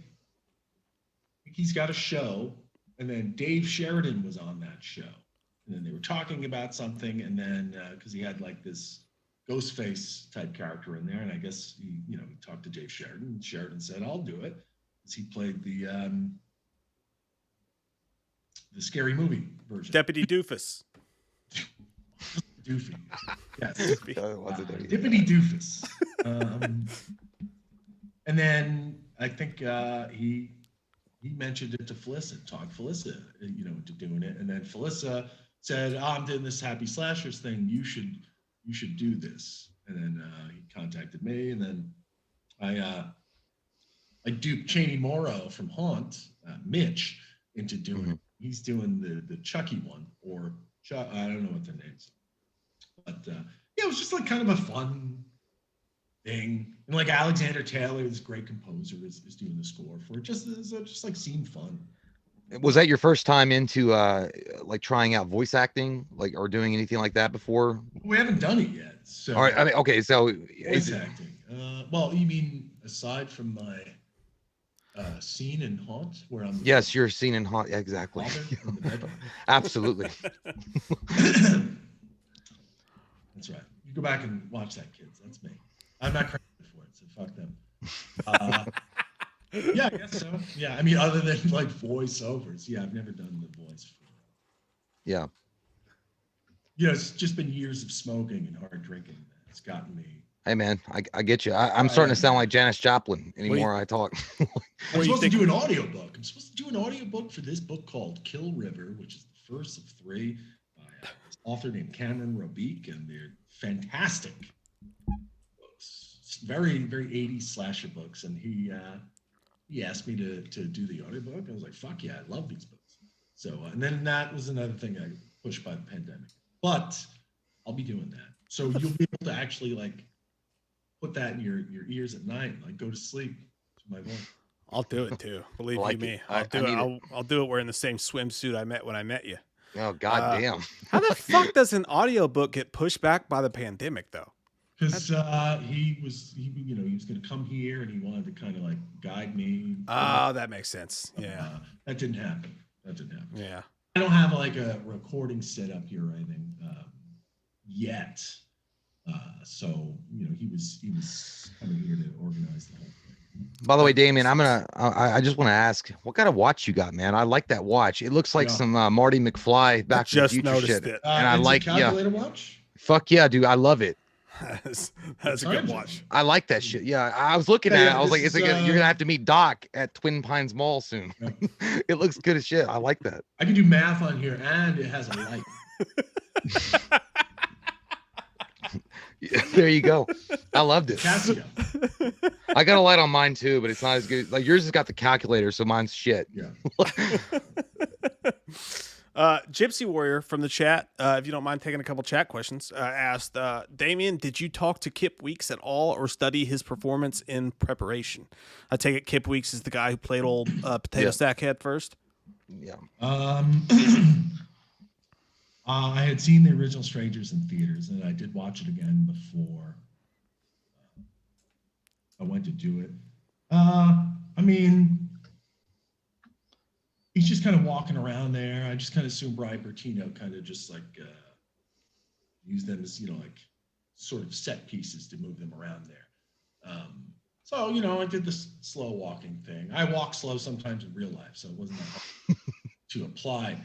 he's got a show, and then Dave Sheridan was on that show, and then they were talking about something, and then because he had like this Ghostface type character in there, and I guess he talked to Dave Sheridan, and Sheridan said, "I'll do it." He played the Scary Movie version. Deputy Doofus. Doofy. Yes. Deputy Doofus. And then I think he mentioned it to Felissa, talked Felissa, into doing it. And then Felissa said, I'm doing this Happy Slashers thing. You should do this. And then he contacted me, and then I duped Cheney Morrow from Haunt, Mitch, into doing it. He's doing the Chucky one, or I don't know what the name's. But it was just like kind of a fun thing. And like Alexander Taylor, this great composer, is doing the score for it. Just like seemed fun. Was that your first time into like trying out voice acting, like, or doing anything like that before? We haven't done it yet. So all right, I mean, okay, so voice acting. Well, you mean aside from my scene in Haunt, where I'm your scene in Haunt, yeah, exactly. Absolutely. That's right. You go back and watch that, kids. That's me. I'm not credited for it, so fuck them. Yeah, I guess so. Yeah, I mean, other than like voiceovers, yeah, I've never done the voice. Yeah. It's just been years of smoking and hard drinking that's gotten me. Hey man, I get you. I'm starting to sound like Janis Joplin anymore. I talk. I'm supposed to do an audiobook. I'm supposed to do an audiobook for this book called Kill River, which is the first of 3 by this author named Cameron Robique, and they're fantastic books. Very, very 80s slasher books. And he asked me to do the audiobook. I was like, fuck yeah, I love these books. So, and then that was another thing I pushed by the pandemic. But I'll be doing that. So you'll be able to actually like put that in your ears at night, like go to sleep to my voice. I'll do it too. Believe like you me. it. I'll do it wearing the same swimsuit I met when I met you. Oh god damn. How the fuck does an audiobook get pushed back by the pandemic though? Because he was going to come here and he wanted to kind of like guide me. Oh, that makes sense. Yeah. That didn't happen. Yeah. I don't have like a recording set up here or anything yet. So he was coming here to organize the whole thing. By the way, Damian, I just want to ask, what kind of watch you got, man? I like that watch. It looks like some Marty McFly Back to the Future shit. It. And I like calculator watch? Fuck yeah, dude. I love it. That's a good watch. I like that shit. Yeah, I was looking at it. I was like, you're gonna have to meet Doc at Twin Pines Mall soon. Yeah. It looks good as shit. I like that. I can do math on here, and it has a light. Yeah, there you go. I loved it. Casio. I got a light on mine too, but it's not as good. Like yours has got the calculator, so mine's shit. Yeah. Gypsy Warrior from the chat, if you don't mind taking a couple chat questions, asked, Damian, did you talk to Kip Weeks at all or study his performance in preparation? I take it Kip Weeks is the guy who played old Potato Sack Head first? Yeah. I had seen the original Strangers in theaters, and I did watch it again before I went to do it. I mean, he's just kind of walking around there. I just kind of assume Brian Bertino kind of just like used them as, like sort of set pieces to move them around there. So, you know, I did this slow walking thing. I walk slow sometimes in real life, so it wasn't that hard to apply.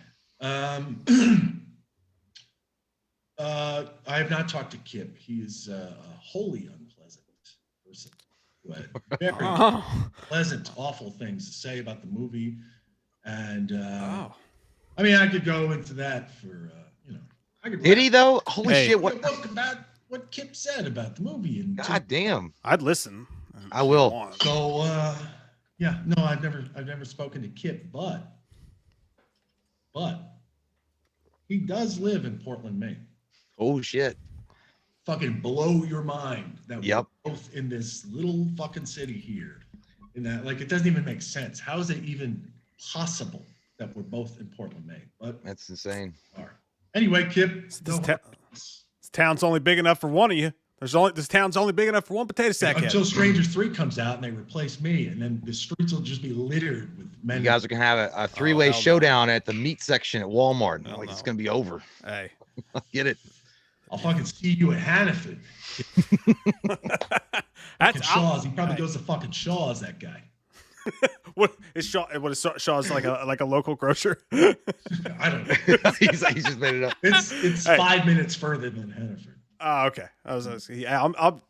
I have not talked to Kip. He is a wholly unpleasant person who had very pleasant, awful things to say about the movie. And I mean, I could go into that for, you know. Did he though? Holy shit! What about what Kip said about the movie? And God damn! I'd listen. I will. So yeah, no, I've never spoken to Kip, but he does live in Portland, Maine. Oh shit! Fucking blow your mind that Yep. we're both in this little fucking city here. In that, like, it doesn't even make sense. How is it even possible that we're both in Portland, Maine? But That's insane. all right. Anyway, Kip, This town's only big enough for one of you. This town's only big enough for one potato sack head. until Strangers 3 comes out and they replace me, and then the streets will just be littered with men. You guys are gonna have a three-way hell no. showdown at the meat section at Walmart. Hell It's no. gonna be over. Hey. Get it? I'll fucking see you at Hannaford. That's Shaw's. He probably goes to fucking Shaw's, that guy. What is Shaw's like a local grocer? I don't know. he's just made it up. It's Hey. 5 minutes further than Hannaford. Oh, okay. I'll Go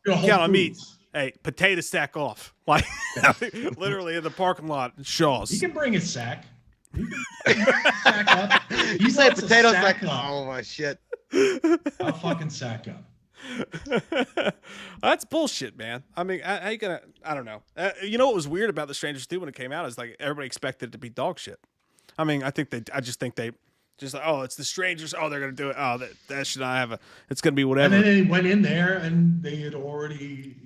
to Whole count on me. Foods. Hey, potato sack off. Like literally in the parking lot, Shaw's. He can bring his sack. He can sack up. He You said wants a potato sack sack. up. Oh my shit! I'll fucking sack up. That's bullshit, man. I mean, I don't know. You know what was weird about The Strangers 2 when it came out is like everybody expected it to be dog shit. I mean, I just think they just like, oh, it's The Strangers. Oh, they're gonna do it. Oh, that should not have it's gonna be whatever. And then they went in there and they had already,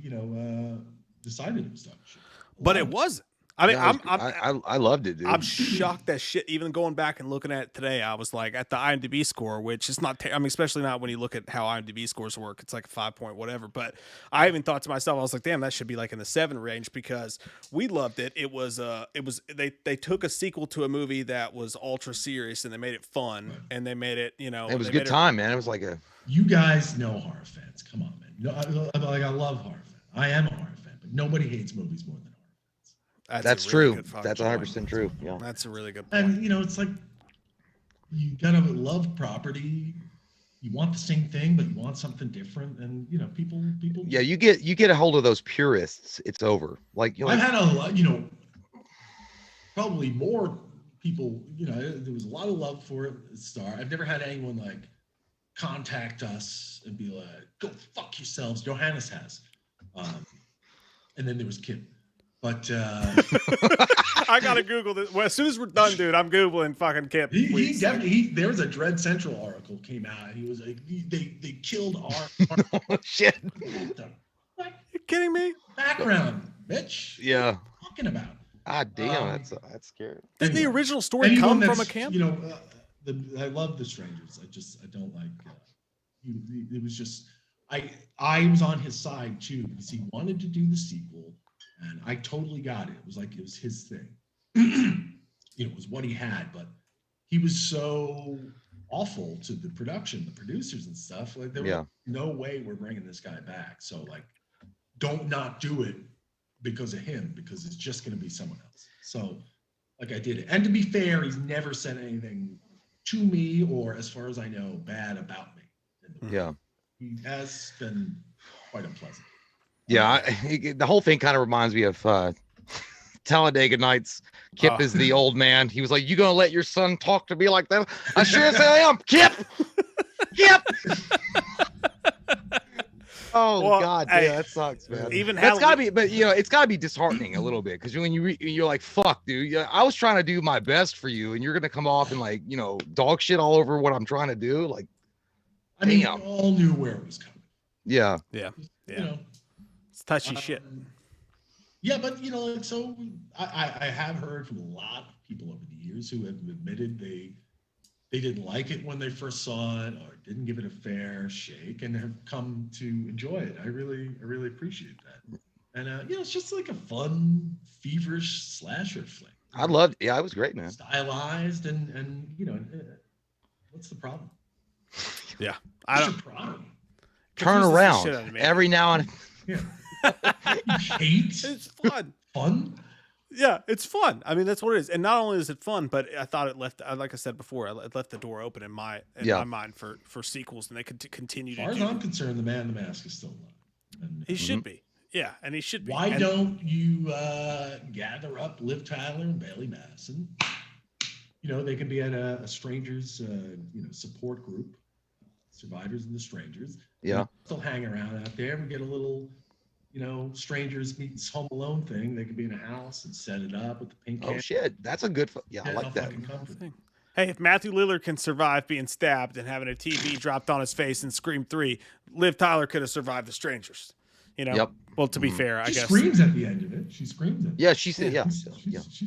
decided it was dog shit. But it wasn't. I mean, Yeah, I loved it, dude. I'm shocked that shit. Even going back and looking at it today, I was like at the IMDb score, which is not. I mean, especially not when you look at how IMDb scores work. It's like a 5 point whatever. But I even thought to myself, I was like, damn, that should be like in the 7 range because we loved it. It was they took a sequel to a movie that was ultra serious and they made it fun and they made it, it was a good time, man. It was like a. You guys know horror fans. Come on, man. No, I love horror fans. I am a horror fan, but nobody hates movies more than horror fans. That's a really true. good fucking That's point. 100% true. Yeah. That's a really good point. And it's like you gotta love property. You want the same thing, but you want something different. And people. Yeah, you get a hold of those purists. It's over. Like I've had a lot. Probably more people. There was a lot of love for it. At Star. I've never had anyone like contact us and be like, "Go fuck yourselves." Johannes has, and then there was Kip. But I gotta Google this. Well, as soon as we're done, dude, I'm Googling fucking Kip. he definitely there was a Dread Central article came out and he was like, they killed our Oh, shit. like, You kidding me? background, bitch. Yeah. What are you talking about? Ah, damn. That's scary. Didn't the original story Anyone come from a that's, camp? I love The Strangers. I don't like. It was just I was on his side too because he wanted to do the sequel. And I totally got it. It was his thing. It was what he had, but he was so awful to the production, the producers and stuff. Like there was no way we're bringing this guy back. So like, don't not do it because of him, because it's just going to be someone else. So like I did it. And to be fair, he's never said anything to me or as far as I know, bad about me. Yeah. He has been quite unpleasant. Yeah, the whole thing kind of reminds me of Talladega Nights. Kip is the old man. He was like, "You gonna let your son talk to me like that?" I sure as hell am. Kip. Kip. Oh Well, God, hey, yeah, that sucks, man. even That's Halloween- gotta be, but it's gotta be disheartening a little bit because when you're like, "Fuck, dude, yeah, I was trying to do my best for you, and you're gonna come off and like, dog shit all over what I'm trying to do." Like, I mean, damn. we all knew where it was coming. Yeah. Yeah. It's touchy shit. Yeah, but so I have heard from a lot of people over the years who have admitted they didn't like it when they first saw it or didn't give it a fair shake and have come to enjoy it. I really appreciate that. And it's just like a fun, feverish slasher flick. I loved. Yeah, it was great, man. Stylized and what's the problem? Yeah. What's your problem? turn confuses the around shit out of me. every now and Yeah. You hate It's fun. fun? Yeah, it's fun. I mean, that's what it is. And not only is it fun, but I thought it left, like I said before, it left the door open in my mind for sequels, and they could continue As to far as do. I'm concerned, the Man in the Mask is still alive. And He should be. Yeah, and he should be. why And don't you gather up Liv Tyler and Bailey Madison? You know, they could be at a strangers, support group, survivors and the strangers. yeah. They'll hang around out there. We get a little, strangers meets Home Alone thing. They could be in a house and set it up with the pink. Oh shit, that's a good. I like that. Hey, if Matthew Lillard can survive being stabbed and having a TV dropped on his face in Scream 3, Liv Tyler could have survived The Strangers. You know. Yep. Well, to be fair, I She guess screams at the end of it. She screams at it. Yeah, she said. Yeah, She's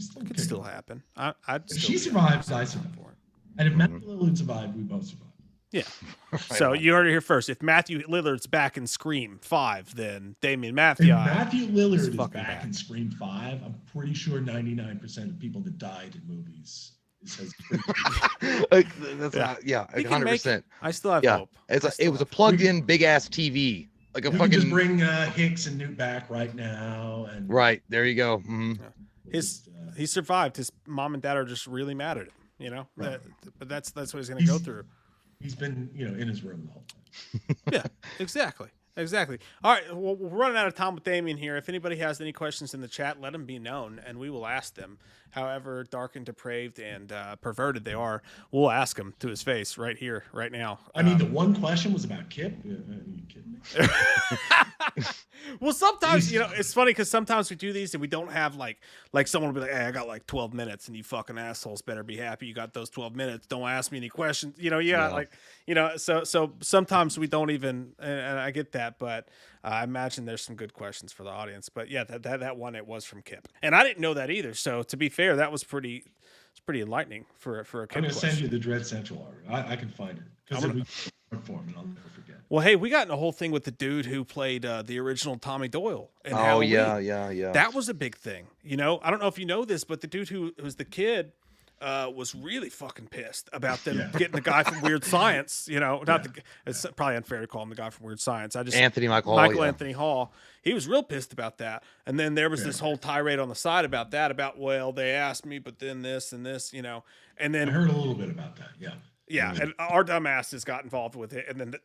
still it could kicking. still happen. I'd If still she be survives, up I for survive. it. And if Matthew Lillard survived, we both survive. Yeah. So you heard it here first. If Matthew Lillard's back in Scream 5, then Damian If Maffia. Matthew Lillard is fucking back bad. in Scream 5, I'm pretty sure 99% of people that died in movies says That's Yeah. He can 100%. I still have Yeah, hope. it was a plugged-in big-ass TV, like a we fucking. can just bring Hicks and Newt back right now. And Right there, you go. Mhm. He survived. His mom and dad are just really mad at him. You know, Right. but that's what he's going to go through. He's been, in his room the whole time. Yeah, exactly. All right, well, we're running out of time with Damian here. If anybody has any questions in the chat, let them be known, and we will ask them. However dark and depraved and perverted they are, we'll ask them to his face right here, right now. I mean, the one question was about Kip. Are you kidding me? Well, sometimes, it's funny because sometimes we do these and we don't have like someone will be like, hey, I got like 12 minutes and you fucking assholes better be happy you got those 12 minutes. Don't ask me any questions. So sometimes we don't even, and I get that, but I imagine there's some good questions for the audience. But yeah, that one, it was from Kip. And I didn't know that either. So to be fair, that was pretty enlightening for a Kip I'm going to question. send you the Dread Central art. I can find it. Because it'll be form and I'll never forget. Well, hey, we got in a whole thing with the dude who played the original Tommy Doyle. In Oh Halloween. yeah. That was a big thing. I don't know if you know this, but the dude who was the kid was really fucking pissed about them getting the guy from Weird Science. It's probably unfair to call him the guy from Weird Science. Michael Hall, Anthony Hall. He was real pissed about that. And then there was this whole tirade on the side about well, they asked me, but then this and this, and then I heard a little bit about that. Yeah. Yeah, and our dumbasses got involved with it, and then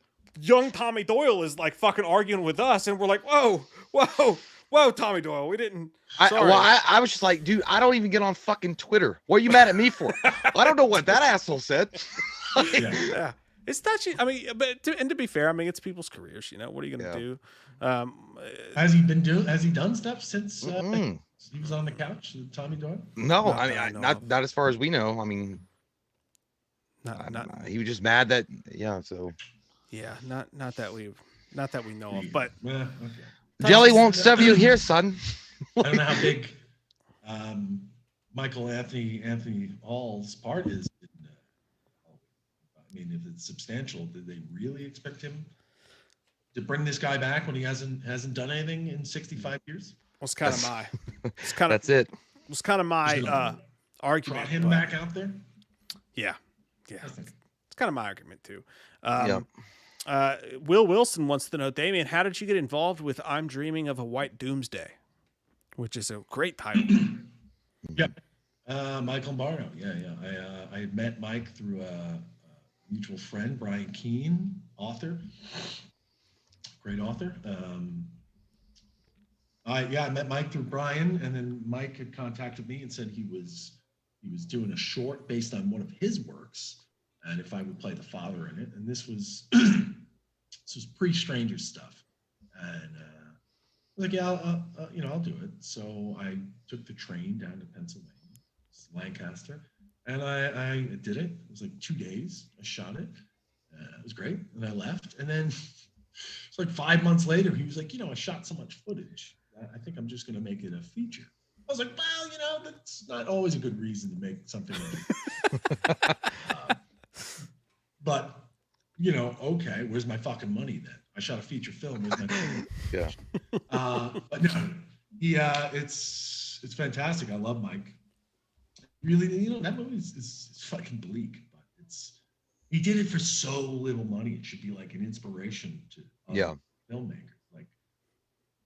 young Tommy Doyle is like fucking arguing with us, and we're like, whoa, Tommy Doyle, we didn't. Sorry. I was just like, dude, I don't even get on fucking Twitter. What are you mad at me for? I don't know what that asshole said. Yeah, it's touchy. I mean, to be fair, I mean, it's people's careers. What are you gonna do? Has he done stuff since he was on the couch, Tommy Doyle? No, not as far as we know. I mean. He was just mad that not that we know of, but okay. Jelly won't serve you here, son. I don't know how big Michael Anthony Hall's part is. I mean, if it's substantial, did they really expect him to bring this guy back when he hasn't done anything in 65 years? That's kind of my argument. Brought him back out there. Yeah. It's kind of my argument too. Will Wilson wants to know, Damian, how did you get involved with I'm Dreaming of a White Doomsday, which is a great title? Yep. Michael Barno. Yeah. I met Mike through a mutual friend, Brian Keene, author. Great author. I met Mike through Brian, and then Mike had contacted me and said he was doing a short based on one of his works, and if I would play the father in it. And this was pre-Stranger stuff, and I was like, I'll do it. So I took the train down to Pennsylvania, Lancaster, and I did it. It was like 2 days. I shot it. It was great, and I left. And then it's like 5 months later, he was like, I shot so much footage. I think I'm just going to make it a feature. I was like, well, that's not always a good reason to make something like but, okay, where's my fucking money then? I shot a feature film. Where's my money? Yeah. But no, it's fantastic. I love Mike. Really, that movie is fucking bleak, but it's, he did it for so little money. It should be like an inspiration to filmmakers. Like,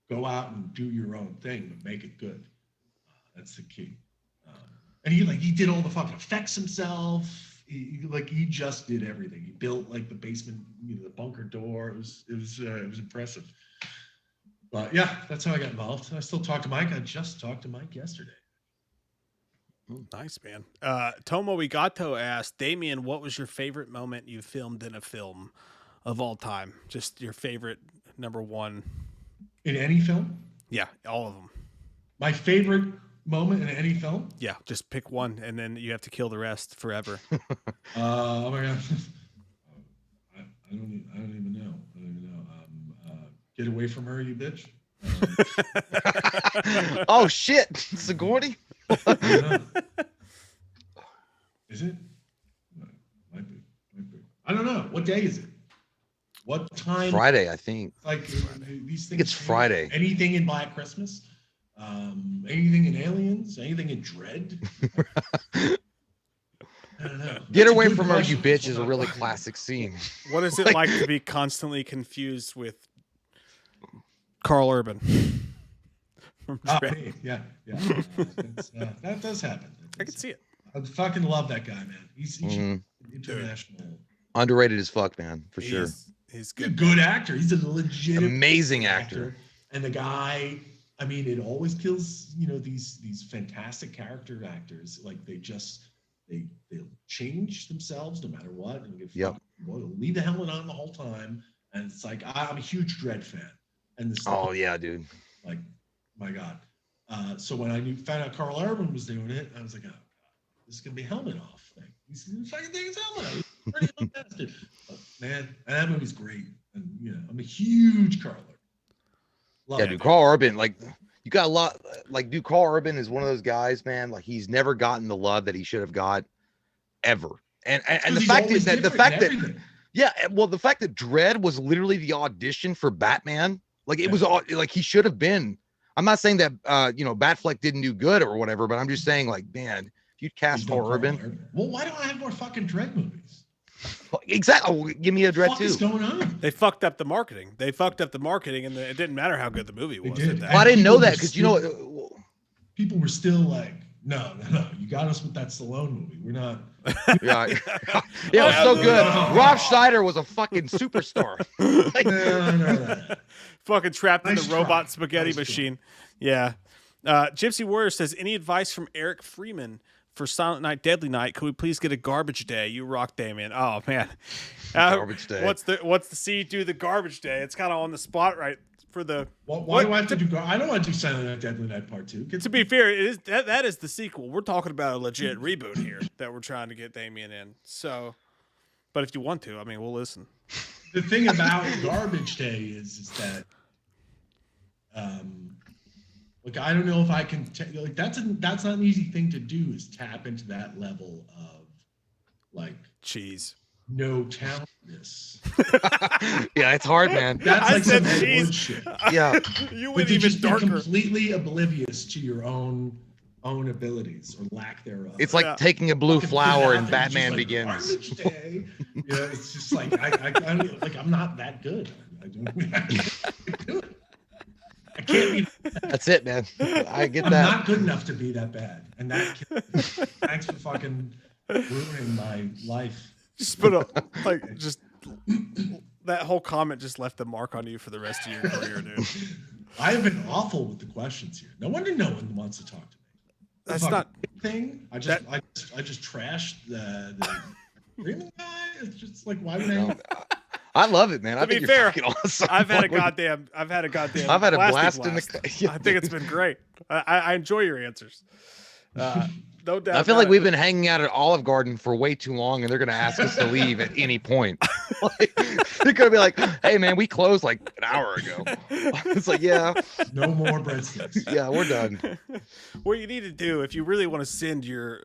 go out and do your own thing, but make it good. That's the key. And he did all the fucking effects himself. He just did everything. He built like the basement, the bunker door. It was impressive. But yeah, that's how I got involved. I still talk to Mike. I just talked to Mike yesterday. Nice, man. Tomo Igato asked, Damian, what was your favorite moment you filmed in a film of all time? Just your favorite number one. In any film? Yeah, all of them. My favorite moment in any film? Yeah, just pick one, and then you have to kill the rest forever. Oh my god, I don't even know. Get away from her, you bitch. Oh shit, Sigourney. Is it? Might be. I don't know. What day is it? What time? Friday, I think. Like these things. It's Friday. Anything in Black Christmas? Anything in Aliens? Anything in Dread? I don't know. Get away from her, you bitch, is a really classic scene. What is it like to be constantly confused with Carl Urban? Yeah. That does happen. I can see it. I fucking love that guy, man. He's international. Underrated as fuck, man, for sure. He's a good actor. He's a legit amazing actor. And the guy, I mean, it always kills, these fantastic character actors. Like they'll change themselves no matter what. And they'll leave the helmet on the whole time. And it's like, I'm a huge Dread fan. And this yeah, dude. Like, my God. So when I found out Carl Urban was doing it, I was like, oh, God, this is going to be a helmet off thing. He's fucking taking his helmet off. He's pretty young bastard. But, man, and that movie's great. And, I'm a huge Carl Urban. Love it. Dude, Carl Urban, like, you got a lot, like, dude, Carl Urban is one of those guys, man, like, he's never gotten the love that he should have got ever. And the fact is that, the fact that Dread was literally the audition for Batman, like, it was all, like, he should have been. I'm not saying that, Batfleck didn't do good or whatever, but I'm just saying, like, man, if you'd cast Carl Urban. Well, why don't I have more fucking Dread movies? Exactly. Oh, give me a Dread too. What's going on? They fucked up the marketing. And it didn't matter how good the movie was. Well, I didn't know that because people were still like, no, you got us with that Stallone movie. We're not. Yeah, it was so good. Rob Schneider was a fucking superstar. No. Fucking trapped in the Nice try. robot spaghetti machine. Yeah. Gypsy Warrior says, any advice from Eric Freeman for Silent Night, Deadly Night? Could we please get a garbage day? You rock, Damian. Oh man, Garbage day. What's the C do the garbage day? It's kind of on the spot, right? For the why do I have to do? I don't want to do Silent Night, Deadly Night Part 2. To be fair, it is that is the sequel. We're talking about a legit reboot here that we're trying to get Damian in. So, but if you want to, I mean, we'll listen. The thing about Garbage Day is that, like, I don't know if I can like that's not an easy thing to do, is tap into that level of like cheese. No talentness. Yeah, it's hard, man. That's like some Ed cheese. Wood shit. Yeah, You But went to even just be darker. completely oblivious to your own abilities or lack thereof. it's like taking a blue Fucking flower put it and out there, Batman just like, Begins. Garbage Day. It's just like I'm not that good. I can't do it. I can't be. That's it, man. I get I'm that. not good enough to be that bad, and that. Thanks for fucking ruining my life. Just put that whole comment just left a mark on you for the rest of your career, dude. I have been awful with the questions here. No wonder no one wants to talk to me. That's The not fucking thing. I just trashed the Freeman guy. It's just like, why would I? I love it, man. I To be think fair, you're fucking awesome. I've had a Like, goddamn I've had a plastic blast in the. Yeah, I think it's been great. I enjoy your answers. No doubt. I feel about like it. we've been hanging out at Olive Garden for way too long, and they're gonna ask us to leave at any point. Like, they're gonna be like, "Hey, man, we closed like an hour ago." It's like, yeah, No more breadsticks. yeah, we're done. What you need to do if you really want to send your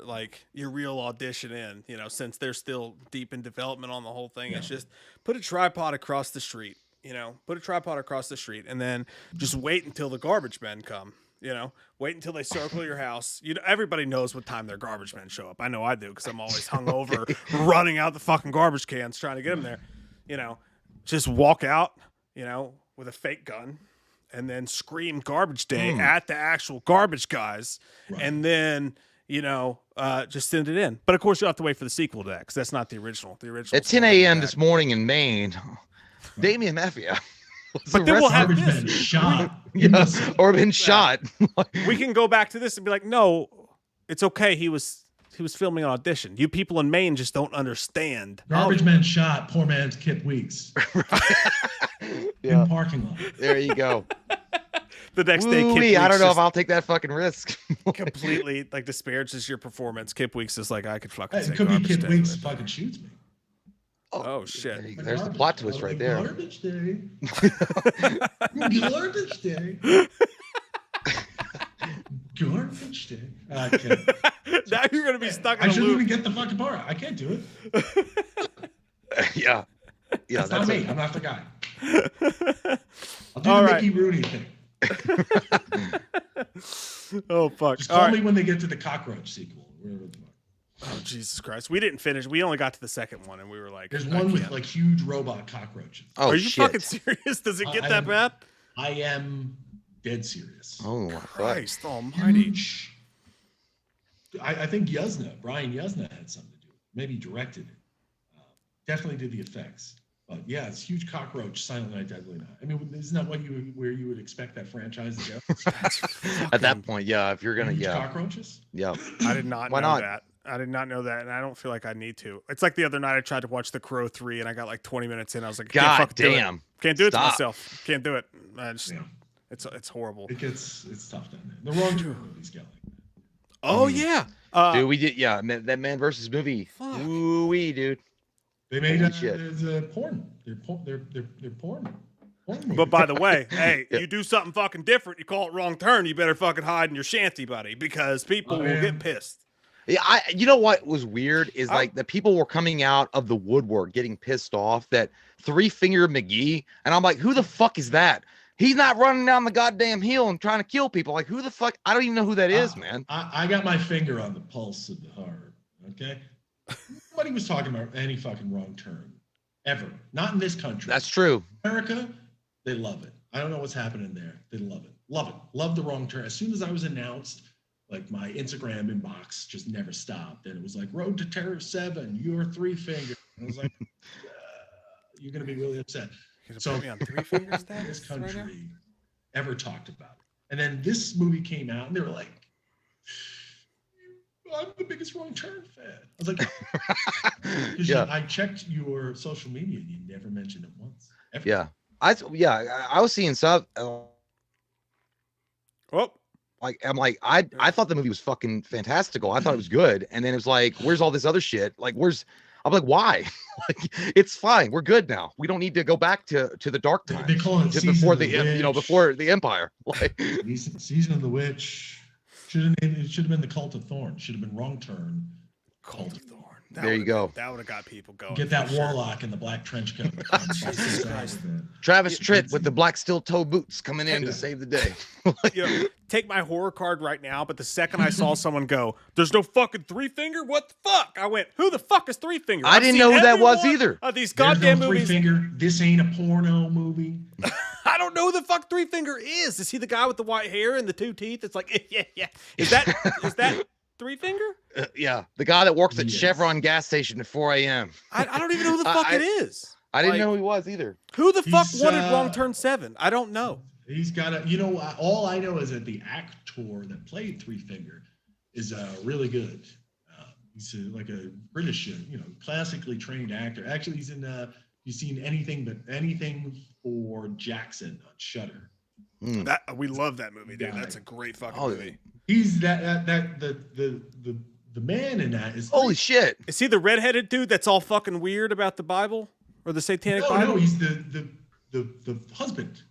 real audition in, since they're still deep in development on the whole thing, is just put a tripod across the street. Put a tripod across the street, and then just wait until the garbage men come. You know, wait until they circle your house. You know, everybody knows what time their garbage men show up. I know I do because I'm always hungover, running out the fucking garbage cans trying to get them there. You know, just walk out, you know, with a fake gun, and then scream "Garbage Day" at the actual garbage guys, and then you know, just send it in. But of course, you'll have to wait for the sequel to that because that's not the original. The original at 10 a.m. this morning in Maine, Damian Maffia. But then we'll have Garbage this. men shot. Or been shot. We can go back to this and be like, no, it's okay. He was filming an audition. You people in Maine just don't understand. Garbage men shot. Poor man's Kip Weeks. In parking lot. There you go. The next day, Kip Ooh-wee, Weeks I don't know just if I'll take that fucking risk. completely like disparages your performance. Kip Weeks is like, I could fucking say It could be Garbage Kip Day. Weeks fucking shoots me. Oh shit! There's the plot twist right there. Garbage day. Garbage day. Garbage day. I can't. Now you're gonna be stuck in I a shouldn't loop. even get the fucking part. I can't do it. Yeah. That's not me. I'm not the guy. I'll do All the right. Mickey Rooney thing. Oh fuck! Just All call right. me when they get to the cockroach sequel. Whatever the fuck. Oh Jesus Christ! We didn't finish. We only got to the second one, and we were like, There's I one with can't. like huge robot cockroaches. Oh, Are you shit. fucking serious? Does it get I that am- bad? I am dead serious. Oh, my fuck. Christ Almighty! Huge. I think Brian Yuzna had something to do with it. Maybe directed it. Definitely did the effects. But yeah, it's huge cockroach, Silent Night, Deadly Night. I mean, isn't that where you would expect that franchise to go? At that point, yeah, if you're gonna, Huge yeah, cockroaches? yeah. I did not Why know not? that. I did not know that, and I don't feel like I need to. It's like the other night I tried to watch The Crow 3, and I got like 20 minutes in. I was like, I can't God fucking do it. damn. Can't do it to Stop. myself. Can't do it. I just, Yeah. it's horrible. It's tough down there. The wrong turn movies get like that. Oh yeah, Dude, we did, yeah, that Man versus movie. Fuck. Ooh-wee, dude. They made Holy shit. there's porn. They're porn. but by the way, hey, Yeah. you do something fucking different, you call it wrong turn, you better fucking hide in your shanty, buddy, because people will get pissed. Yeah, you know what was weird is like the people were coming out of the woodwork getting pissed off that Three Finger McGee, and I'm like, who the fuck is that? He's not running down the goddamn hill and trying to kill people. Like, who the fuck? I don't even know who that is, man. I got my finger on the pulse of the heart. Okay, nobody was talking about any fucking wrong turn ever. Not in this country. That's true. America. They love it. I don't know what's happening there. They love it. Love it. Love the wrong turn. As soon as I was announced, like my Instagram inbox just never stopped, and it was like Road to Terror 7. You're Three Finger. I was like, you're gonna be really upset. You're gonna So put me on Three Fingers this status right now? country ever talked about it. And then this movie came out, and they were like, I'm the biggest Wrong Turn fan. I was like, because Yeah. I checked your social media, you never mentioned it once. Ever. Yeah. I was seeing stuff. Oh, Like I thought the movie was fucking fantastical. I thought it was good, and then it was like, where's all this other shit? Like, I'm like, why? Like, it's fine. We're good now. We don't need to go back to the dark They times. call it to Season before of the Witch. before the Empire. Like, Season of the Witch. It should have been the Cult of Thorn. Should have been Wrong Turn. Cult of Thorn. There you go. That would have got people going. Get that for sure. warlock in the black trench coat. Jesus Christ. Travis Tritt with the black steel toe boots coming in Yeah. to save the day. You know, take my horror card right now, but the second I saw someone go, "There's no fucking Three Finger," what the fuck? I went, "Who the fuck is Three Finger?" I didn't know who that was either. Of these There's goddamn no Three movies. Finger. This ain't a porno movie. I don't know who the fuck Three Finger is. Is he the guy with the white hair and the two teeth? It's like, yeah. Is that Three Finger? Yeah, the guy that works at Yes. Chevron gas station at 4 a.m. I don't even know who the fuck it is. I didn't Like, know who he was either. Who the fuck He's, wanted Wrong Turn 7? I don't know. He's got a, all I know is that the actor that played Three Finger is really good. He's like a British, classically trained actor. Actually, he's in, you've seen anything for Jackson on Shudder. We love that movie, dude. Yeah. That's a great fucking Oh, movie. He's the man in that is Holy shit! Is he the redheaded dude that's all fucking weird about the Bible or the Satanic Bible? No, he's the husband.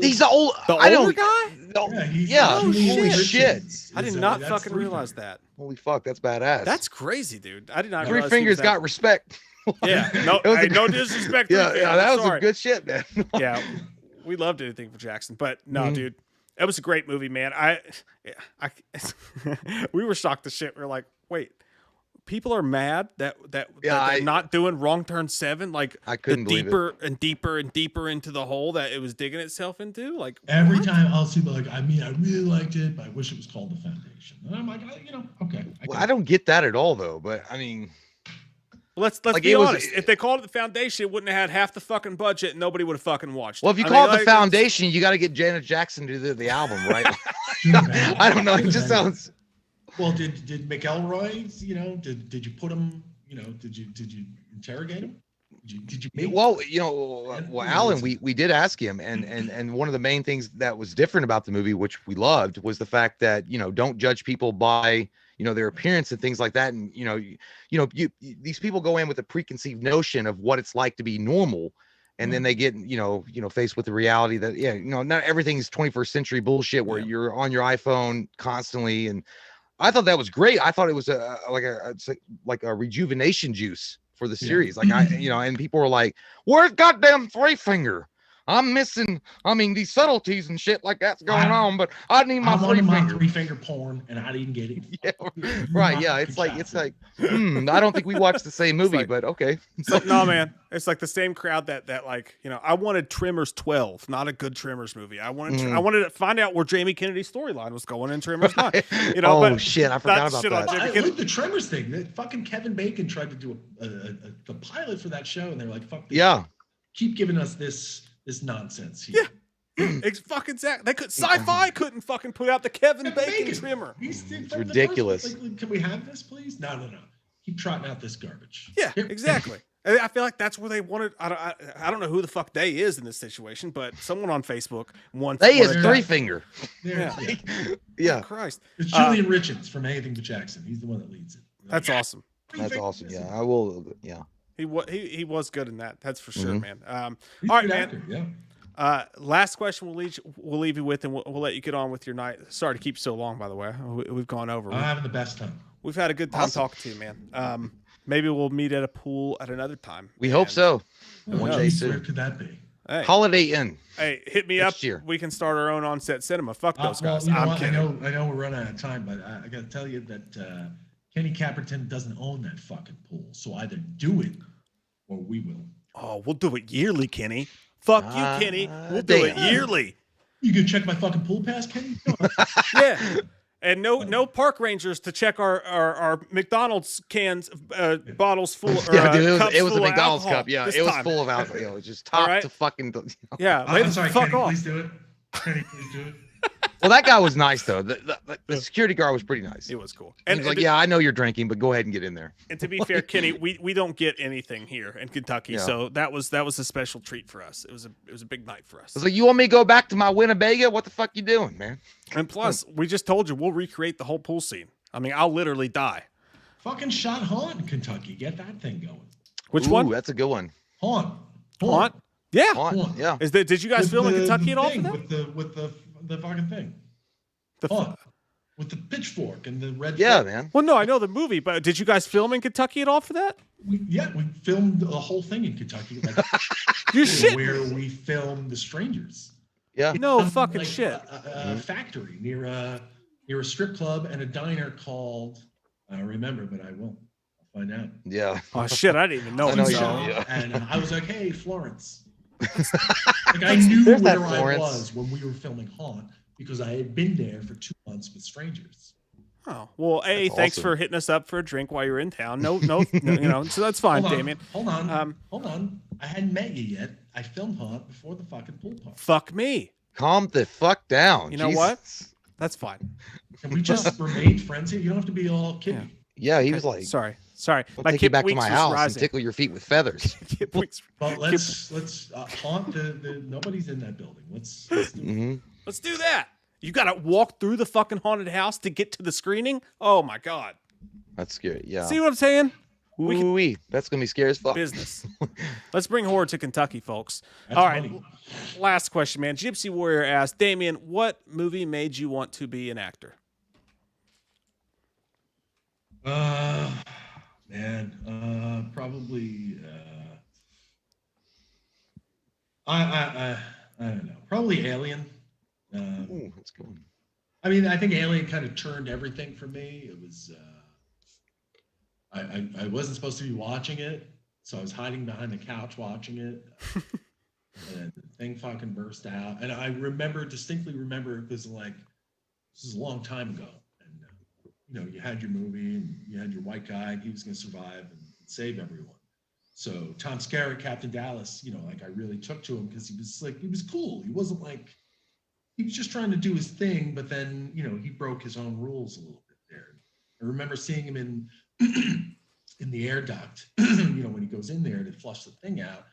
He's the old. The I older don't. guy? No, Yeah, he's yeah. Oh, Holy shit. shit! I did not fucking realize that. Holy fuck, that's badass. That's crazy, dude. I did not Three realize he Fingers was got that. respect. Yeah, no, It was a no good- disrespect. Yeah, Three yeah, Fingers, that I'm was some sorry. good shit, man. Yeah, we loved anything for Jackson, but no, dude. It was a great movie, man. We were shocked to shit. We were like, wait, people are mad that they're not doing Wrong Turn 7. Like, I couldn't the believe deeper and deeper and deeper into the hole that it was digging itself into. Like, every time I'll see, like, I mean, I really liked it, but I wish it was called The Foundation. And I'm like, okay. I don't get that at all, though. But I mean, let's be honest. If they called it The Foundation, it wouldn't have had half the fucking budget, and nobody would have fucking watched. Well, if you call it The Foundation, you got to get Janet Jackson to do the album, right? I don't know. It just sounds. Well, did McElroy? Did you put him? Did you interrogate him? Did you make? Well, Alan, we did ask him, and one of the main things that was different about the movie, which we loved, was the fact that don't judge people by their appearance and things like that, and these people go in with a preconceived notion of what it's like to be normal, and then they get faced with the reality that not everything's 21st century bullshit where you're on your iPhone constantly. And I thought that was great. I thought it was like a rejuvenation juice for the series. Like and people were like, "Where's goddamn Three Finger? I'm missing. I mean, these subtleties and shit like that's going on, but I need my Three Finger porn, and I didn't get it." Yeah, right. Yeah, it's like I don't think we watched the same movie, but okay. It's like, no, man. It's like the same crowd that like I wanted Tremors 12, not a good Tremors movie. I wanted to find out where Jamie Kennedy's storyline was going in Tremors 9. But shit, I forgot about that. I like the Tremors thing. That fucking Kevin Bacon tried to do a pilot for that show, and they're like, "Fuck this. Yeah, keep giving us this nonsense here." Yeah. It's fucking Zack. Sci-fi couldn't fucking put out the Kevin Bacon Trimmer. It's ridiculous. Can we have this, please? No. Keep trotting out this garbage. Yeah, exactly. I feel like that's where they wanted. I don't know who the fuck they is in this situation, but someone on Facebook wants. They is Three Finger. Yeah. Christ. It's Julian Richards from Anything But Jackson. He's the one that leads it. That's awesome. That's awesome. Yeah, I will. Yeah. He was good in that. That's for sure, man. All He's right, a good man. actor, yeah. Last question we'll leave you with, and we'll let you get on with your night. Sorry to keep you so long, by the way. We've gone over. I'm having the best time. We've had a good time talking to you, man. Maybe we'll meet at a pool at another time. We hope so. One day soon. Where could that be? Hey. Holiday Inn. Hey, hit me up. Year. We can start our own on-set cinema. Fuck those guys. Well, I'm kidding. I know we're running out of time, but I got to tell you that Kenny Caperton doesn't own that fucking pool. So either do it or we will. Oh, we'll do it yearly, Kenny. Fuck you, Kenny. We'll do it yearly. You can check my fucking pool pass, Kenny? Yeah. And no park rangers to check our McDonald's cans, bottles full. Yeah, dude, it was a McDonald's cup. Yeah, it was full of alcohol. It was just top to fucking. Yeah, I'm sorry, fuck Kenny, off. please do it. Kenny, please do it. Well, that guy was nice though. The security guard was pretty nice. It was cool. And he was like, "Yeah, I know you're drinking, but go ahead and get in there." And to be fair, Kenny, we don't get anything here in Kentucky, so that was a special treat for us. It was a big night for us. I was like, "You want me to go back to my Winnebago? What the fuck you doing, man?" And plus, we just told you we'll recreate the whole pool scene. I mean, I'll literally die. Fucking shot Haunt in Kentucky. Get that thing going. Which one? That's a good one. Haunt. Yeah. Haunt. Yeah. Did you guys film in Kentucky at all for that? With the fucking thing. With the pitchfork and the red. Yeah, man. Well, no, I know the movie, but did you guys film in Kentucky at all for that? We filmed the whole thing in Kentucky. Like, you shit. Where we filmed The Strangers. Yeah. No fucking shit. A factory near a strip club and a diner called. I don't remember, but I will. I'll find out. Yeah. Oh shit! I didn't even know. And I was like, "Hey, Florence." Like I knew where I was when we were filming Haunt because I had been there for 2 months with strangers. Oh well, thanks for hitting us up for a drink while you were in town. No, so that's fine, Damian. Hold on. I hadn't met you yet. I filmed Haunt before the fucking pool party. Fuck me. Calm the fuck down. You know what? That's fine. And we just remained friends here. You don't have to be all kidding. Yeah, he was like, sorry. I'll take you back to my house and tickle your feet with feathers. Well, let's Haunt the nobody's in that building. Let's do that. You got to walk through the fucking haunted house to get to the screening. Oh my god, that's scary. Yeah. See what I'm saying? That's gonna be scary as fuck. Business. Let's bring horror to Kentucky, folks. That's all right. funny. Last question, man. Gypsy Warrior asked, Damian, what movie made you want to be an actor? Probably. I don't know. Probably Alien. Ooh, that's cool. I mean, I think Alien kind of turned everything for me. It was, I wasn't supposed to be watching it, so I was hiding behind the couch watching it. And the thing fucking burst out. And I distinctly remember, because like, this is a long time ago. And, you had your movie and you had your white guy, and he was going to survive and save everyone. So Tom Skerritt, Captain Dallas, like I really took to him because he was cool. He wasn't like, he was just trying to do his thing, but then, he broke his own rules a little bit there. I remember seeing him in the air duct, when he goes in there to flush the thing out,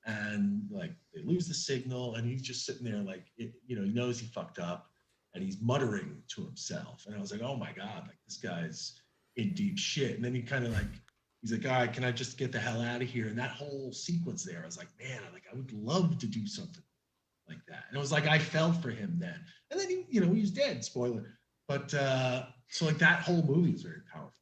and like they lose the signal, and he's just sitting there like, he knows he fucked up, and he's muttering to himself. And I was like, oh my God, like this guy's in deep shit. And then he's like, all right, can I just get the hell out of here? And that whole sequence there, I was like, man, I would love to do something like that. And it was like I felt for him then. And then he was dead, spoiler. But so like that whole movie was very powerful.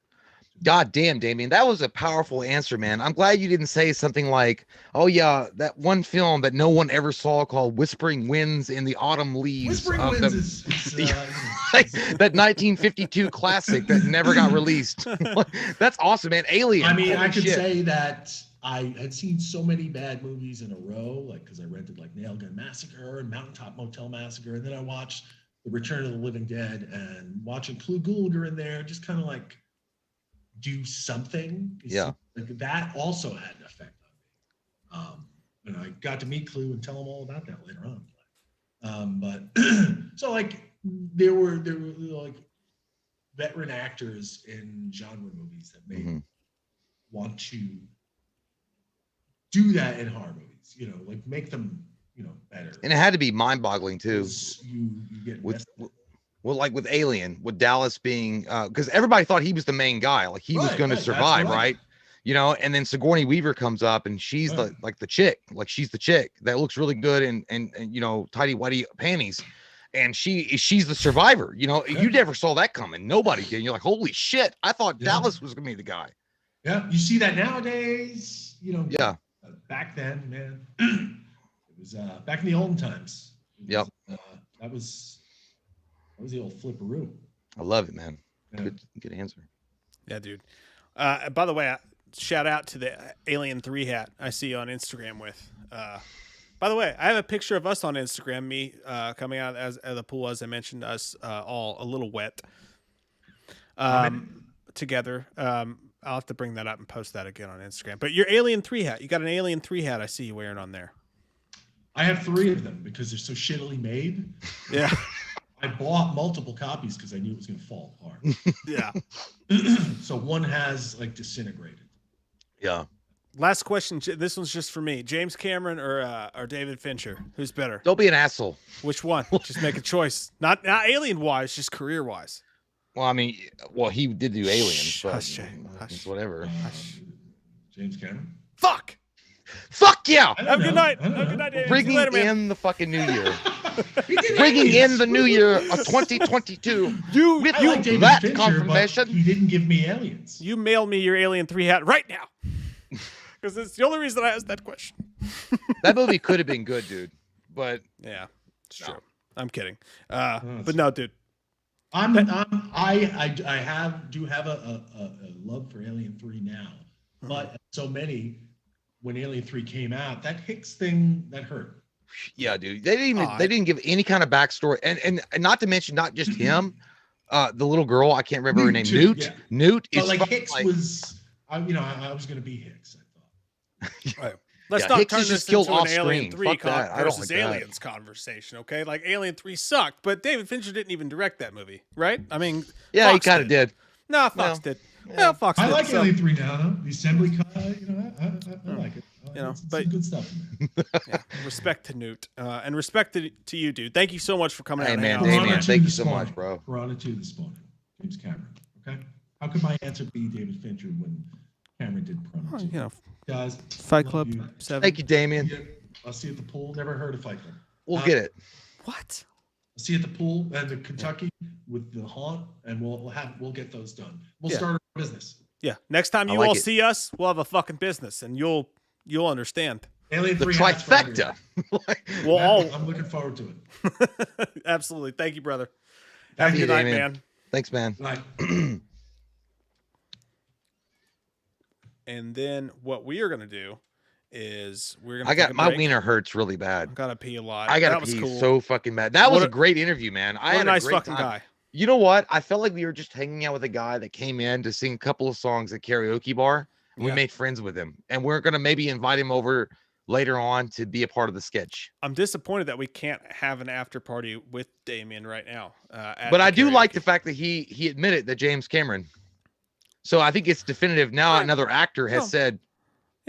God damn, Damian, that was a powerful answer, man. I'm glad you didn't say something like, oh yeah, that one film that no one ever saw called Whispering Winds in the Autumn Leaves. Whispering Winds is that 1952 classic that never got released. That's awesome, man. Alien. I mean, I could say that I had seen so many bad movies in a row, like because I rented like Nail Gun Massacre and Mountaintop Motel Massacre, and then I watched The Return of the Living Dead, and watching Clu Gulager in there just kind of like do something. Yeah, like that also had an effect on me. And I got to meet Clu and tell him all about that later on. But so like there were like veteran actors in genre movies that made me want to do that in horror movies, like make them, better. And it had to be mind-boggling too. You get well, like with Alien, with Dallas being, because everybody thought he was the main guy, like he was going to survive, right? And then Sigourney Weaver comes up, and she's the chick, like she's the chick that looks really good and tidy whitey panties, and she's the survivor. You never saw that coming. Nobody did. You're like, holy shit! I thought Dallas was gonna be the guy. Yeah, you see that nowadays. Yeah. Back then, man, it was back in the olden times. Yep. That was the old flipperoo. I love it, man. Yeah. Good answer. Yeah, dude. By the way, shout out to the Alien 3 hat I see you on Instagram with. By the way, I have a picture of us on Instagram, me coming out as the pool, as I mentioned, us all a little wet together. I'll have to bring that up and post that again on Instagram. But your Alien 3 hat, you got an Alien 3 hat I see you wearing on there. I have 3 of them because they're so shittily made. Yeah. I bought multiple copies because I knew it was going to fall apart. Yeah. So one has like disintegrated. Yeah. Last question. This one's just for me. James Cameron or David Fincher? Who's better? Don't be an asshole. Which one? Just make a choice. Not alien-wise, just career-wise. Well, I mean, he did do Aliens, but Hush, Jay. Hush. Whatever. James Cameron. Fuck yeah. Have a good night. Have a good night, David. Bringing Later, man. in the fucking new year. Bringing in the new year of 2022. With I like David that Fincher, confirmation. but he didn't give me Aliens. You mail me your Alien 3 hat right now. Because it's the only reason I asked that question. That movie could have been good, dude. But yeah, it's true. I'm kidding. But no, dude. I do have a love for Alien 3 now, but so many when Alien 3 came out, that Hicks thing that hurt. Yeah, dude. They didn't give any kind of backstory, and not to mention not just him, the little girl, I can't remember her name, Newt. Yeah. Newt is like Hicks was, I was gonna be Hicks, I thought. Right. Let's not turn this into an Alien 3 versus like Aliens conversation, okay? Like Alien 3 sucked, but David Fincher didn't even direct that movie, right? I mean, yeah, Fox he kind of did. No, Fox did. Yeah, Fox did. I like Alien 3 now, though. The assembly cut, I like it. But good stuff in there. Yeah, respect to Newt, and respect to you, dude. Thank you so much for coming out. Hey, man, Damian, thank you so much, bro. Piranha 2 this morning, James Cameron. Okay, how could my answer be David Fincher when Cameron did Piranha 2? Guys, Fight Club 7. Thank you, Damian. I'll see you at the pool. Never heard of Fight Club. We'll get it. What? I'll see you at the pool and the Kentucky with the haunt, and we'll get those done. We'll start a business. Yeah. Next time you all see us, we'll have a fucking business, and you'll understand. Alien The 3 hats for trifecta. Well, all I'm looking forward to it. absolutely. Thank you, brother. Have a you, good night, Damian. man. Thanks, man. Like, And then what we are gonna do is we're gonna. I got take a my break. wiener hurts really bad. I gotta pee a lot. I That gotta was pee cool. so fucking bad. That was What a great interview, man. I What had a nice great fucking time. guy. You know what? I felt like we were just hanging out with a guy that came in to sing a couple of songs at karaoke bar. And we Yeah. made friends with him, and we're gonna maybe invite him over later on to be a part of the sketch. I'm disappointed that we can't have an after party with Damian right now. But I do like the fact that he admitted that James Cameron. So I think it's definitive now. Yeah. Another actor has Well, said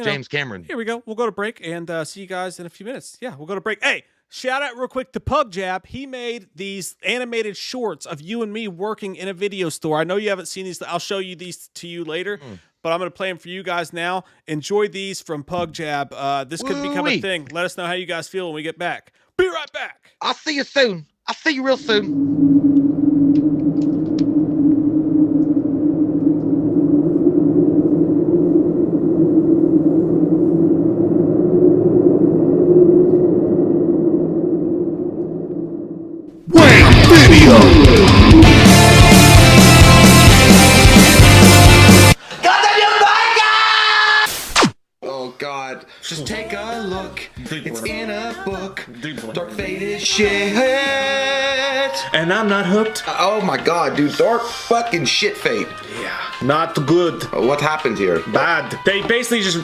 James Cameron. Here we go. We'll go to break and see you guys in a few minutes. Yeah, we'll go to break. Hey, shout out real quick to Pug Jab. He made these animated shorts of you and me working in a video store. I know you haven't seen these. I'll show you these to you later, but I'm going to play them for you guys now. Enjoy these from Pug Jab. This could become a Woo-wee. thing. Let us know how you guys feel when we get back. Be right back. I'll see you soon. I'll see you real soon. Oh God! Just take a look. It's in a book. Dark faded shit. And I'm not hooked. Oh my God, dude! Dark fucking shit fade. Not good. What happened here? Bad. They basically just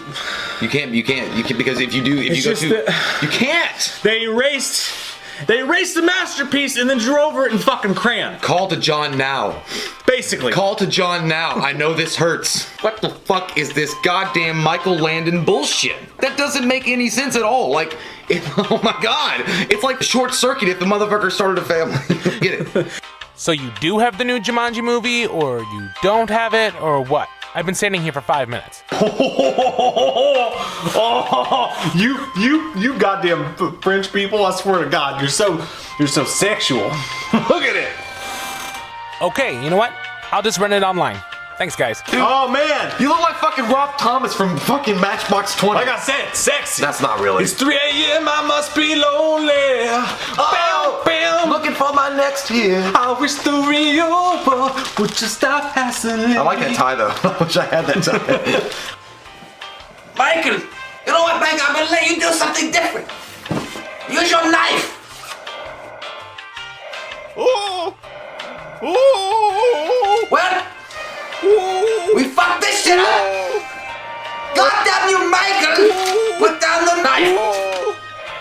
You can't because if you It's go just too, that- you can't. they erased the masterpiece and then drew over it in fucking crayon. Call to John now. Basically. Call to John now. I know this hurts. What the fuck is this goddamn Michael Landon bullshit? That doesn't make any sense at all. Like, oh my God, it's like short circuit if the motherfucker started a family. Get it? So you do have the new Jumanji movie, or you don't have it, or what? I've been standing here for 5 minutes. You goddamn French people! I swear to God, you're so sexual. Look at it. Okay, you know what? I'll just rent it online. Thanks, guys. Oh man, You look like fucking Rob Thomas from fucking Matchbox 20. like I said, sexy. That's not really. It's 3 a.m. I must be lonely. Oh, Bam, bam. looking for my next hit. I wish the real world would just stop hassling. I like that tie though. I wish I had that tie. Michael, you know what, Michael? I'm gonna let you do something different. Use your knife. Oh, oh, Well, oh. we fucked this shit up. God damn you, Michael! Put down the knife.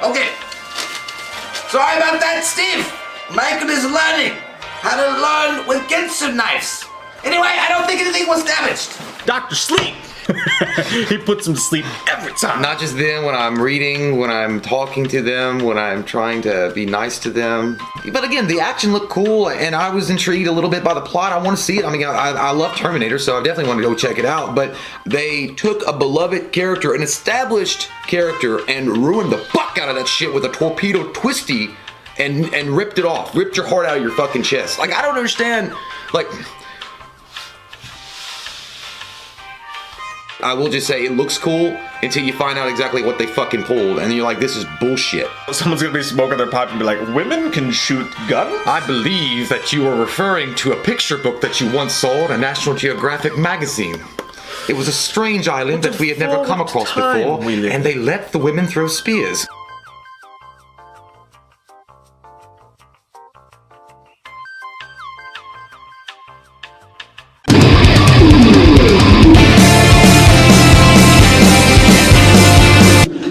Okay. Sorry about that, Steve. Michael is learning how to learn with Ginsu knives. Anyway, I don't think anything was damaged. Dr. Sleep. He puts them to sleep every time. Not just them, when I'm reading, when I'm talking to them, when I'm trying to be nice to them. But again, the action looked cool, and I was intrigued a little bit by the plot. I want to see it. I mean, I love Terminator, so I definitely want to go check it out. But they took a beloved character, an established character, and ruined the fuck out of that shit with a torpedo twisty and ripped it off. Ripped your heart out of your fucking chest. Like, I don't understand. Like, I will just say it looks cool until you find out exactly what they fucking pulled, and then you're like, this is bullshit. Someone's gonna be smoking their pipe and be like, women can shoot guns? I believe that you are referring to a picture book that you once saw in a National Geographic magazine. It was a strange island that we had never come across before, and they let the women throw spears.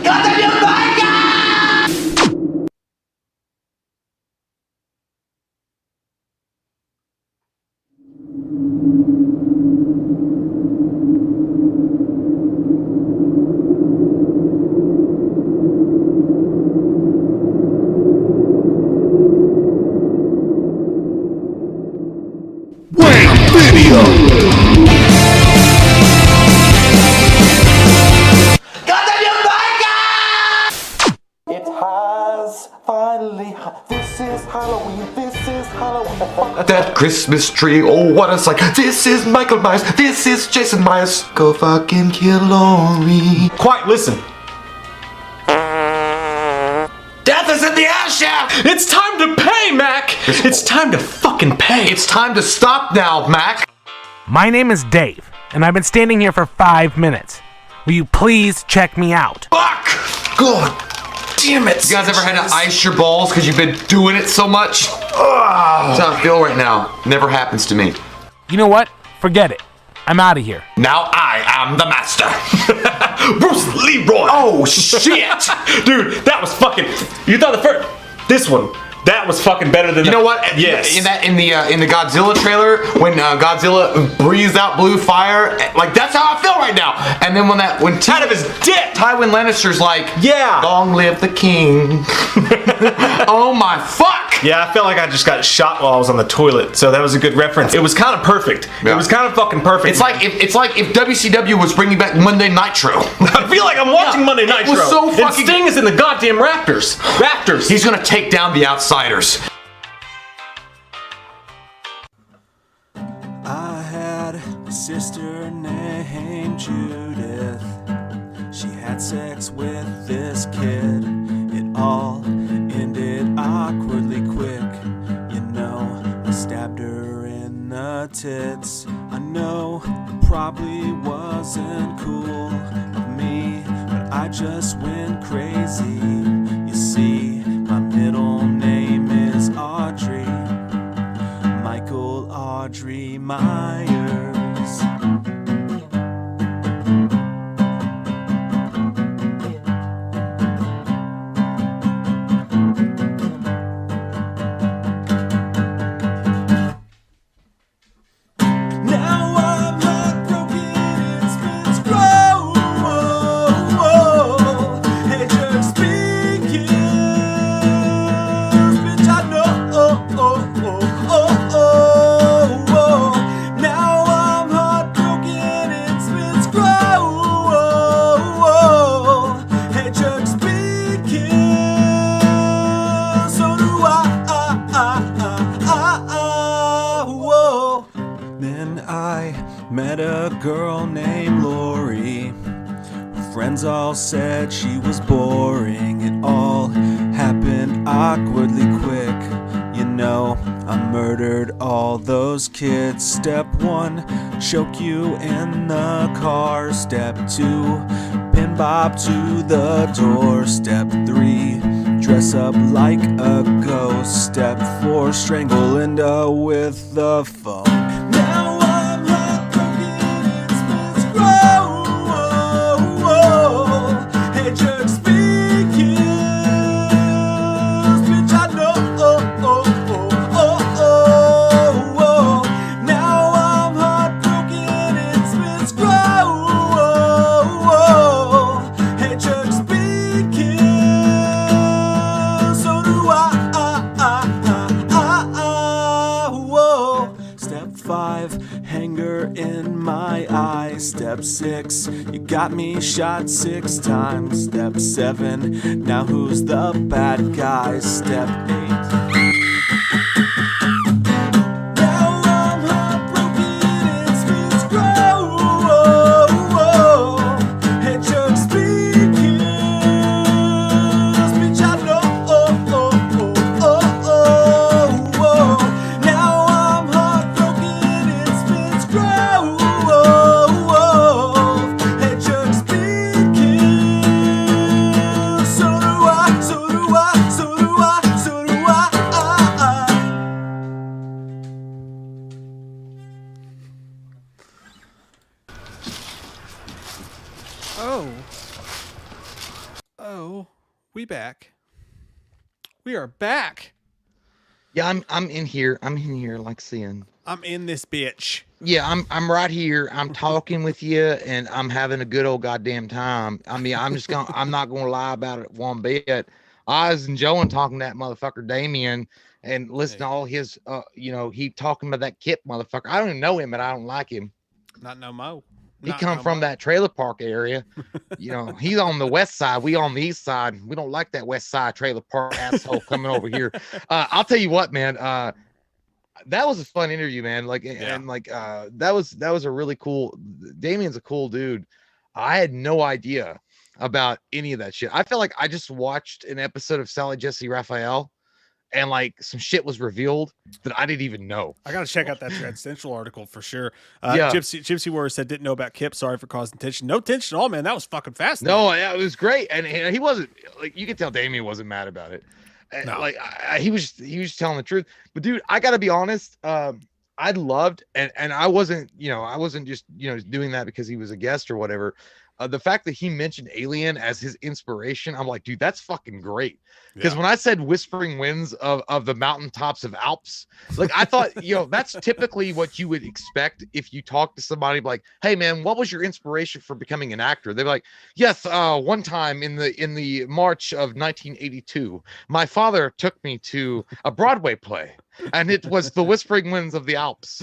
God damn you, Michael! God damn you, Michael! It has finally. This is Halloween. This is Halloween. That Christmas tree, oh what a sight. This is Michael Myers, this is Jason Myers. Go fucking kill Laurie. Quiet, listen. the ass shaft. It's time to pay, Mac. It's time to fucking pay. It's time to stop now, Mac. My name is Dave, and I've been standing here for 5 minutes. Will you please check me out? Fuck. God damn it. You guys ever had to ice your balls because you've been doing it so much? That's how I feel right now. Never happens to me. You know what? Forget it. I'm out of here. Now I am the master. Bruce Leroy. Oh shit, dude, that was fucking. You thought the first, this one, that was fucking better than. You know what? Yes. In the Godzilla trailer, when Godzilla breathes out blue fire, like that's how I feel right now. And then when out of his dick, Tywin Lannister's like, yeah, long live the king. Oh my fuck. Yeah, I felt like I just got shot while I was on the toilet, so that was a good reference. It was kind of perfect. Yeah. It was kind of fucking perfect. It's like if WCW was bringing back Monday Nitro. I feel like I'm watching Monday Nitro. It was so fucking. And Sting is in the goddamn Raptors. He's gonna take down the outsiders. I had a sister named Judith. She had sex with this kid. It all ended awkwardly quick. You know, I stabbed her in the tits. I know it probably wasn't cool of me, but I just went crazy. You see, my middle name is Audrey. Michael Audrey Myers. Now I'm heartbroken, it spins grow. Hey, jerk speaking, bitch, I know. Now I'm heartbroken, it spins grow. Hey, jerk speaking, so do I. Then I met a girl named Lori. Her friends all said she was boring. It all happened awkwardly quick. You know, I murdered all those kids. Step 1, choke you in the car. Step 2, pin Bob to the door. Step 3, dress up like a ghost. Step 4, strangle Linda with the phone. Now I'm heartbroken, it spins grow. Hey, jerk speaking, bitch, I know. Now I'm heartbroken, it spins grow. Hey, jerk speaking, so do I. Step 5, hanger in my eye. Step 6, you got me shot 6 times. Step 7, now who's the bad guy? Step 8. Now I'm heartbroken, it spins grow. Hey, jerk speaking, bitch, I know. Now I'm heartbroken, it spins grow. Hey, jerk speaking, so do I. Oh, we back. We are back. Yeah, I'm in here. I'm in here like sin. I'm in this bitch. Yeah, I'm right here. I'm talking with you, and I'm having a good old goddamn time. I mean, I'm not gonna lie about it one bit. I was enjoying talking to that motherfucker Damian and listening to all his, he talking about that Kip motherfucker. I don't even know him, but I don't like him. Not no mo. He come from that trailer park area. He's on the west side. We on the east side. We don't like that west side trailer park asshole coming over here. I'll tell you what, man. That was a fun interview, man. That was a really cool. Damian's a cool dude. I had no idea. about any of that shit. I feel like I just watched an episode of Sally Jesse Raphael, and like some shit was revealed that I didn't even know. I gotta check out that Dread Central article for sure. Yeah. Gypsy Warrior said didn't know about Kip. Sorry for causing tension. No tension at all, man. That was fucking fascinating. No, yeah, it was great, and he wasn't like, you could tell Damian wasn't mad about it. No. Like he was telling the truth. But dude, I gotta be honest. I loved, and I wasn't just doing that because he was a guest or whatever. The fact that he mentioned Alien as his inspiration, I'm like, dude, that's fucking great. Because when I said whispering winds of the mountaintops of Alps, like I thought, that's typically what you would expect if you talk to somebody like, hey man, what was your inspiration for becoming an actor? They're like, yes, one time in the March of 1982, my father took me to a Broadway play, and it was the Whispering Winds of the Alps.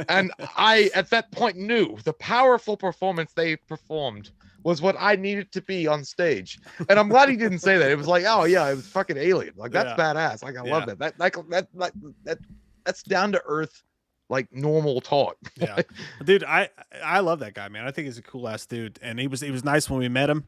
And I, at that point, knew the powerful performance they performed was what I needed to be on stage. And I'm glad he didn't say that. It was like, oh yeah, it was fucking Alien. Like that's badass. Like I love that. That's down to earth, like normal talk. Yeah, dude, I love that guy, man. I think he's a cool ass dude, and he was nice when we met him.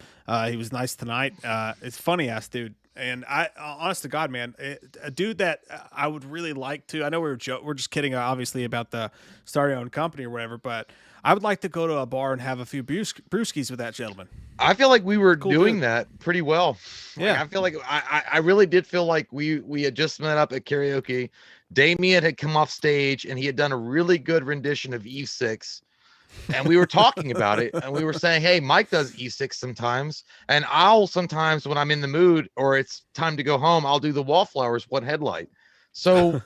He was nice tonight. It's funny ass dude. And I, honest to God, man, a dude that I would really like to. I know we're just kidding, obviously, about the starting our own company or whatever, but I would like to go to a bar and have a few brewskis with that gentleman. I feel like we were doing that pretty well. Yeah, like, I feel like I really did feel like we had just met up at karaoke. Damian had come off stage and he had done a really good rendition of Eve 6. And we were talking about it, and we were saying, hey, Mike does E6 sometimes, and I'll sometimes, when I'm in the mood or it's time to go home, I'll do the Wallflowers One Headlight. So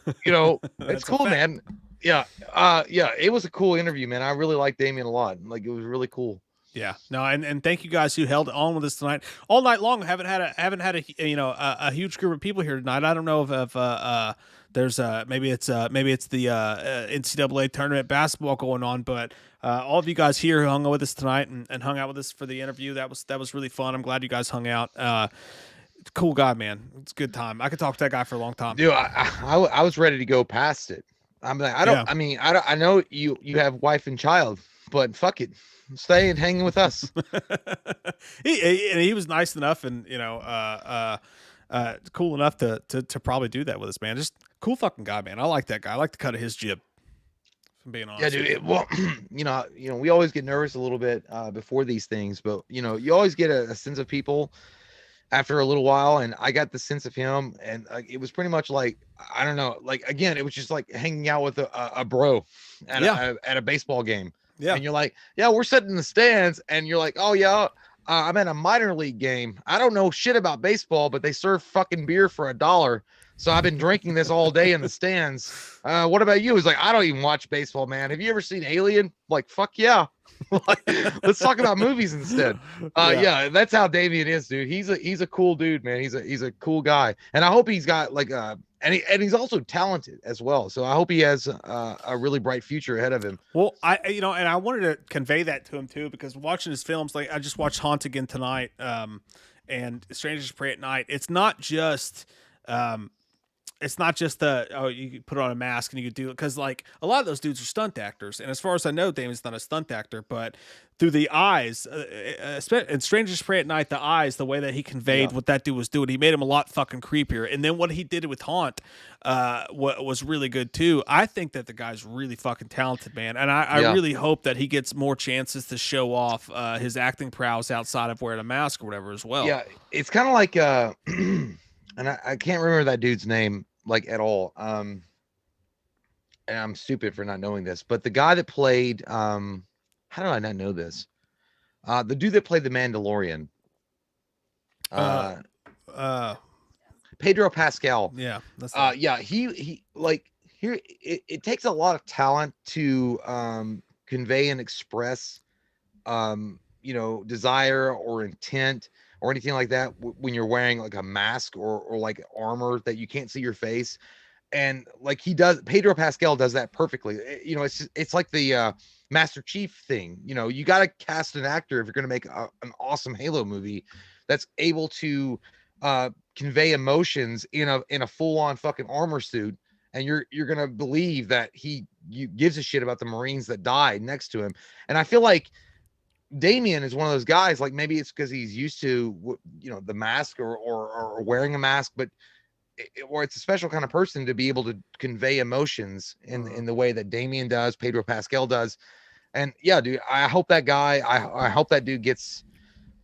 it's cool, man. Yeah, it was a cool interview, man. I really liked Damian a lot. Like, it was really cool. Yeah, no, and thank you guys who held on with us tonight all night long. Haven't had a huge group of people here tonight. I don't know if there's maybe it's the NCAA tournament basketball going on, but all of you guys here who hung out with us tonight and hung out with us for the interview, that was really fun. I'm glad you guys hung out. Cool guy, man. It's a good time. I could talk to that guy for a long time. Dude, I was ready to go past it. I'm like, I know you have wife and child, but fuck it. Stay and hang with us. he was nice enough and cool enough to probably do that with us, man. Just cool fucking guy, man. I like that guy. I like the cut of his jib. If I'm being honest. Yeah, dude. We always get nervous a little bit before these things, but you always get a sense of people after a little while, and I got the sense of him, and it was pretty much like, I don't know, like again, it was just like hanging out with a bro at a baseball game. Yeah. And you're like, yeah, we're sitting in the stands, and you're like, oh yeah, I'm at a minor league game. I don't know shit about baseball, but they serve fucking beer for $1. So I've been drinking this all day in the stands. What about you? It's like, I don't even watch baseball, man. Have you ever seen Alien? Like, fuck yeah. Like, let's talk about movies instead. Yeah, that's how Damian is, dude. He's a cool dude, man. He's a cool guy, and I hope he's got like and he's also talented as well. So I hope he has a really bright future ahead of him. Well, and I wanted to convey that to him too, because watching his films, like I just watched Haunt again tonight, and Strangers Pray at Night. It's not just you put on a mask and you could do it, because like a lot of those dudes are stunt actors, and as far as I know, Damian's not a stunt actor, but through the eyes, in Strangers Pray at Night, the way that he conveyed what that dude was doing, he made him a lot fucking creepier. And then what he did with Haunt was really good too. I think that the guy's really fucking talented, man, and I really hope that he gets more chances to show off his acting prowess outside of wearing a mask or whatever as well. Yeah, it's kind of like and I can't remember that dude's name like at all. And I'm stupid for not knowing this, but the guy that played how did I not know this? The dude that played the Mandalorian. Pedro Pascal. Yeah. That's he like here it takes a lot of talent to convey and express desire or intent or anything like that when you're wearing like a mask or like armor that you can't see your face. And like Pedro Pascal does that perfectly. It's like the Master Chief thing. You got to cast an actor if you're going to make an awesome Halo movie that's able to convey emotions in a full-on fucking armor suit, and you're going to believe that he gives a shit about the Marines that died next to him. And I feel like Damian is one of those guys, like maybe it's because he's used to, the mask or wearing a mask, but or it's a special kind of person to be able to convey emotions in the way that Damian does, Pedro Pascal does. And yeah, dude, I hope that guy, I hope that dude gets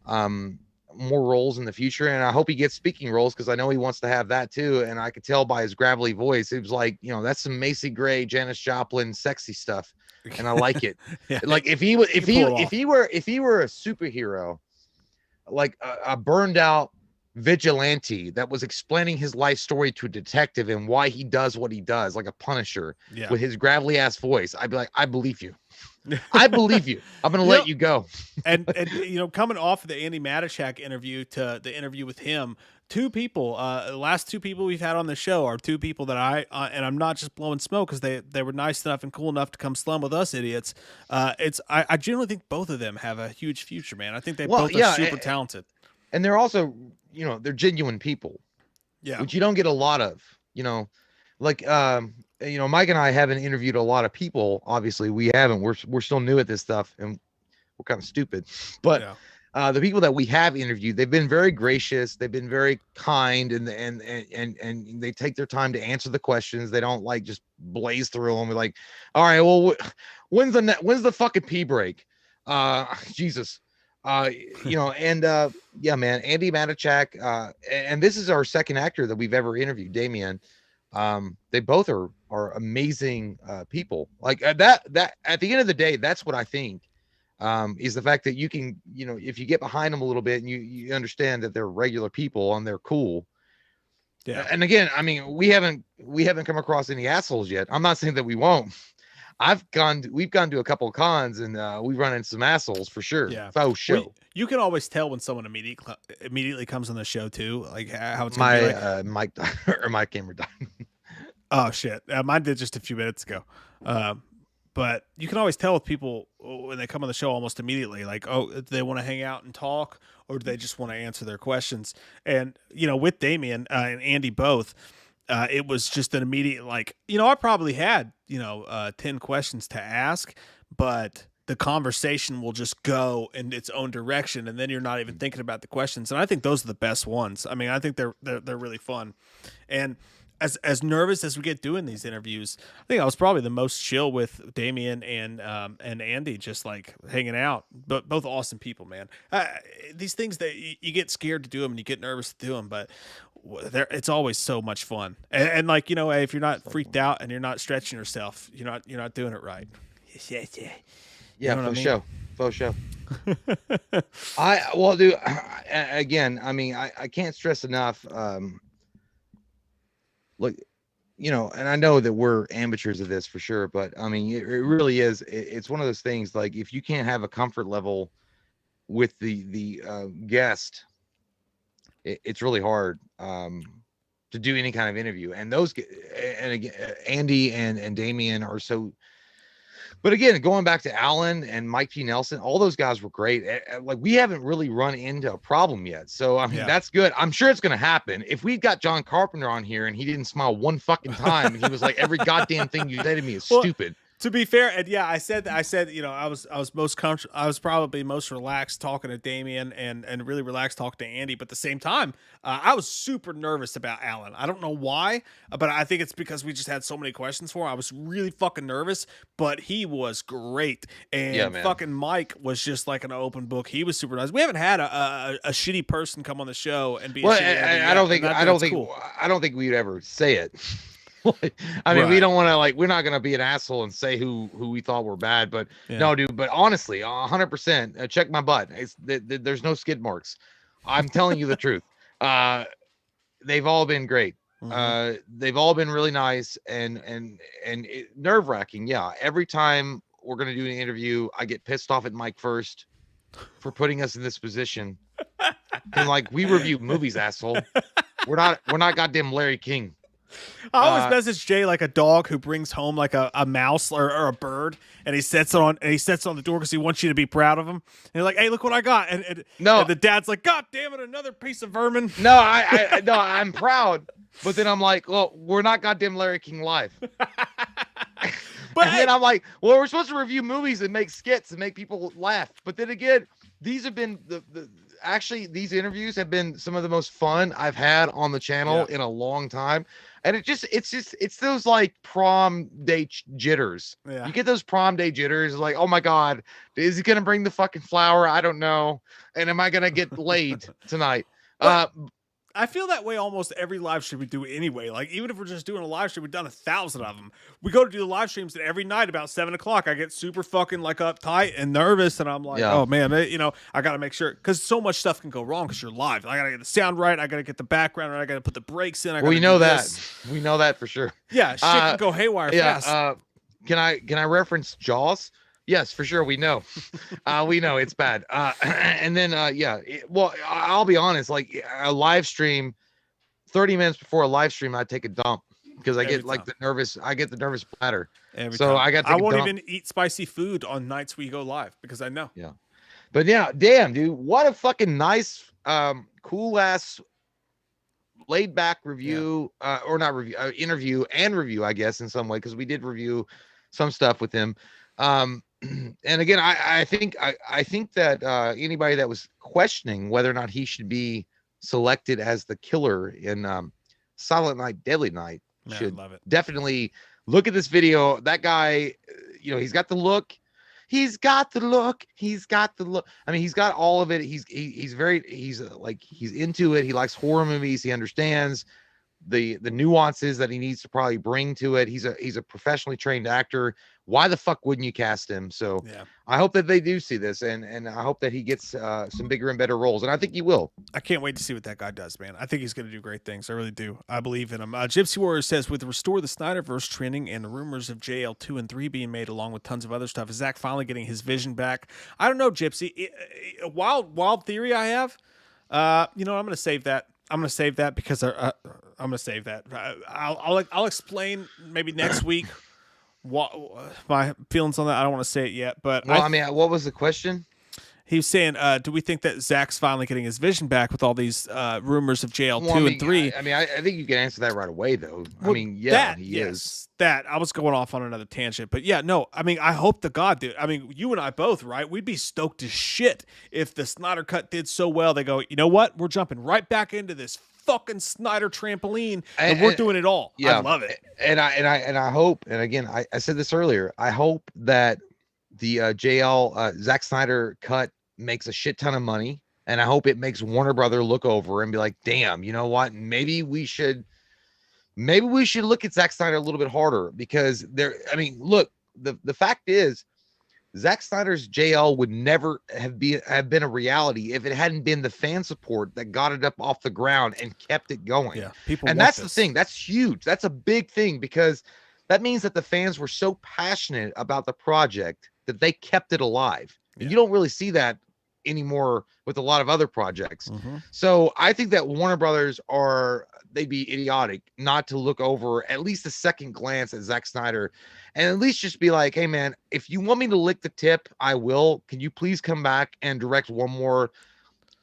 more roles in the future, and I hope he gets speaking roles, because I know he wants to have that too. And I could tell by his gravelly voice, it was like, that's some Macy Gray, Janis Joplin sexy stuff, and I like it. Like if he were a superhero, like a burned out vigilante that was explaining his life story to a detective and why he does what he does, like a Punisher, with his gravelly ass voice, I'd be like, I believe you. I believe you. I'm gonna let you go. and coming off of the Andy Matichak interview to the interview with him, two people, the last two people we've had on the show are two people that and I'm not just blowing smoke, because they were nice enough and cool enough to come slum with us idiots. I generally think both of them have a huge future, man. I think they both are super talented, and they're also, they're genuine people, which you don't get a lot of, like Mike and I haven't interviewed a lot of people. Obviously we haven't, we're still new at this stuff, and we're kind of stupid, but the people that we have interviewed, they've been very gracious, they've been very kind, and they take their time to answer the questions. They don't like just blaze through them. We're like, all right, well, when's the fucking pee break? Jesus. Yeah, man, Andy Matichak, and this is our second actor that we've ever interviewed, Damian. They both are amazing people. Like that at the end of the day, that's what I think is the fact that you can, if you get behind them a little bit and you understand that they're regular people and they're cool. Yeah. And again, I mean, we haven't come across any assholes yet. I'm not saying that we won't. We've gone to a couple of cons, and we run into some assholes for sure. Yeah. Faux show. You can always tell when someone immediately comes on the show too, like how it's my my camera died. Oh shit, mine did just a few minutes ago. But you can always tell with people when they come on the show almost immediately, like, oh, do they want to hang out and talk, or do they just want to answer their questions? And with Damian and Andy both. It was just an immediate, like, I probably had, 10 questions to ask, but the conversation will just go in its own direction, and then you're not even thinking about the questions. And I think those are the best ones. I mean, I think they're really fun. And as nervous as we get doing these interviews, I think I was probably the most chill with Damian and Andy, just like hanging out. But both awesome people, man. These things that you get scared to do them and you get nervous to do them, but it's always so much fun. And like, if you're not freaked out and you're not stretching yourself, you're not doing it right. Yeah, for sure. Dude, again, I mean, I can't stress enough. Look, and I know that we're amateurs of this for sure, but I mean, it really is. It's one of those things, like, if you can't have a comfort level with the guest, it's really hard to do any kind of interview. And again, Andy and Damian are so. But again, going back to Alan and Mike P. Nelson, all those guys were great. Like, we haven't really run into a problem yet. So, I mean, that's good. I'm sure it's going to happen. If we got John Carpenter on here and he didn't smile one fucking time, and he was like, every goddamn thing you say to me is stupid. To be fair, and I said, I was most comfortable. I was probably most relaxed talking to Damian and really relaxed talking to Andy. But at the same time, I was super nervous about Alan. I don't know why, but I think it's because we just had so many questions for him. I was really fucking nervous, but he was great. And fucking Mike was just like an open book. He was super nice. We haven't had a shitty person come on the show and be. Well, I don't think we'd ever say it. I mean, we don't want to, we're not going to be an asshole and say who we thought were bad, but no, dude, but honestly, 100%, check my butt. There's no skid marks. I'm telling you the truth. They've all been great. Mm-hmm. They've all been really nice and nerve wracking. Yeah. Every time we're going to do an interview, I get pissed off at Mike first for putting us in this position. And we review movies, asshole. We're not goddamn Larry King. I always message Jay like a dog who brings home like a mouse or a bird, and he sets it on the door because he wants you to be proud of him. And you're like, "Hey, look what I got!" And the dad's like, "God damn it, another piece of vermin." No, I'm proud, but then I'm like, "Well, we're not goddamn Larry King live." But and then I'm like, well, we're supposed to review movies and make skits and make people laugh. But then again, these have been actually these interviews have been some of the most fun I've had on the channel in a long time. And it's those like prom day jitters. Yeah. You get those prom day jitters, like, oh my God, is he gonna bring the fucking flower? I don't know. And am I gonna get laid tonight? I feel that way almost every live stream we do anyway. Like, even if we're just doing a live stream, we've done 1,000 of them. We go to do the live streams, and every night about 7 o'clock, I get super fucking like uptight and nervous, and I'm like, oh man, I got to make sure, because so much stuff can go wrong because you're live. I got to get the sound right. I got to get the background right. I got to put the breaks in. We know that. We know that for sure. Yeah, shit can go haywire fast. Can I reference Jaws? Yes, for sure. We know. We know it's bad. And then, well, I'll be honest, like a live stream, 30 minutes before a live stream, I take a dump because I get like the nervous bladder. I won't even eat spicy food on nights we go live because I know. Yeah. But yeah, damn, dude, what a fucking nice, cool ass laid back review, or not review, interview and review, I guess, in some way, because we did review some stuff with him. And again, I think that anybody that was questioning whether or not he should be selected as the killer in Silent Night, Deadly Night should definitely look at this video. That guy, he's got the look. He's got the look. I mean, he's got all of it. He's into it. He likes horror movies. He understands the nuances that he needs to probably bring to it. He's a professionally trained actor. Why the fuck wouldn't you cast him? So I hope that they do see this, and I hope that he gets some bigger and better roles, and I think he will. I can't wait to see what that guy does, man. I think he's going to do great things. I really do. I believe in him. Gypsy Warrior says, with Restore the Snyderverse trending and the rumors of JL 2 and 3 being made along with tons of other stuff, is Zack finally getting his vision back? I don't know, Gypsy. A wild theory I have. I'm going to save that. I'm going to save that because I'm going to save that. I'll explain maybe next week what my feelings on that. I don't want to say it yet, but what was the question? He was saying, do we think that Zack's finally getting his vision back with all these rumors of JL 2 and 3? I think you can answer that right away, though. Well, he is. That I was going off on another tangent, but yeah, no. I mean, I hope to God, dude. I mean, you and I both, right? We'd be stoked as shit if the Snyder Cut did so well. They go, you know what? We're jumping right back into this fucking Snyder trampoline, and we're doing it all. Yeah, I love it. And I hope, and again, I said this earlier. I hope that the Zack Snyder Cut makes a shit ton of money, and I hope it makes Warner Brother look over and be like, damn, you know what? Maybe we should look at Zack Snyder a little bit harder, because look, the fact is, Zack Snyder's JL would never have been a reality if it hadn't been the fan support that got it up off the ground and kept it going. Yeah, people. And that's the thing. That's huge. That's a big thing, because that means that the fans were so passionate about the project that they kept it alive. Yeah. And you don't really see that anymore with a lot of other projects. Mm-hmm. So I think that Warner Brothers they'd be idiotic not to look over at least a second glance at Zack Snyder and at least just be like, hey man, if you want me to lick the tip, I will. Can you please come back and direct one more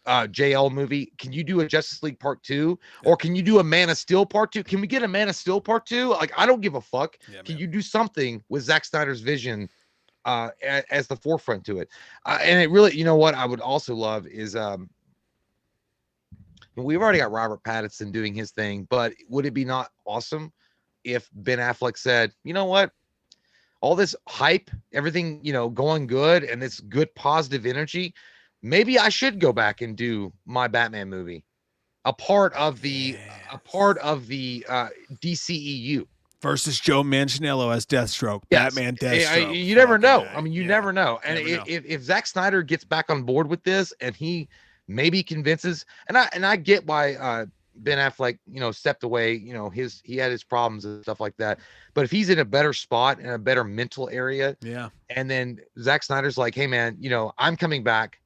JL movie? Can you do a Justice League Part 2? Or can you do a Man of Steel Part 2? Can we get a Man of Steel Part 2? Like, I don't give a fuck. Yeah, can you do something with Zack Snyder's vision as the forefront to it? And it really, you know what I would also love is we've already got Robert Pattinson doing his thing, but would it be not awesome if Ben Affleck said, you know what, all this hype, everything, going good, and this good positive energy, maybe I should go back and do my Batman movie, a part of the DCEU. Versus Joe Manganiello as Deathstroke. Yes. Batman Deathstroke. You never know. I mean, you never know. And if Zack Snyder gets back on board with this and he maybe convinces, and I get why Ben Affleck, stepped away, he had his problems and stuff like that. But if he's in a better spot, in a better mental area, and then Zack Snyder's like, hey man, I'm coming back,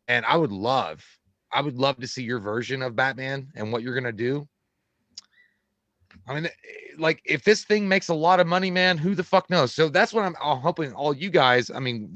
and I would love to see your version of Batman and what you're gonna do. I mean, like, if this thing makes a lot of money, man, who the fuck knows? So that's what I'm hoping all you guys, I mean,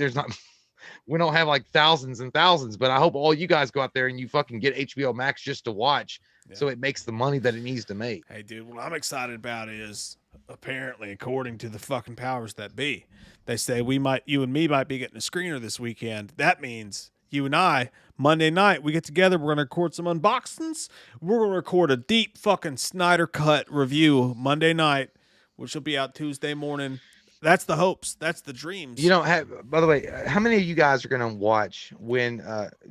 we don't have like thousands and thousands, but I hope all you guys go out there and you fucking get HBO Max just to watch, so it makes the money that it needs to make. Hey, dude, what I'm excited about is apparently, according to the fucking powers that be, they say you and me might be getting a screener this weekend. That means you and I, Monday night, we get together. We're going to record some unboxings. We're going to record a deep fucking Snyder cut review Monday night, which will be out Tuesday morning. That's the hopes. That's the dreams. You know, by the way, how many of you guys are going to watch when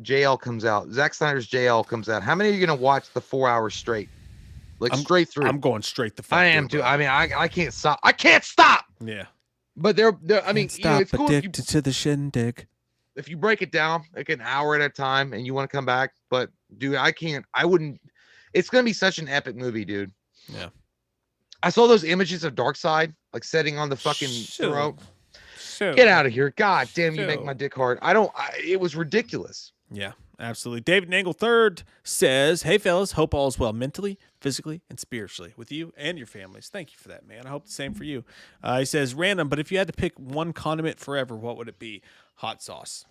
JL comes out? Zack Snyder's JL comes out. How many are you going to watch the 4 hours straight? Like straight through? I'm going straight the fuck I am through, too. bro. I mean, I can't stop. I can't stop. Yeah. But I mean, Can't you know, stop it's cool addicted to the shindig. if you break it down like an hour at a time and you want to come back. But dude, I wouldn't. It's going to be such an epic movie, dude. Yeah. I saw those images of Darkseid like setting on the fucking throat. Get out of here. God damn, you make my dick hard. It was ridiculous. Yeah, absolutely. David Nangle III says, "Hey fellas, hope all is well mentally, physically, and spiritually with you and your families. Thank you for that, man. I hope the same for you." He says, "Random, but if you had to pick one condiment forever, what would it be?" Hot sauce.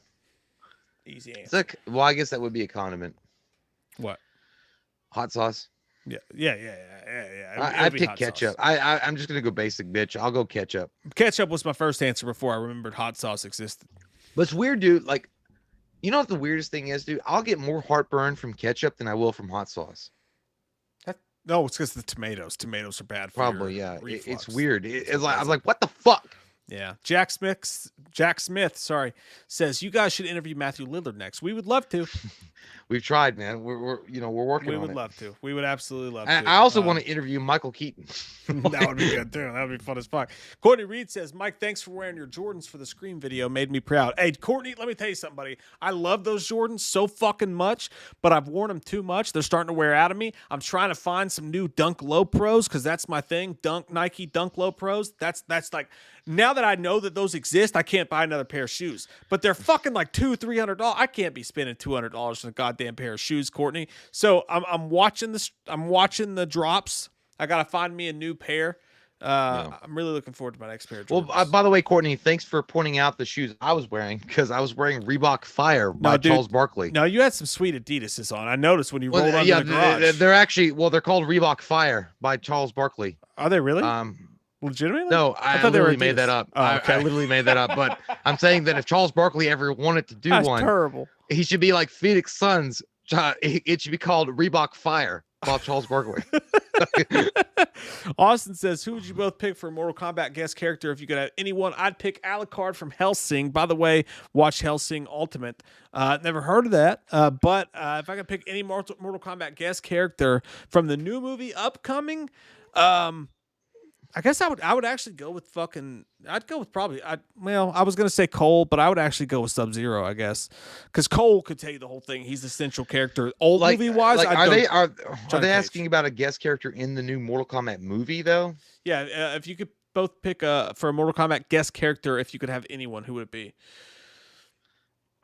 Easy answer. It's like, well, I guess that would be a condiment. What? Hot sauce. Yeah. I pick ketchup. I'm just gonna go basic, bitch. I'll go ketchup. Ketchup was my first answer before I remembered hot sauce existed. But it's weird, dude. Like, you know what the weirdest thing is, dude? I'll get more heartburn from ketchup than I will from hot sauce. No, it's because the tomatoes. Tomatoes are bad for Probably, your yeah. reflux. It's weird. It's like I was like, what the fuck? Yeah. Jack Smith, says you guys should interview Matthew Lillard next. We would love to. We've tried, man. We're working on it. We would love to. We would absolutely love to. I also want to interview Michael Keaton. That would be good too. That would be fun as fuck. Courtney Reed says, "Mike, thanks for wearing your Jordans for the Scream video. Made me proud." Hey, Courtney, let me tell you something, buddy. I love those Jordans so fucking much, but I've worn them too much. They're starting to wear out of me. I'm trying to find some new Dunk Low Pros because that's my thing. Nike Dunk Low Pros. That's like, now that I know that those exist, I can't buy another pair of shoes. But they're fucking like $200-$300. I can't be spending $200 on a goddamn pair of shoes, Courtney. So I'm watching this. I'm watching the drops. I gotta find me a new pair. I'm really looking forward to my next pair of Jordans. Well, by the way, Courtney, thanks for pointing out the shoes I was wearing because I was wearing Reebok Fire by Charles Barkley. No, you had some sweet Adidases on. I noticed when you rolled under the garage. They're actually they're called Reebok Fire by Charles Barkley. Are they really? Legitimately? No, I thought literally they were made that up. Oh, okay. I literally made that up. But I'm saying that if Charles Barkley ever wanted to do That's one, terrible. he should be like Phoenix Suns. It should be called Reebok Fire by Charles Barkley. Austin says, "Who would you both pick for a Mortal Kombat guest character if you could have anyone?" I'd pick Alucard from Hellsing. By the way, watch Hellsing Ultimate. Never heard of that. But if I could pick any Mortal Kombat guest character from the new movie upcoming, I guess I would actually go with I'd go with probably, I was going to say Cole, but I would actually go with Sub-Zero, I guess. Because Cole could tell you the whole thing. He's the central character. Movie-wise, are they asking about a guest character in the new Mortal Kombat movie, though? Yeah, if you could both pick for a Mortal Kombat guest character, if you could have anyone, who would it be?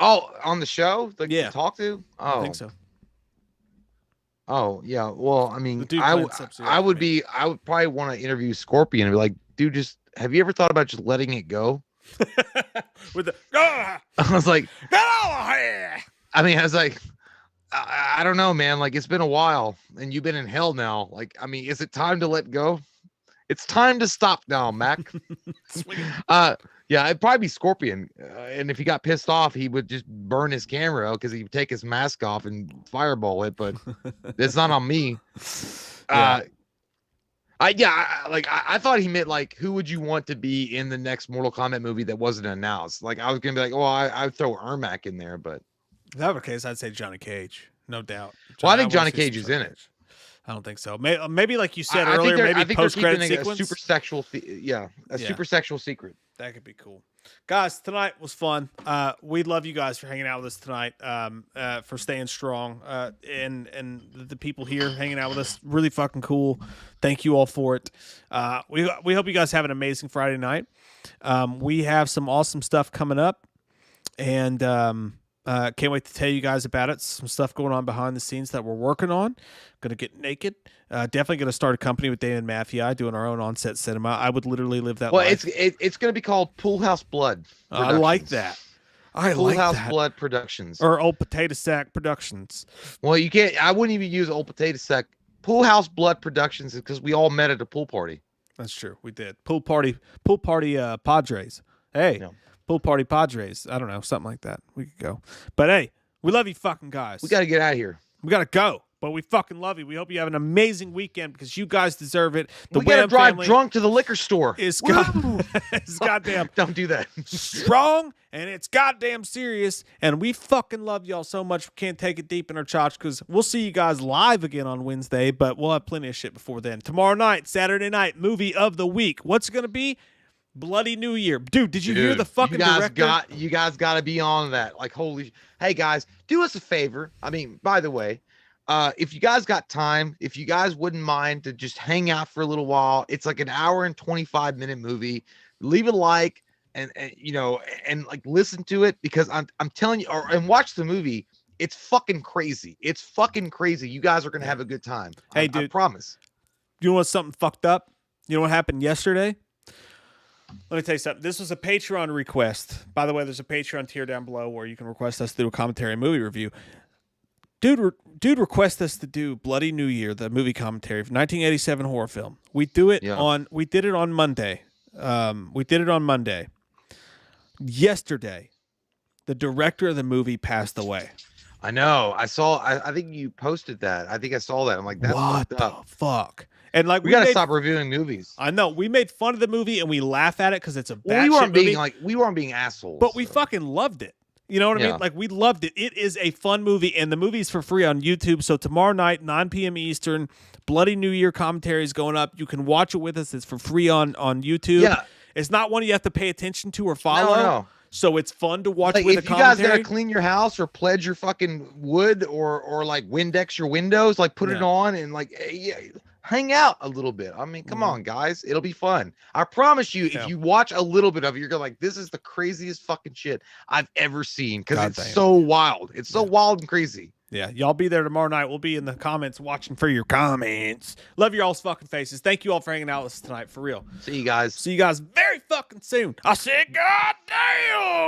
Oh, on the show? To talk to? Oh. I think so. Oh yeah, well, I mean, I would probably want to interview Scorpion and be like, dude, just have you ever thought about just letting it go? With the I was like, get over here! I mean, I was like, I don't know, man. Like, it's been a while, and you've been in hell now. Like, I mean, is it time to let go? It's time to stop now, Mac. Yeah, it'd probably be Scorpion. And if he got pissed off, he would just burn his camera because he'd take his mask off and fireball it. But it's not on me. I thought he meant like, who would you want to be in the next Mortal Kombat movie that wasn't announced? Like, I was gonna be like, well, I'd throw Ermac in there, but if that were the case, I'd say Johnny Cage, no doubt. Well, I think Johnny Cage is in it. I don't think so. Maybe like you said earlier, maybe post-credit sequence. A super sexual, super sexual secret. That could be cool. Guys, tonight was fun. We love you guys for hanging out with us tonight, for staying strong, and the people here hanging out with us. Really fucking cool. Thank you all for it. We hope you guys have an amazing Friday night. We have some awesome stuff coming up, and can't wait to tell you guys about it. Some stuff going on behind the scenes that we're working on. Gonna get naked. Definitely gonna start a company with Damian Maffia, doing our own on-set cinema. I would literally live that life. It's gonna be called Pool House Blood. I like that. Pool House Blood Productions or Old Potato Sack Productions. Well, you can't. I wouldn't even use Old Potato Sack. Pool House Blood Productions is because we all met at a pool party. That's true. We did. Pool party Padres. Hey, Yeah. pool party Padres. I don't know, something like that. We could go. But hey, we love you fucking guys. We got to get out of here. We got to go. But we fucking love you. We hope you have an amazing weekend because you guys deserve it. We got to drive drunk to the liquor store. It's goddamn Don't do that. strong and it's goddamn serious. And we fucking love y'all so much. We can't take it deep in our chops because we'll see you guys live again on Wednesday, but we'll have plenty of shit before then. Tomorrow night, Saturday night, movie of the week. What's it going to be? Bloody New Year. Dude, did you hear the fucking director? You guys got to be on that. Like, hey guys, do us a favor. I mean, by the way, if you guys got time, if you guys wouldn't mind to just hang out for a little while, it's like an hour and 25-minute movie. Leave a like and like listen to it because I'm telling you, and watch the movie. It's fucking crazy. It's fucking crazy. You guys are gonna have a good time. Hey, dude, I promise. You know what's something fucked up? You know what happened yesterday? Let me tell you something. This was a Patreon request. By the way, there's a Patreon tier down below where you can request us to do a commentary and movie review. Dude requested us to do Bloody New Year, the movie commentary, 1987 horror film. We did it on Monday. Yesterday, the director of the movie passed away. I know. I think you posted that. I think I saw that. I'm like, that's what fucked the up. fuck? And like, we gotta stop reviewing movies. I know. We made fun of the movie and we laugh at it because it's a bad we weren't being assholes. But we fucking loved it. You know what I mean? Like, we loved it. It is a fun movie, and the movie's for free on YouTube. So tomorrow night, 9 p.m. Eastern, Bloody New Year commentary is going up. You can watch it with us. It's for free on YouTube. Yeah. It's not one you have to pay attention to or follow. No. So it's fun to watch with a commentary. If you guys gotta clean your house or pledge your fucking wood or like Windex your windows, like put it on and like hang out a little bit. I mean, come on, guys. It'll be fun. I promise you, if you watch a little bit of it, you're gonna like, this is the craziest fucking shit I've ever seen because it's so wild. It's so wild and crazy. Yeah, y'all be there tomorrow night. We'll be in the comments watching for your comments. Love your all's fucking faces. Thank you all for hanging out with us tonight, for real. See you guys. See you guys very fucking soon. I said, God damn!